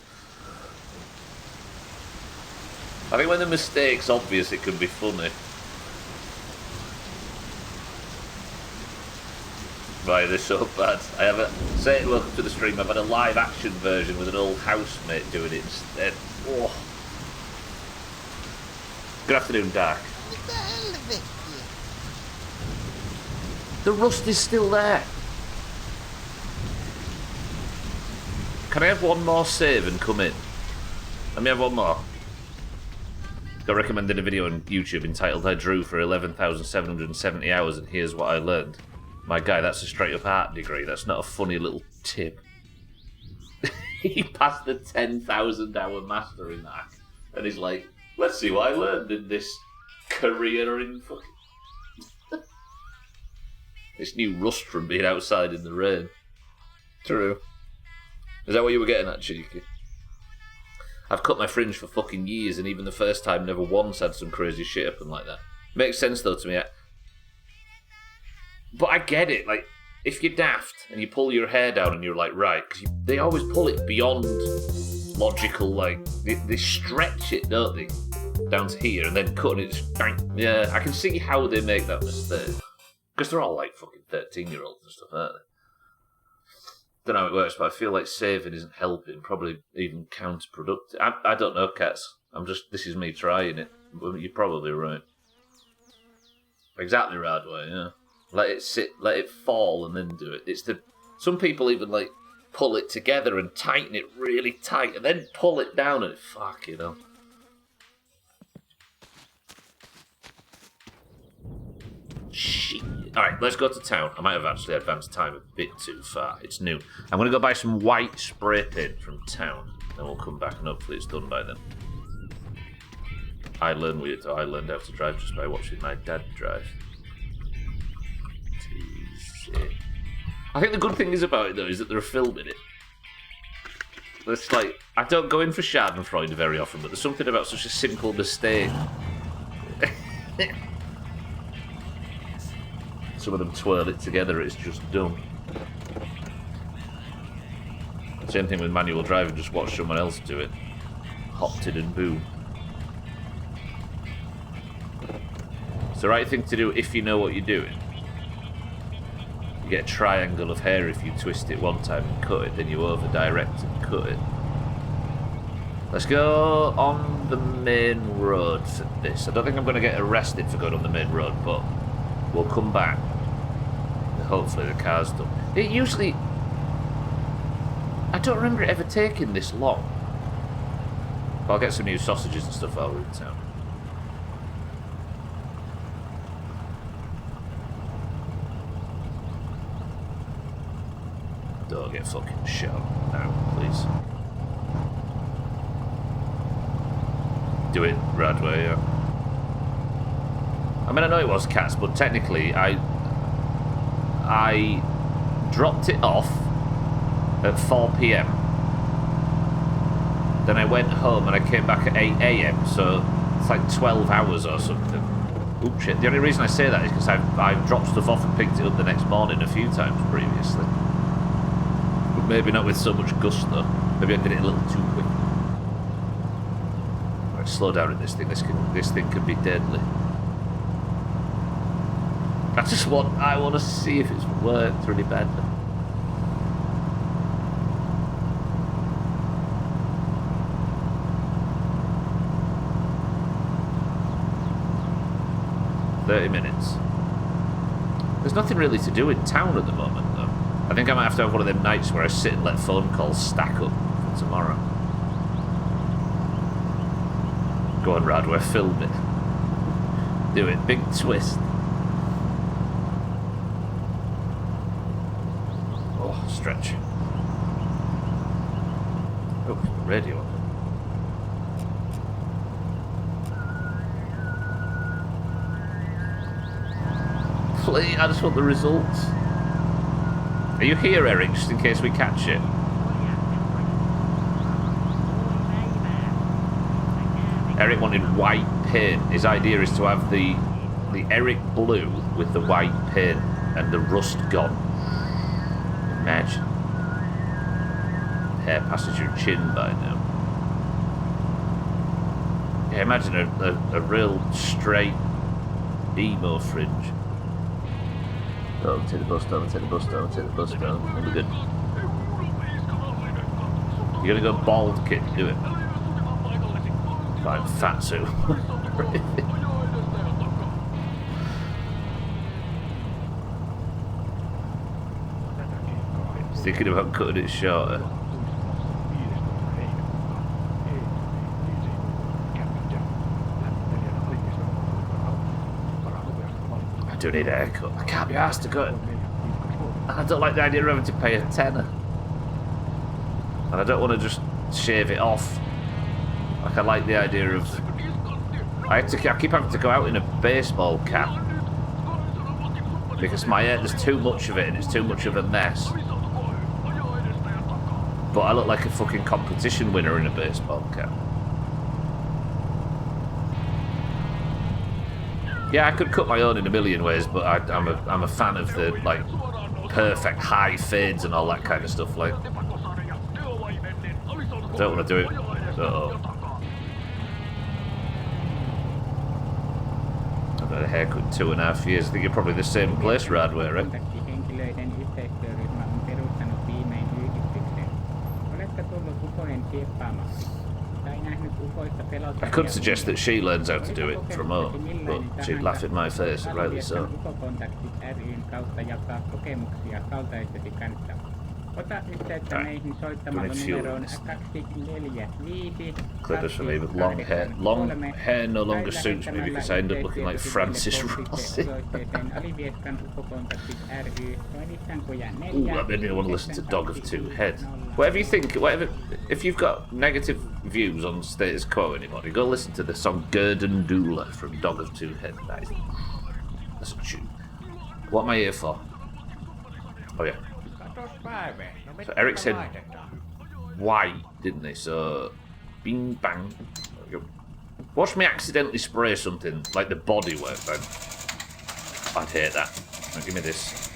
I think when the mistake's obvious, it can be funny. Right, they're so bad. I have a... Say it, welcome to the stream. I've had a live action version with an old housemate doing it instead. Oh. Good afternoon, Dark. The rust is still there. Can I have one more save and come in? Let me have one more. Got recommended a video on YouTube entitled I Drew for 11,770 hours and here's what I learned. My guy, that's a straight up art degree. That's not a funny little tip. He passed the 10,000 hour master in that. And he's like, let's see what I learned in this career in fucking... This new rust from being outside in the rain. True. Is that what you were getting at, Cheeky? I've cut my fringe for fucking years, and even the first time never once had some crazy shit happen like that. Makes sense though to me. But I get it, like, if you're daft and you pull your hair down and you're like, right, because they always pull it beyond logical, like, they stretch it, don't they? Down to here and then cut it, bang. Yeah, I can see how they make that mistake. Because they're all like fucking 13-year-olds and stuff, aren't they? Don't know how it works, but I feel like saving isn't helping, probably even counterproductive. I don't know, Cats. This is me trying it. You're probably right. Exactly right way, yeah. Let it sit, let it fall, and then do it. Some people even like pull it together and tighten it really tight, and then pull it down, and fuck, you know. Shit. Alright, let's go to town. I might have actually advanced time a bit too far. It's noon. I'm going to go buy some white spray paint from town. Then we'll come back and hopefully it's done by then. I learned how to drive just by watching my dad drive. I think the good thing is about it though is that they're filming it. It's like, I don't go in for Schadenfreude very often, but there's something about such a simple mistake. Some of them twirl it together, it's just dumb. Same thing with manual driving, just watch someone else do it. Hopped it and boom. It's the right thing to do if you know what you're doing. You get a triangle of hair if you twist it one time and cut it, then you over direct and cut it. Let's go on the main road for this. I don't think I'm going to get arrested for going on the main road, but we'll come back. Hopefully the car's done. It usually... I don't remember it ever taking this long. But I'll get some new sausages and stuff while we're in town. Don't get fucking shot now, please. Do it, Radway, yeah. I mean, I know it was Cats, but technically I dropped it off at 4 PM. Then I went home and I came back at 8 AM, so it's like 12 hours or something. Oops, shit. The only reason I say that is because I've dropped stuff off and picked it up the next morning a few times previously. But maybe not with so much gusto. Maybe I did it a little too quick. Right, slow down in this thing. This thing could be deadly. I want to see if it's worked really badly. $30 There's nothing really to do in town at the moment, though. I think I might have to have one of them nights where I sit and let phone calls stack up for tomorrow. Go on, Radway, film it. Do it, big twist. Stretch. Oh, radio. Please, I just want the results. Are you here, Eric, just in case we catch it? Eric wanted white paint. His idea is to have the Eric blue with the white paint and the rust gone. Imagine. Hair passes your chin by now. Yeah, imagine a real straight emo fringe. Oh, take the bus down, take the bus down, take the bus down. And we're good. You're gonna go bald, kid, do it. Fine, fatso. Thinking about cutting it shorter. I do need a haircut. I can't be asked to cut it. I don't like the idea of having to pay a tenner. And I don't want to just shave it off. Like, I like the idea of... I keep having to go out in a baseball cap. Because my hair, there's too much of it and it's too much of a mess. But I look like a fucking competition winner in a baseball cap. Yeah, I could cut my own in a million ways, but I'm a fan of the, like, perfect high fades and all that kind of stuff. Like, I don't want to do it. I've had a haircut in 2.5 years. I think you're probably the same place, Radway, right? Kontaktihenkilöiden yhteistyöryhmä on perustanut viimein yhdistyksen. Oletko tullut ufojen sieppaamaan? Tai nähnyt ufoista pelottavia... I could suggest that she learns how to do it from home, but she'd laugh in my face, and rightly so. Ufokontaktit ryn kautta jakaa kokemuksia kaltaistesi kanssa. Ota yhteyttä meihin soittamalla numeroon 245... Clippers for me with long hair. Long hair no longer suits me because I end up looking like Francis Rossi. Ooh, that made me want to listen to Dog of Two Heads. Whatever you think, if you've got negative views on status quo, anybody, go listen to the song Gurdon Doula from Dog of Two Heads. That's a tune. What am I here for? Oh yeah. So Eric said white, didn't they? So bing bang. Watch me accidentally spray something like the bodywork then. I'd hate that. Now, give me this.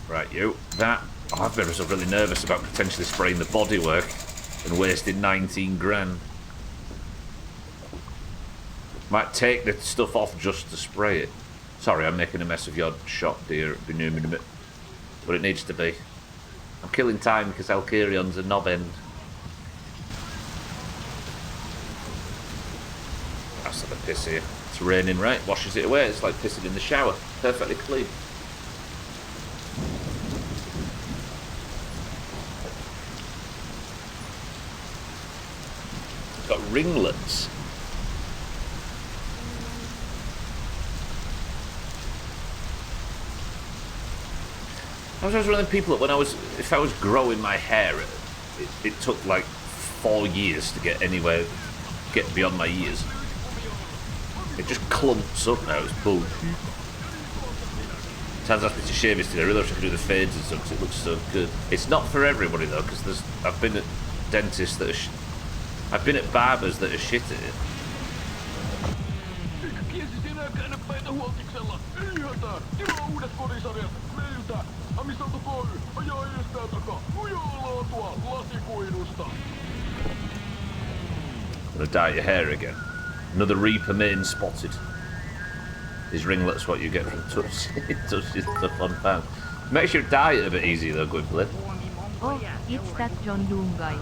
Right, you. That. Oh, I've been really nervous about potentially spraying the bodywork and wasting 19 grand. Might take the stuff off just to spray it. Sorry, I'm making a mess of your shop, dear. But it needs to be. I'm killing time because Alkerion's a knob end. That's not a piss here. It's raining, right? Washes it away. It's like pissing in the shower. Perfectly clean. It's got ringlets. I was always one of the people that if I was growing my hair, it took like 4 years to get beyond my ears. It just clumps up now, it's bull. Taz asked me to shave it today. I really wish I could do the fades and stuff because it looks so good. It's not for everybody though, because I've been at dentists that I've been at barbers that are shit at it. Gonna dye your hair again. Another Reaper main spotted. His ringlet's what you get from touch. It touches stuff on pound. Makes your diet a bit easier though, Gwynplaine. Oh, it's that John Doom guy.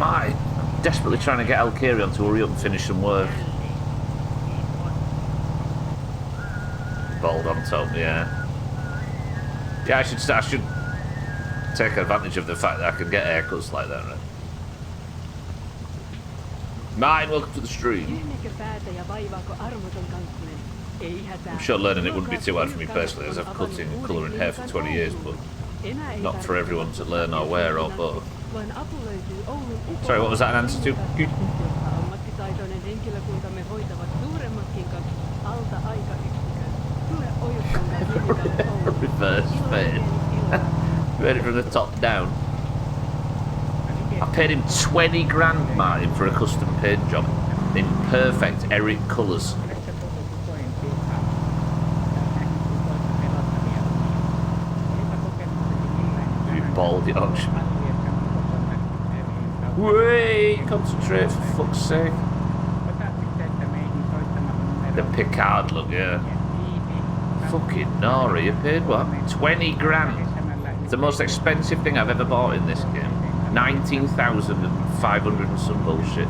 I'm desperately trying to get Alkerion to hurry up and finish some work. Bald on top, yeah. Yeah, I should take advantage of the fact that I can get haircuts like that, right? Mine, welcome to the stream. I'm sure learning it wouldn't be too hard for me personally, as I've cut in colouring hair for 20 years, but not for everyone to learn or wear or both. Sorry, what was that an answer to? Reverse fade. Made it from the top down. I paid him 20 grand, Martin, for a custom paint job in perfect Eric colours. You bald Yorkshireman. Wait, concentrate for fuck's sake. The Picard look, yeah. Fucking Nora, you paid what? 20 grand. It's the most expensive thing I've ever bought in this game. 19,500 and some bullshit.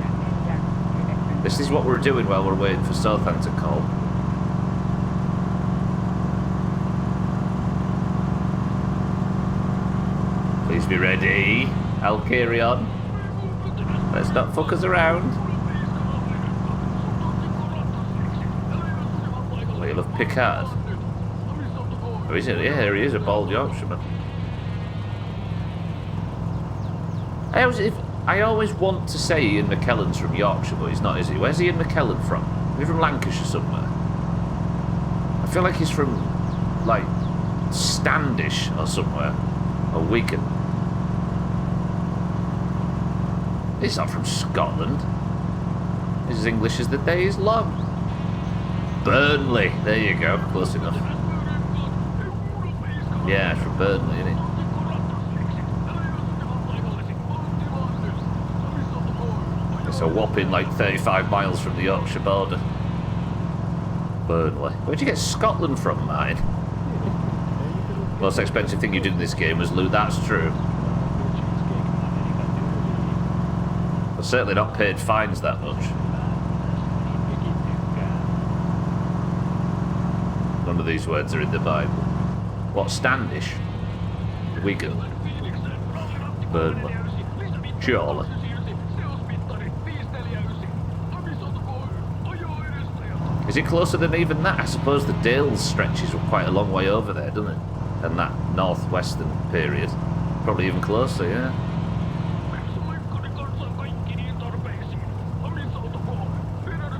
This is what we're doing while we're waiting for Southampton to call. Please be ready. Alkerion. Let's not fuck us around. Vale of Picard. Oh, is it? Yeah, he is a bald Yorkshireman. I always want to say Ian McKellen's from Yorkshire, but he's not, is he? Where's Ian McKellen from? Is he from Lancashire somewhere? I feel like he's from, like, Standish or somewhere. Or Wigan. He's not from Scotland. He's as English as the day is long. Burnley. There you go. Close enough. Yeah, it's from Burnley, isn't it? It's a whopping like 35 miles from the Yorkshire border. Burnley. Where'd you get Scotland from, mate? Most expensive thing you did in this game was loot. That's true. I've certainly not paid fines that much. None of these words are in the Bible. What, Standish? Wigan? Burnley? Surely. Is it closer than even that? I suppose the Dales stretches quite a long way over there, doesn't it? And that northwestern period. Probably even closer, yeah.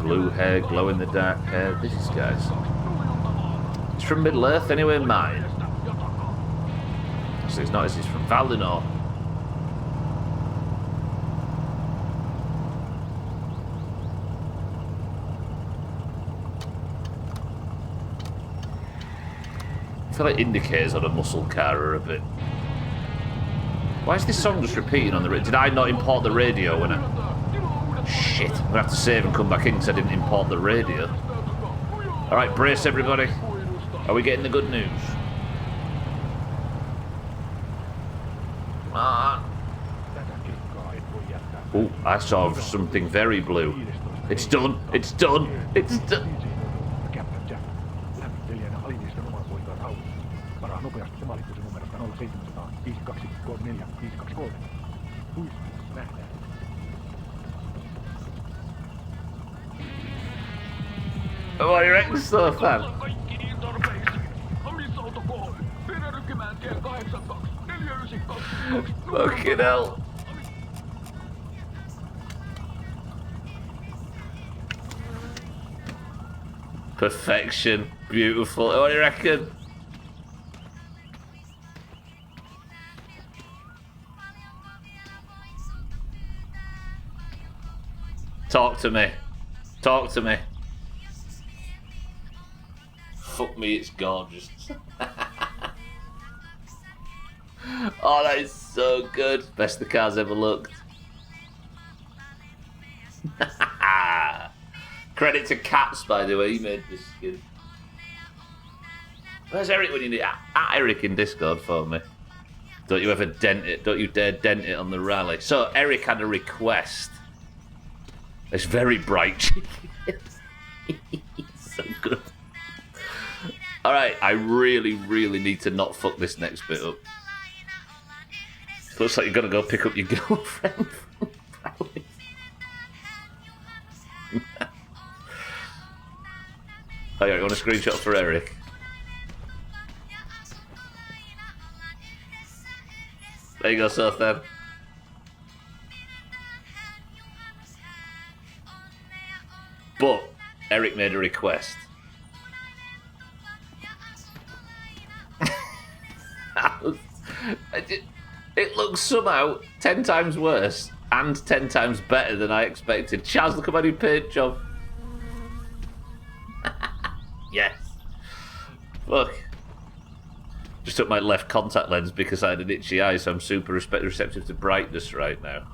Blue hair, glow in the dark hair. This is guys. It's from Middle Earth anyway, mine. So it's not as he's from Valinor. I feel like indicators on a muscle car are a bit... Why is this song just repeating on the radio? Did I not import the radio when I... Shit. I'm going to have to save and come back in because I didn't import the radio. Alright, brace everybody. Are we getting the good news? Oh, I saw something very blue. It's done. It's done. It's done. What do you reckon so, fam? Fucking hell. Perfection. Beautiful. What do you reckon? Talk to me. Talk to me. Fuck me, it's gorgeous. Oh, that is so good. Best the car's ever looked. Credit to Cats, by the way, he made this skin. Where's Eric when you need at Eric in Discord for me? Don't you ever dent it, don't you dare dent it on the rally. So Eric had a request. It's very bright chicken. So good. Alright, I really, really need to not fuck this next bit up. Looks like you're gonna go pick up your girlfriend. Oh yeah, you want a screenshot for Eric? There you go, Seth then. But Eric made a request. It looks somehow 10 times worse and 10 times better than I expected. Chaz, look at my new paint job. Yes. Fuck. Just took my left contact lens because I had an itchy eye, so I'm super receptive to brightness right now.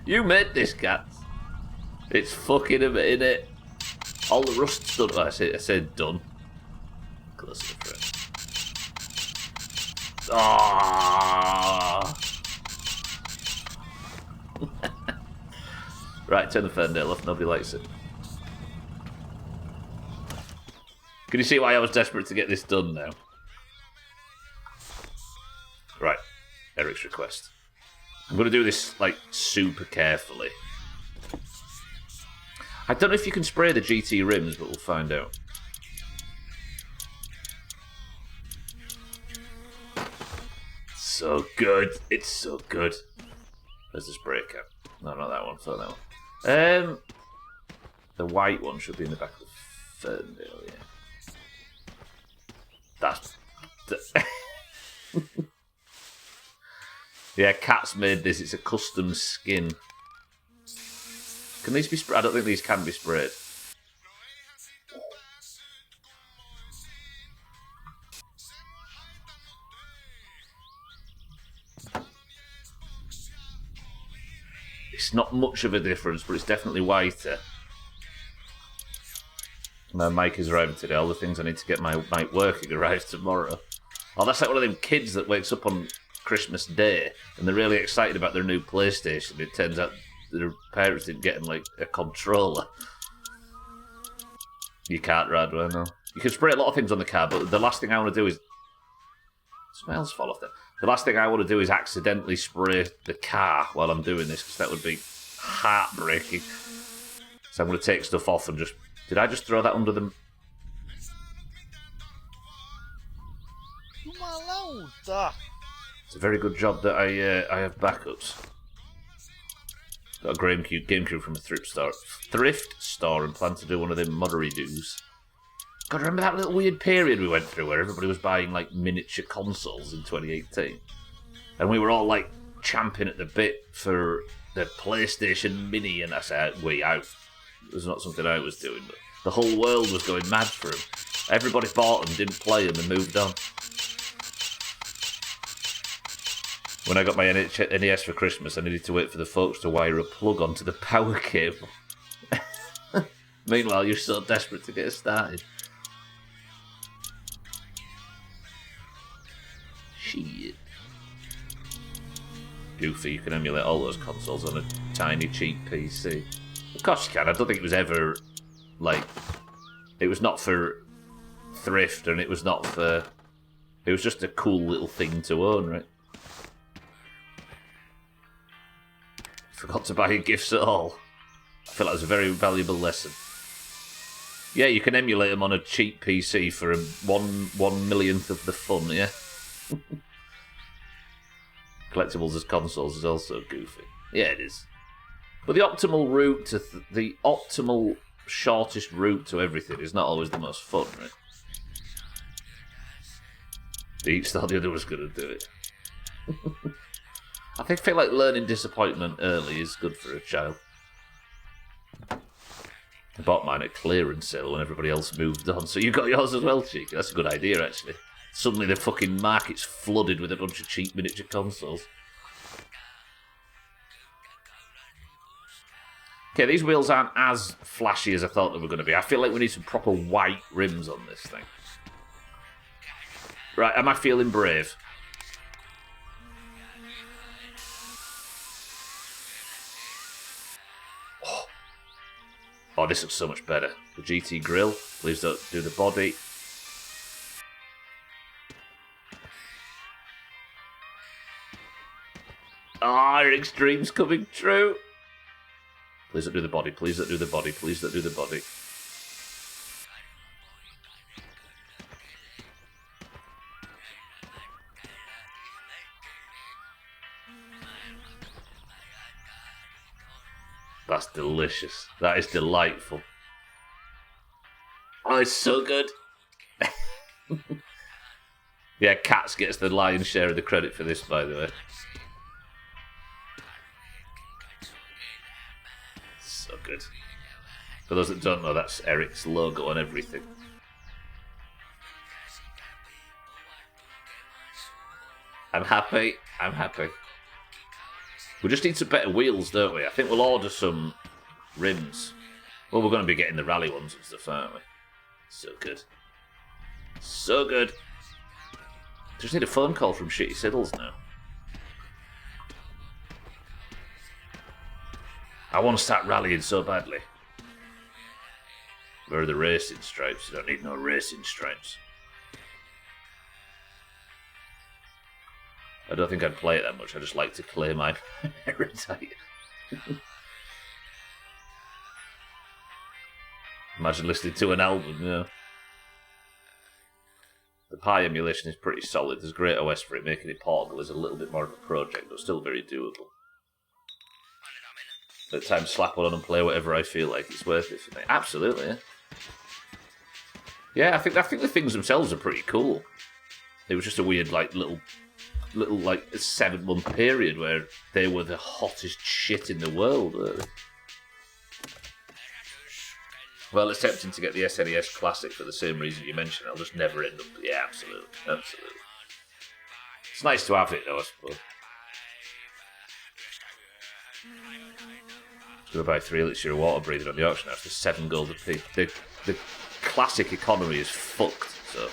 You made this, cat. It's fucking a bit, innit? All the rust's done. Oh, I said done. Close to the front. Ah. Right, turn the Ferndale off. Nobody likes it. Can you see why I was desperate to get this done now? Right, Eric's request. I'm going to do this, like, super carefully. I don't know if you can spray the GT rims, but we'll find out. so good. It's so good. Where's the spray can? No, not that one. Throw that one. The white one should be in the back of the Ferndale, yeah. That's... Yeah, Cat's made this. It's a custom skin. Can these be sprayed? I don't think these can be sprayed. It's not much of a difference, but it's definitely whiter. My mic is arriving today. All the things I need to get my mic working arrive tomorrow. Oh, that's like one of them kids that wakes up on Christmas Day and they're really excited about their new PlayStation. It turns out their parents didn't get them like a controller. You can't, Radway, no. You can spray a lot of things on the car, but the last thing I want to do is... Smells fall off there. The last thing I want to do is accidentally spray the car while I'm doing this, because that would be heartbreaking. So I'm going to take stuff off and just... Did I just throw that under them? It's a very good job that I have backups. Got a GameCube from a thrift store and plan to do one of them moddery doos. God, remember that little weird period we went through where everybody was buying like miniature consoles in 2018? And we were all like champing at the bit for the PlayStation Mini, and I said, it was not something I was doing, but the whole world was going mad for them. Everybody bought them, didn't play them, and moved on. When I got my NES for Christmas, I needed to wait for the folks to wire a plug onto the power cable. Meanwhile, you're so desperate to get started. Shit. Goofy, you can emulate all those consoles on a tiny, cheap PC. Of course you can. I don't think it was ever, like... It was not for thrift, and it was not for... It was just a cool little thing to own, right? Forgot to buy you gifts at all. I feel like it was a very valuable lesson. Yeah, you can emulate them on a cheap PC for a 1/1,000,000th of the fun, yeah? Collectibles as consoles is also goofy. Yeah, it is. But the optimal route to... the optimal shortest route to everything is not always the most fun, right? Each thought the other was going to do it. I feel like learning disappointment early is good for a child. I bought mine at clearance sale when everybody else moved on, so you got yours as well, Cheeky. That's a good idea, actually. Suddenly the fucking market's flooded with a bunch of cheap miniature consoles. Okay, these wheels aren't as flashy as I thought they were going to be. I feel like we need some proper white rims on this thing. Right, am I feeling brave? Oh, this looks so much better. The GT grille. Please don't do the body. Ah, your extreme's coming true. Please don't do the body. Please don't do the body. Please don't do the body. That's delicious. That is delightful. Oh, it's so good. Yeah, Cats gets the lion's share of the credit for this, by the way. So good. For those that don't know, that's Eric's logo and everything. I'm happy. I'm happy. We just need some better wheels, don't we? I think we'll order some rims. Well, we're going to be getting the rally ones and stuff, aren't we? So good. So good. Just need a phone call from Shitty Siddles now. I want to start rallying so badly. Where are the racing stripes? You don't need no racing stripes. I don't think I'd play it that much. I just like to clear my heritage. Imagine listening to an album, you know. The Pi emulation is pretty solid. There's great OS for it, making it portable is a little bit more of a project, but still very doable. At times, slap one on and play whatever I feel like. It's worth it for me. Absolutely, yeah. Yeah, I think the things themselves are pretty cool. It was just a weird, like, little like 7-month period where they were the hottest shit in the world. Well, it's tempting to get the SNES Classic for the same reason you mentioned. I'll just never end up. Yeah, absolutely. It's nice to have it, though, I suppose. Going to buy 3 litres of water breathing on the auction house for 7 gold a piece. The classic economy is fucked. So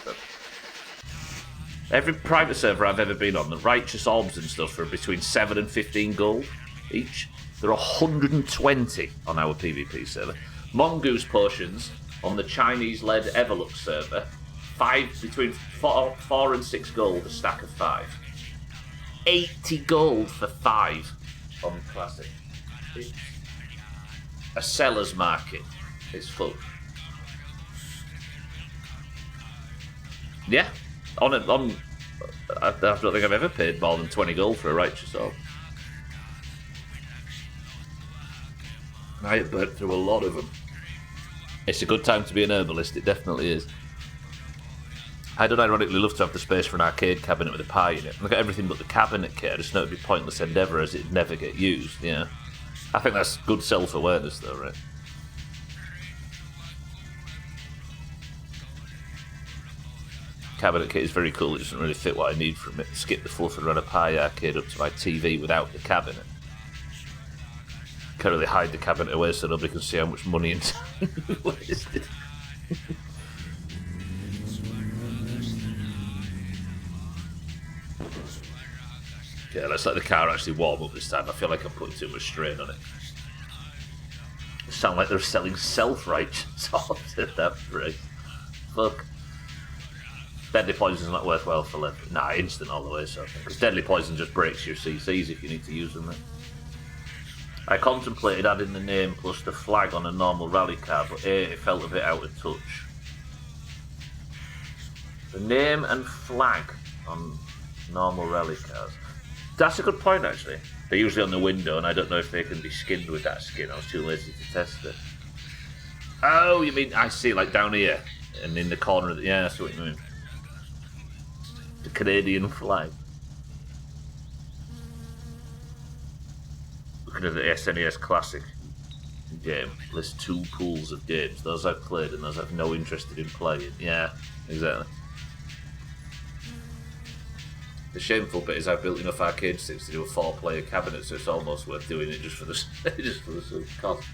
every private server I've ever been on, the righteous orbs and stuff are between 7 and 15 gold each. There are 120 on our PvP server. Mongoose potions on the Chinese-led Everlux server, between 4 and 6 gold a stack of 5. 80 gold for 5 on classic. It's a seller's market. It's full. Yeah, I don't think I've ever paid more than 20 gold for a righteous orb. I have burnt through a lot of them. It's a good time to be an herbalist, it definitely is. I don't ironically love to have the space for an arcade cabinet with a Pi in it. I've got everything but the cabinet kit. I just know it'd be a pointless endeavour as it'd never get used, yeah. I think that's good self-awareness though, right? Cabinet kit is very cool, it doesn't really fit what I need from it. Skip the fluff and run a Pi arcade up to my TV without the cabinet. Can't really hide the cabinet away so nobody can see how much money and time we wasted. Yeah, let's let the car actually warm up this time. I feel like I'm putting too much strain on it. They sound like they're selling self-righteous orbs at that price. Fuck. Deadly poison's not worthwhile for left. Nah, instant all the way, so. Because deadly poison just breaks your CCs if you need to use them. Then. I contemplated adding the name plus the flag on a normal rally car, but it felt a bit out of touch. The name and flag on normal rally cars. That's a good point, actually. They're usually on the window, and I don't know if they can be skinned with that skin. I was too lazy to test it. Oh, you mean, I see, like down here, and in the corner of the... Yeah, I see what you mean. The Canadian flag. Looking at the SNES Classic game, lists 2 pools of games. Those I've played and those I've no interest in playing. Yeah, exactly. The shameful bit is I've built enough arcade sticks to do a 4-player cabinet, so it's almost worth doing it just for the cost.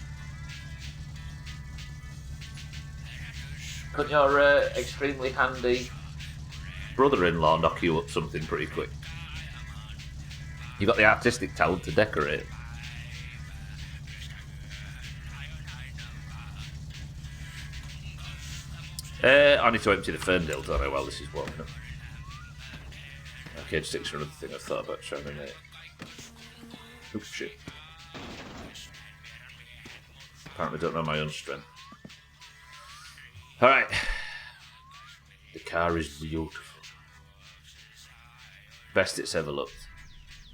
Couldn't your extremely handy brother-in-law knock you up something pretty quick? You've got the artistic talent to decorate. I need to empty the Ferndale, don't I, while this is warming up. Arcade sticks are another thing I've thought about trying to make. Oops, shit. Apparently don't know my own strength. Alright. The car is beautiful. Best it's ever looked.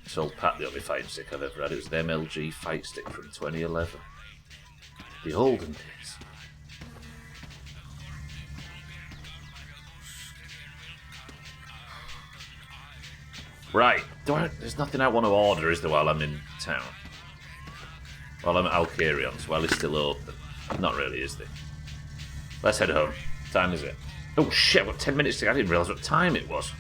I sold Pat the only fighting stick I've ever had. It was an MLG fight stick from 2011. The olden days. Right, there's nothing I want to order, is there, while I'm in town? While I'm at Alcarion's, while it's still open. Not really, is there? Let's head home. What time is it? Oh shit, I've got 10 minutes to go. I didn't realise what time it was.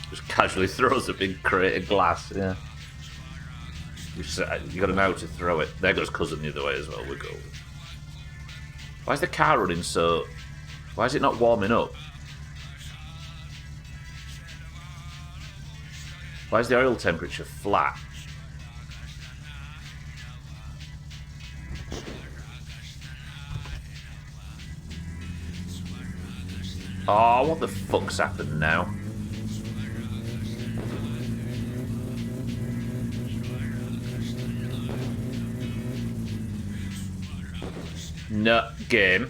Just casually throws a big crate of glass, yeah. You got to know how to throw it. There goes cousin the other way as well, we're golden. Why is the car running so... Why is it not warming up? Why is the oil temperature flat? Oh, what the fuck's happened now? No, game.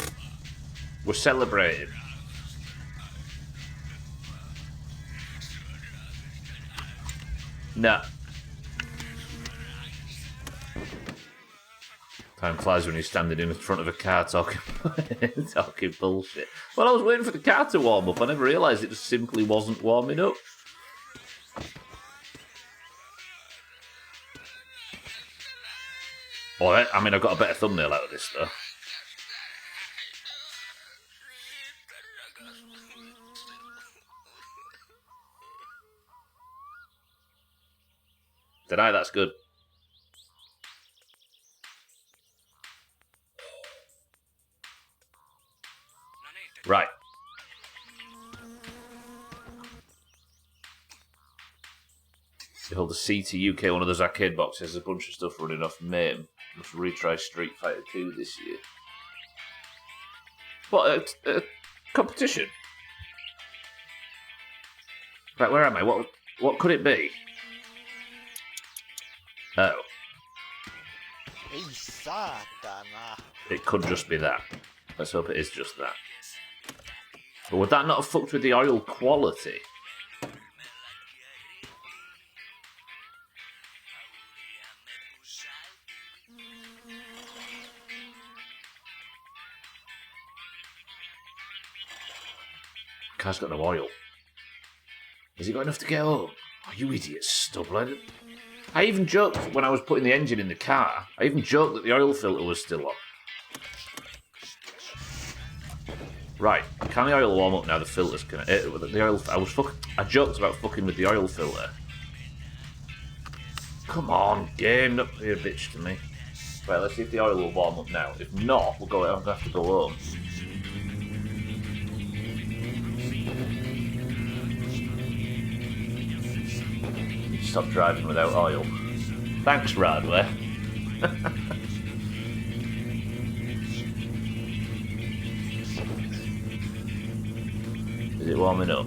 We're celebrating. No. Time flies when you're standing in front of a car talking talking bullshit. Well, I was waiting for the car to warm up. I never realised it just simply wasn't warming up. Alright, I mean, I've got a better thumbnail out of this, though. Deny that's good. Right. You hold the C to UK, one of those arcade boxes, there's a bunch of stuff running off MAME. Must retry Street Fighter 2 this year. What, a competition? Right, where am I? What could it be? Oh. Ei saatana. It could just be that. Let's hope it is just that. But would that not have fucked with the oil quality? Car's got no oil. Has it got enough to get home? Oh, you idiot stubble. I even joked when I was putting the engine in the car. I even joked that the oil filter was still on. Right, can the oil warm up now? The filter's gonna. The oil. I joked about fucking with the oil filter. Come on, game, don't be a bitch to me. Right, let's see if the oil will warm up now. If not, I'm gonna have to go home. Stop driving without oil. Thanks, Radware. Is it warming up?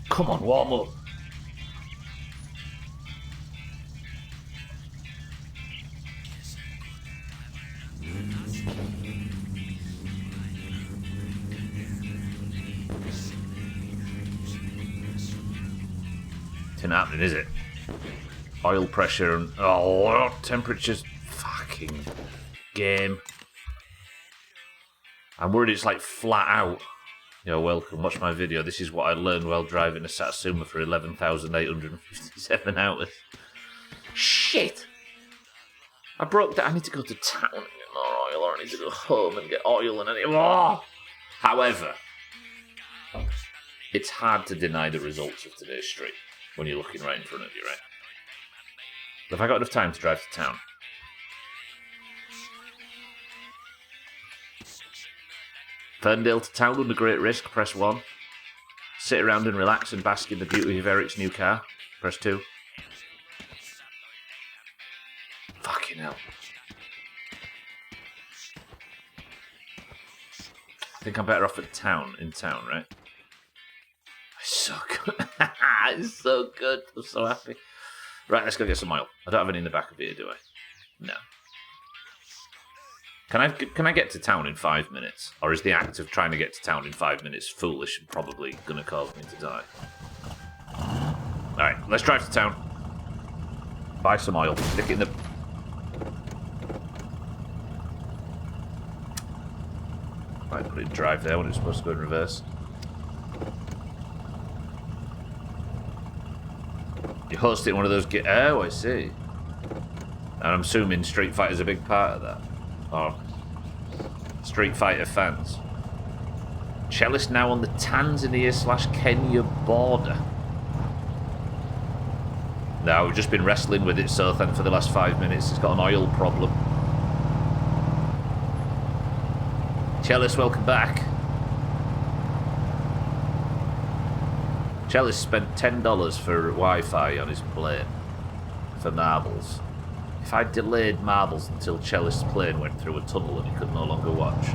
Come on, warm up. It's not happening, is it? Oil pressure and temperatures. Fucking game. I'm worried it's like flat out. You're welcome. Watch my video. This is what I learned while driving a Satsuma for 11,857 hours. Shit! I broke that. I need to go to town and get more oil, or I need to go home and get oil and anything. Oh! However, it's hard to deny the results of today's stream when you're looking right in front of you, right? Have I got enough time to drive to town? Ferndale to town under great risk, press 1. Sit around and relax and bask in the beauty of Eric's new car, press 2. Fucking hell. I think I'm better off at town, in town, right? It's so good. It's so good. I'm so happy. Right, let's go get some oil. I don't have any in the back of here, do I? No. Can I get to town in 5 minutes? Or is the act of trying to get to town in 5 minutes foolish and probably going to cause me to die? Alright, let's drive to town. Buy some oil. Stick it in the... Right, put it in drive there when it's supposed to go in reverse. You host it in one of those... Oh, I see. And I'm assuming Street Fighter's a big part of that. Or Street Fighter fans. Cellist now on the Tanzania/Kenya border. No, we've just been wrestling with it, so for the last 5 minutes. It's got an oil problem. Cellist, welcome back. Cellist spent $10 for Wi-Fi on his plane for marbles. If I delayed marbles until Cellist's plane went through a tunnel and he could no longer watch.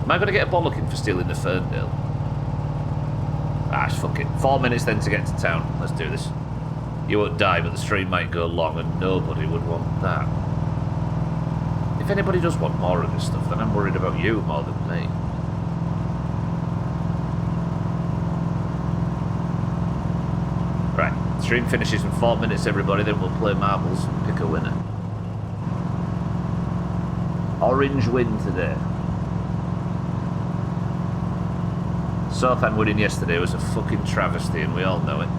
Am I going to get a bollocking for stealing the Ferndale? Ah, fuck it. 4 minutes then to get to town. Let's do this. You won't die, but the stream might go long, and nobody would want that. If anybody does want more of this stuff, then I'm worried about you more than me. Right, stream finishes in 4 minutes, everybody, then we'll play marbles and pick a winner. Orange win today. Southend winning yesterday was a fucking travesty, and we all know it.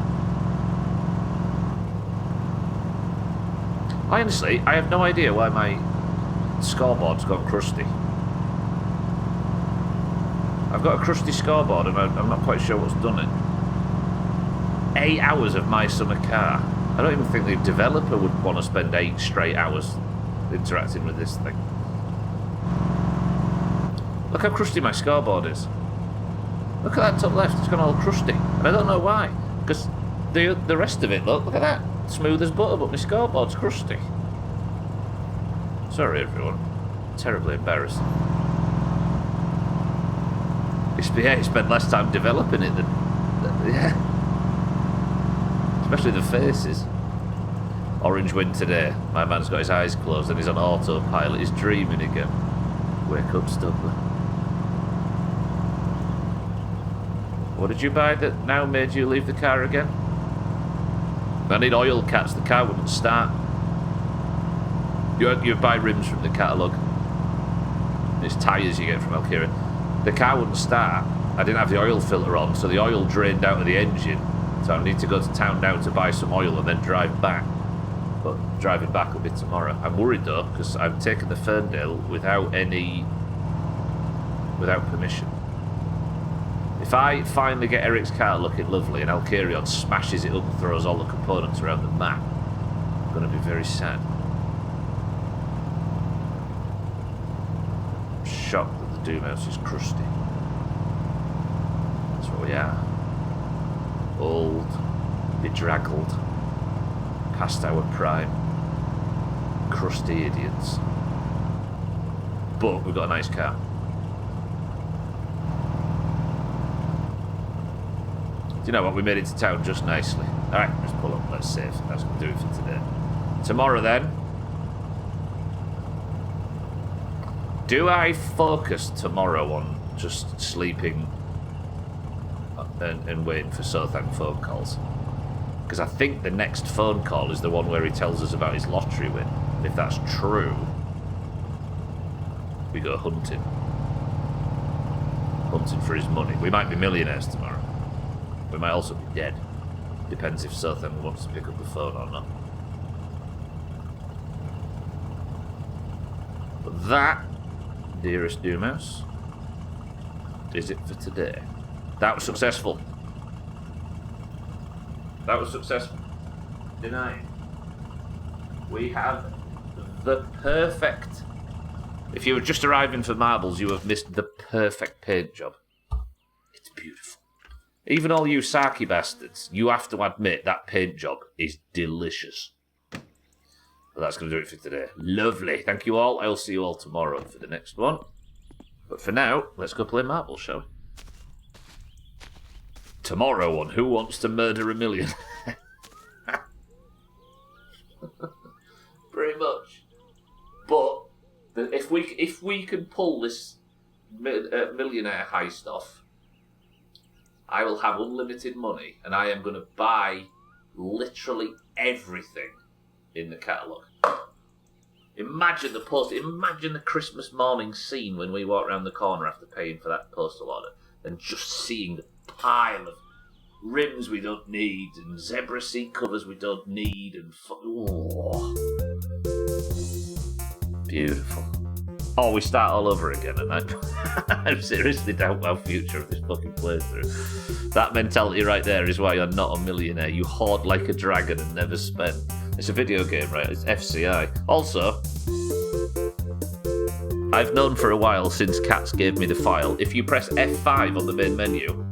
Honestly, I have no idea why my scoreboard's gone crusty. I've got a crusty scoreboard and I'm not quite sure what's done it. 8 hours of my summer car. I don't even think the developer would want to spend 8 straight hours interacting with this thing. Look how crusty my scoreboard is. Look at that top left, it's gone all crusty. And I don't know why. Because the rest of it, look at that. Smooth as butter, but my scoreboard's crusty. Sorry everyone. Terribly embarrassing. He spent less time developing it than yeah. Especially the faces. Orange win today. My man's got his eyes closed and he's on autopilot. He's dreaming again. Wake up, Stubbler. What did you buy that now made you leave the car again? I need oil cats. The car wouldn't start. You buy rims from the catalogue. It's tyres you get from Alkira. The car wouldn't start. I didn't have the oil filter on, so the oil drained out of the engine. So I need to go to town now to buy some oil and then drive back. But driving back will be tomorrow. I'm worried though, because I've taken the Ferndale without permission. If I finally get Eric's car looking lovely and Alkirion smashes it up and throws all the components around the map, I'm going to be very sad. I'm shocked that the Doomhaus is crusty. That's what we are. Old, bedraggled, past our prime, crusty idiots. But we've got a nice car. You know what, we made it to town just nicely. Alright, let's pull up, let's save. That's going to do it for today. Tomorrow then. Do I focus tomorrow on just sleeping and waiting for Southend phone calls? Because I think the next phone call is the one where he tells us about his lottery win. And if that's true, we go hunting. Hunting for his money. We might be millionaires tomorrow. We might also be dead. Depends if Southend wants to pick up the phone or not. But that, dearest Doomhaus, is it for today. That was successful. That was successful. Denied. We have the perfect... If you were just arriving for marbles, you have missed the perfect paint job. It's beautiful. Even all you Saki bastards, you have to admit that paint job is delicious. But that's going to do it for today. Lovely. Thank you all. I'll see you all tomorrow for the next one. But for now, let's go play marbles, shall we? Tomorrow on Who Wants to Murder a Million? Pretty much. But if we can pull this millionaire heist off, I will have unlimited money, and I am going to buy literally everything in the catalogue. Imagine the Christmas morning scene when we walk around the corner after paying for that postal order, and just seeing the pile of rims we don't need, and zebra seat covers we don't need, and beautiful. Or we start all over again, and I seriously doubt our future of this fucking playthrough. That mentality right there is why you're not a millionaire. You hoard like a dragon and never spend. It's a video game, right? It's FCI. Also, I've known for a while since Cats gave me the file, if you press F5 on the main menu,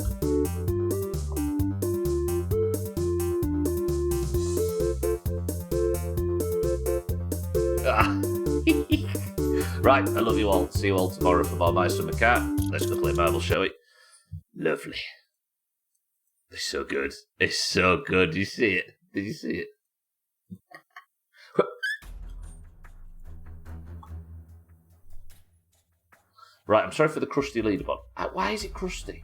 right, I love you all. See you all tomorrow for more My Summer Cat. Let's go play marbles, shall we? Lovely. It's so good. It's so good. Did you see it? Did you see it? Right, I'm sorry for the crusty leaderboard. Why is it crusty?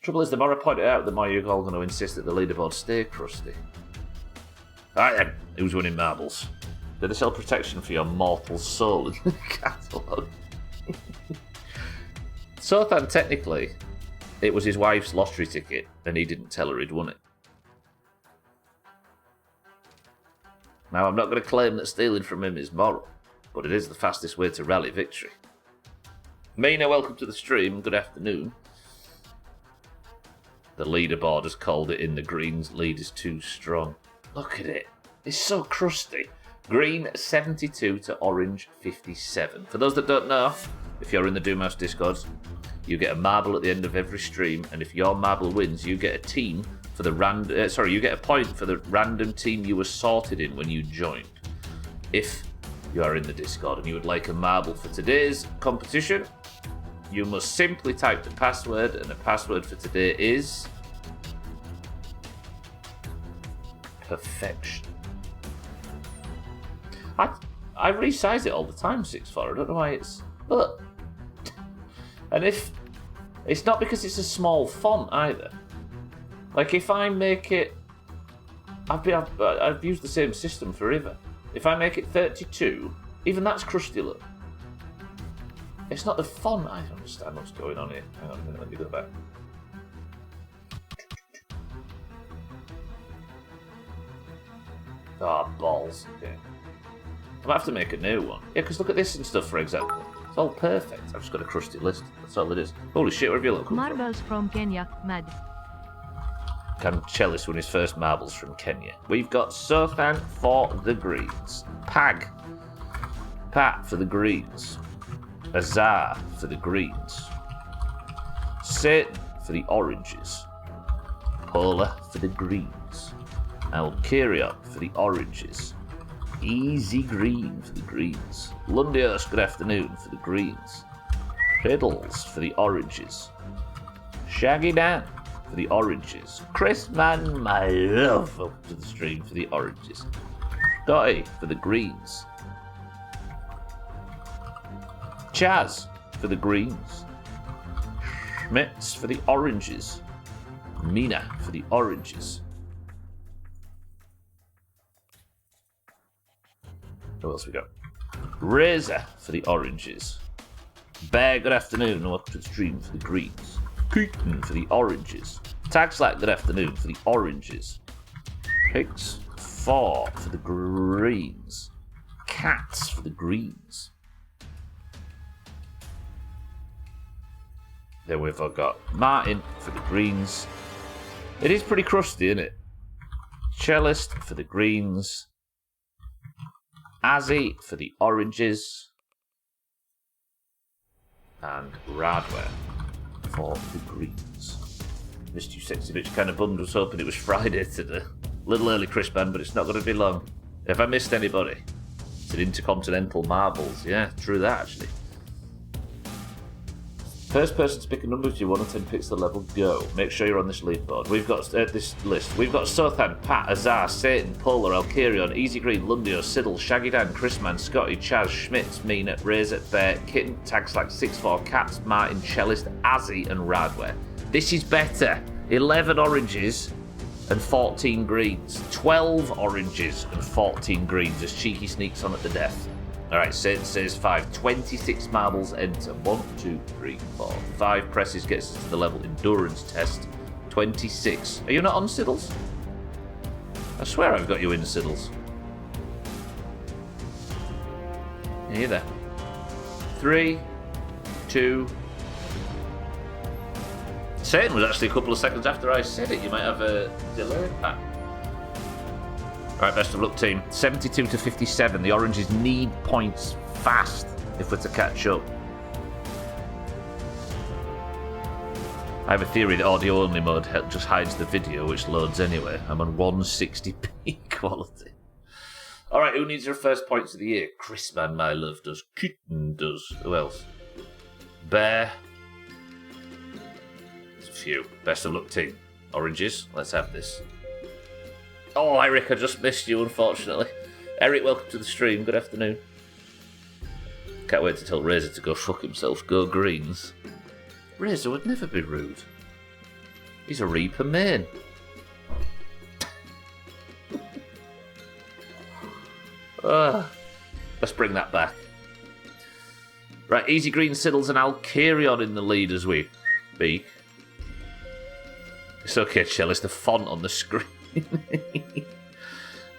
Trouble is, the more I point it out, the more you're all going to insist that the leaderboard stay crusty. Alright then, who's winning marbles? Do they sell protection for your mortal soul in the catalogue? Sothan, technically, it was his wife's lottery ticket, and he didn't tell her he'd won it. Now, I'm not going to claim that stealing from him is moral, but it is the fastest way to rally victory. Mina, welcome to the stream. Good afternoon. The leaderboard has called it in. The Green's lead is too strong. Look at it. It's so crusty. Green 72 to orange 57. For those that don't know, if you're in the Doomhaus Discord, you get a marble at the end of every stream, and if your marble wins, you get a team for the you get a point for the random team you were sorted in when you joined. If you are in the Discord and you would like a marble for today's competition, you must simply type the password, and the password for today is perfection. I resize it all the time, 6-4. I don't know why it's... Look. And if... It's not because it's a small font either. Like, if I make it... I've used the same system forever. If I make it 32, even that's crusty look. It's not the font. I don't understand what's going on here. Hang on a minute, let me go back. Ah, balls. Okay. I might have to make a new one. Yeah, because look at this and stuff, for example. It's all perfect. I've just got a crusty list. That's all it is. Holy shit, where have you looked? Marbles from Kenya, mad. Can Chellis win his first marbles from Kenya? We've got Sothan for the greens. Pat for the greens. Azar for the greens. Satan for the oranges. Polar for the greens. Alkirion for the oranges. Easy Green for the greens. Lundios, good afternoon, for the greens. Riddles for the oranges. Shaggy Dan for the oranges. Chris Man, my love, up to the stream for the oranges. Dottie for the greens. Chaz for the greens. Schmitz for the oranges. Mina for the oranges. Who else we got? Razor for the oranges. Bear, good afternoon, and welcome to the stream for the greens. Keaton for the oranges. Tagslack, good afternoon, for the oranges. Hicks 4 for the greens. Cats for the greens. Then we've got Martin for the greens. It is pretty crusty, isn't it? Cellist for the greens. Azzy for the oranges. And Radware for the greens. Missed you, sexy bitch. Kind of bummed. Was hoping it was Friday today. Little early, Chris Band, but it's not going to be long. Have I missed anybody? It's an Intercontinental Marbles. Yeah, true that, actually. First person to pick a number between 1 and 10 picks the level, go. Make sure you're on this leaderboard. We've got this list. We've got Sothan, Pat, Azar, Satan, Polar, Alkirion, Easy Green, Lundio, Siddle, Shaggy Dan, Chrisman, Scotty, Chaz, Schmitz, Mina, Razor, Bear, Kitten, Tagslack, 6-4, Cats, Martin, Cellist, Azzy, and Radware. This is better. 11 oranges and 14 greens. 12 oranges and 14 greens as Cheeky sneaks on at the death. Alright, Satan says 5. 26 marbles enter. 1, 2, 3, 4. 5 presses gets us to the level endurance test. 26. Are you not on Siddles? I swear I've got you in Siddles. Are you there? 3, 2. Satan was actually a couple of seconds after I said it. You might have a delay back. Alright, best of luck, team. 72 to 57. The oranges need points fast if we're to catch up. I have a theory that audio-only mode just hides the video, which loads anyway. I'm on 160p quality. Alright, who needs their first points of the year? Chrisman, my love, does. Kitten does. Who else? Bear. few. Best of luck, team. Oranges, let's have this. Oh, Eric, I just missed you, unfortunately. Eric, welcome to the stream. Good afternoon. Can't wait to tell Razor to go fuck himself. Go greens. Razor would never be rude. He's a Reaper main. Let's bring that back. Right, Easy Green, Siddles and Alcarion in the lead as we speak. It's okay, Chell, it's the font on the screen.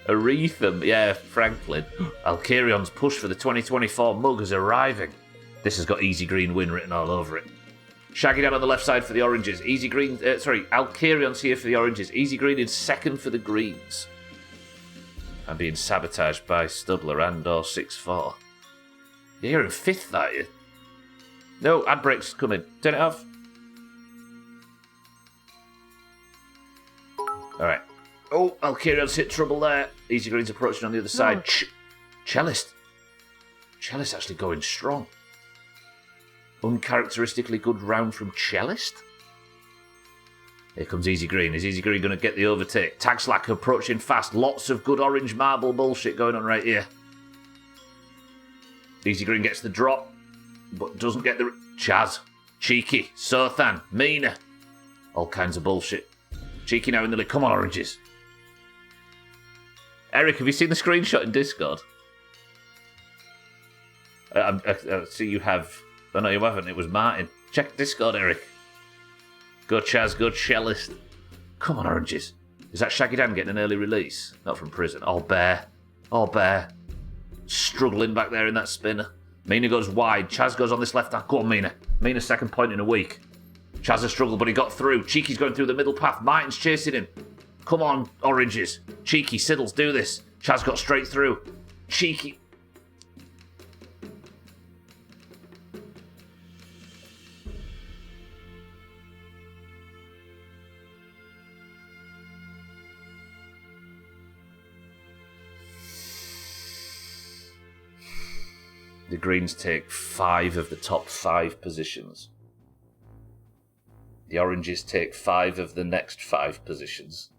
Arethum, yeah, Franklin. Alcarion's push for the 2024 mug is arriving. This has got Easy Green win written all over it. Shaggy down on the left side for the oranges. Alcarion's here for the oranges. Easy Green is second for the greens. I'm being sabotaged by Stubler and or 6-4. Yeah, you're in fifth, aren't you? No, ad break's coming. Turn it off. Alright. Oh, Alcarion's hit trouble there. Easy Green's approaching on the other side. Cellist. Cellist actually going strong. Uncharacteristically good round from Cellist. Here comes Easy Green. Is Easy Green going to get the overtake? Tag Slack approaching fast. Lots of good orange marble bullshit going on right here. Easy Green gets the drop, but doesn't get the... Chaz. Cheeky. Sothan. Mina. All kinds of bullshit. Cheeky now in the lead. Come on, oranges. Eric, have you seen the screenshot in Discord? I see you have... Oh, no, you haven't. It was Martin. Check Discord, Eric. Go Chaz, go Cellist. Come on, oranges. Is that Shaggy Dan getting an early release? Not from prison. Oh, Bear. Oh, Bear. Struggling back there in that spinner. Mina goes wide. Chaz goes on this left hand. Go on, Mina. Mina's second point in a week. Chaz has struggled, but he got through. Cheeky's going through the middle path. Martin's chasing him. Come on, oranges. Cheeky, Siddles, do this. Chaz got straight through. Cheeky. The greens take 5 of the top 5 positions. The oranges take 5 of the next 5 positions.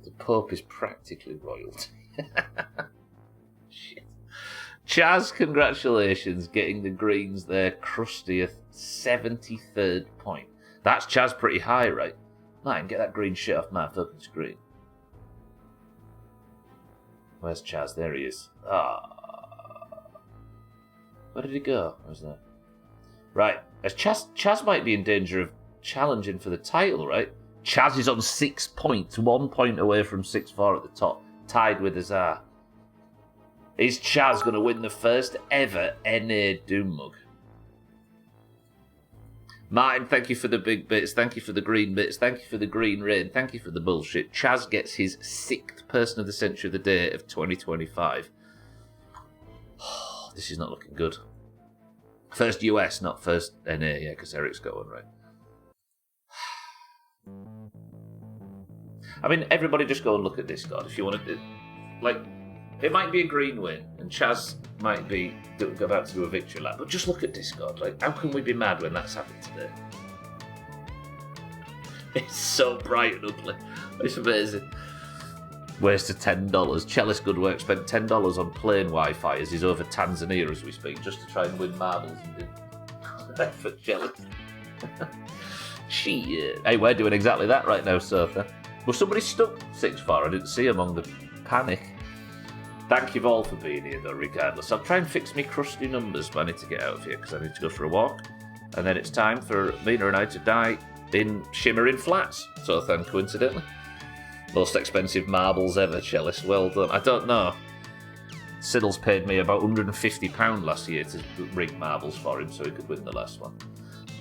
The Pope is practically royalty. Shit. Chaz, congratulations, getting the greens their crustier 73rd point. That's Chaz pretty high, right? Man, get that green shit off my fucking screen. Where's Chaz? There he is. Where did he go? Where's that? Right. Chaz might be in danger of challenging for the title, right? Chaz is on 6 points, 1 point away from 6-4 at the top, tied with Azar. Is Chaz going to win the first ever NA Doom mug? Martin, thank you for the big bits. Thank you for the green bits. Thank you for the green rain. Thank you for the bullshit. Chaz gets his 6th Person of the Century of the Day of 2025. This is not looking good. First US, not first NA, yeah, because Eric's got one, right? I mean, everybody just go and look at Discord if you want to. Like, it might be a green win, and Chaz might be about to do a victory lap, but just look at Discord. Like, how can we be mad when that's happened today? It's so bright and ugly. It's amazing. Wasted $10. Cellist Good Work spent $10 on plane Wi-Fi as he's over Tanzania as we speak, just to try and win marbles and didn't. For Cellist. Shit. Hey, we're doing exactly that right now, Sofa. Was somebody stuck 6-4? I didn't see among the panic. Thank you all for being here, though, regardless. I'll try and fix me crusty numbers, but I need to get out of here because I need to go for a walk. And then it's time for Mina and I to die in shimmering flats. So, then, coincidentally. Most expensive marbles ever, Cellist. Well done. I don't know. Siddles paid me about £150 last year to rig marbles for him so he could win the last one.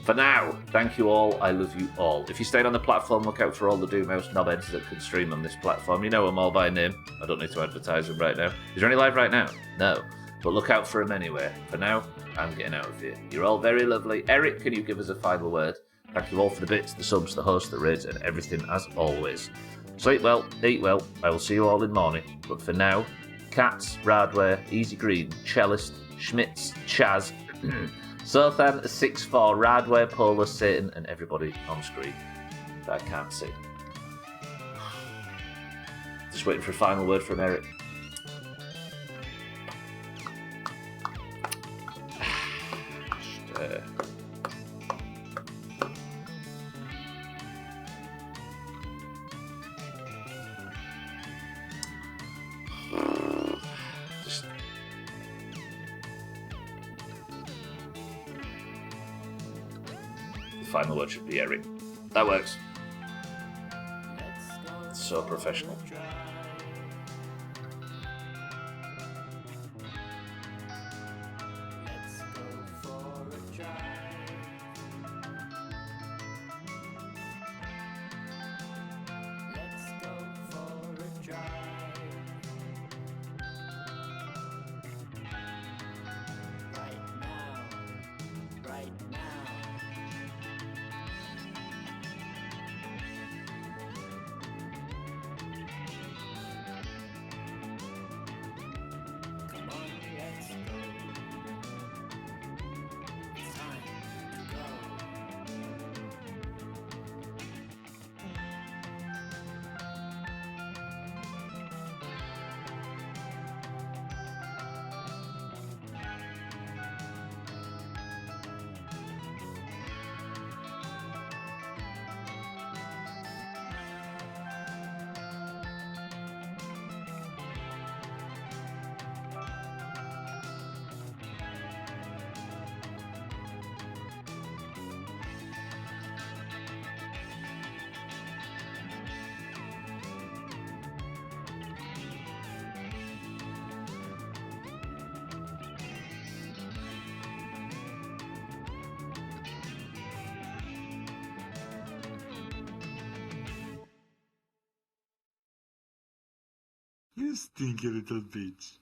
For now, thank you all. I love you all. If you stayed on the platform, look out for all the Doomhaus knobheads that can stream on this platform. You know them all by name. I don't need to advertise them right now. Is there any live right now? No. But look out for them anyway. For now, I'm getting out of here. You're all very lovely. Eric, can you give us a final word? Thank you all for the bits, the subs, the hosts, the raids, and everything as always. Sleep well, eat well. I will see you all in the morning. But for now, Cats, Radware, Easy Green, Cellist, Schmitz, Chaz, Zothan 6-4, Radway, Polar, Satan, and everybody on screen that I can't see. Just waiting for a final word from Eric. The final word should be Eric. That works. So professional. You stinky little bitch.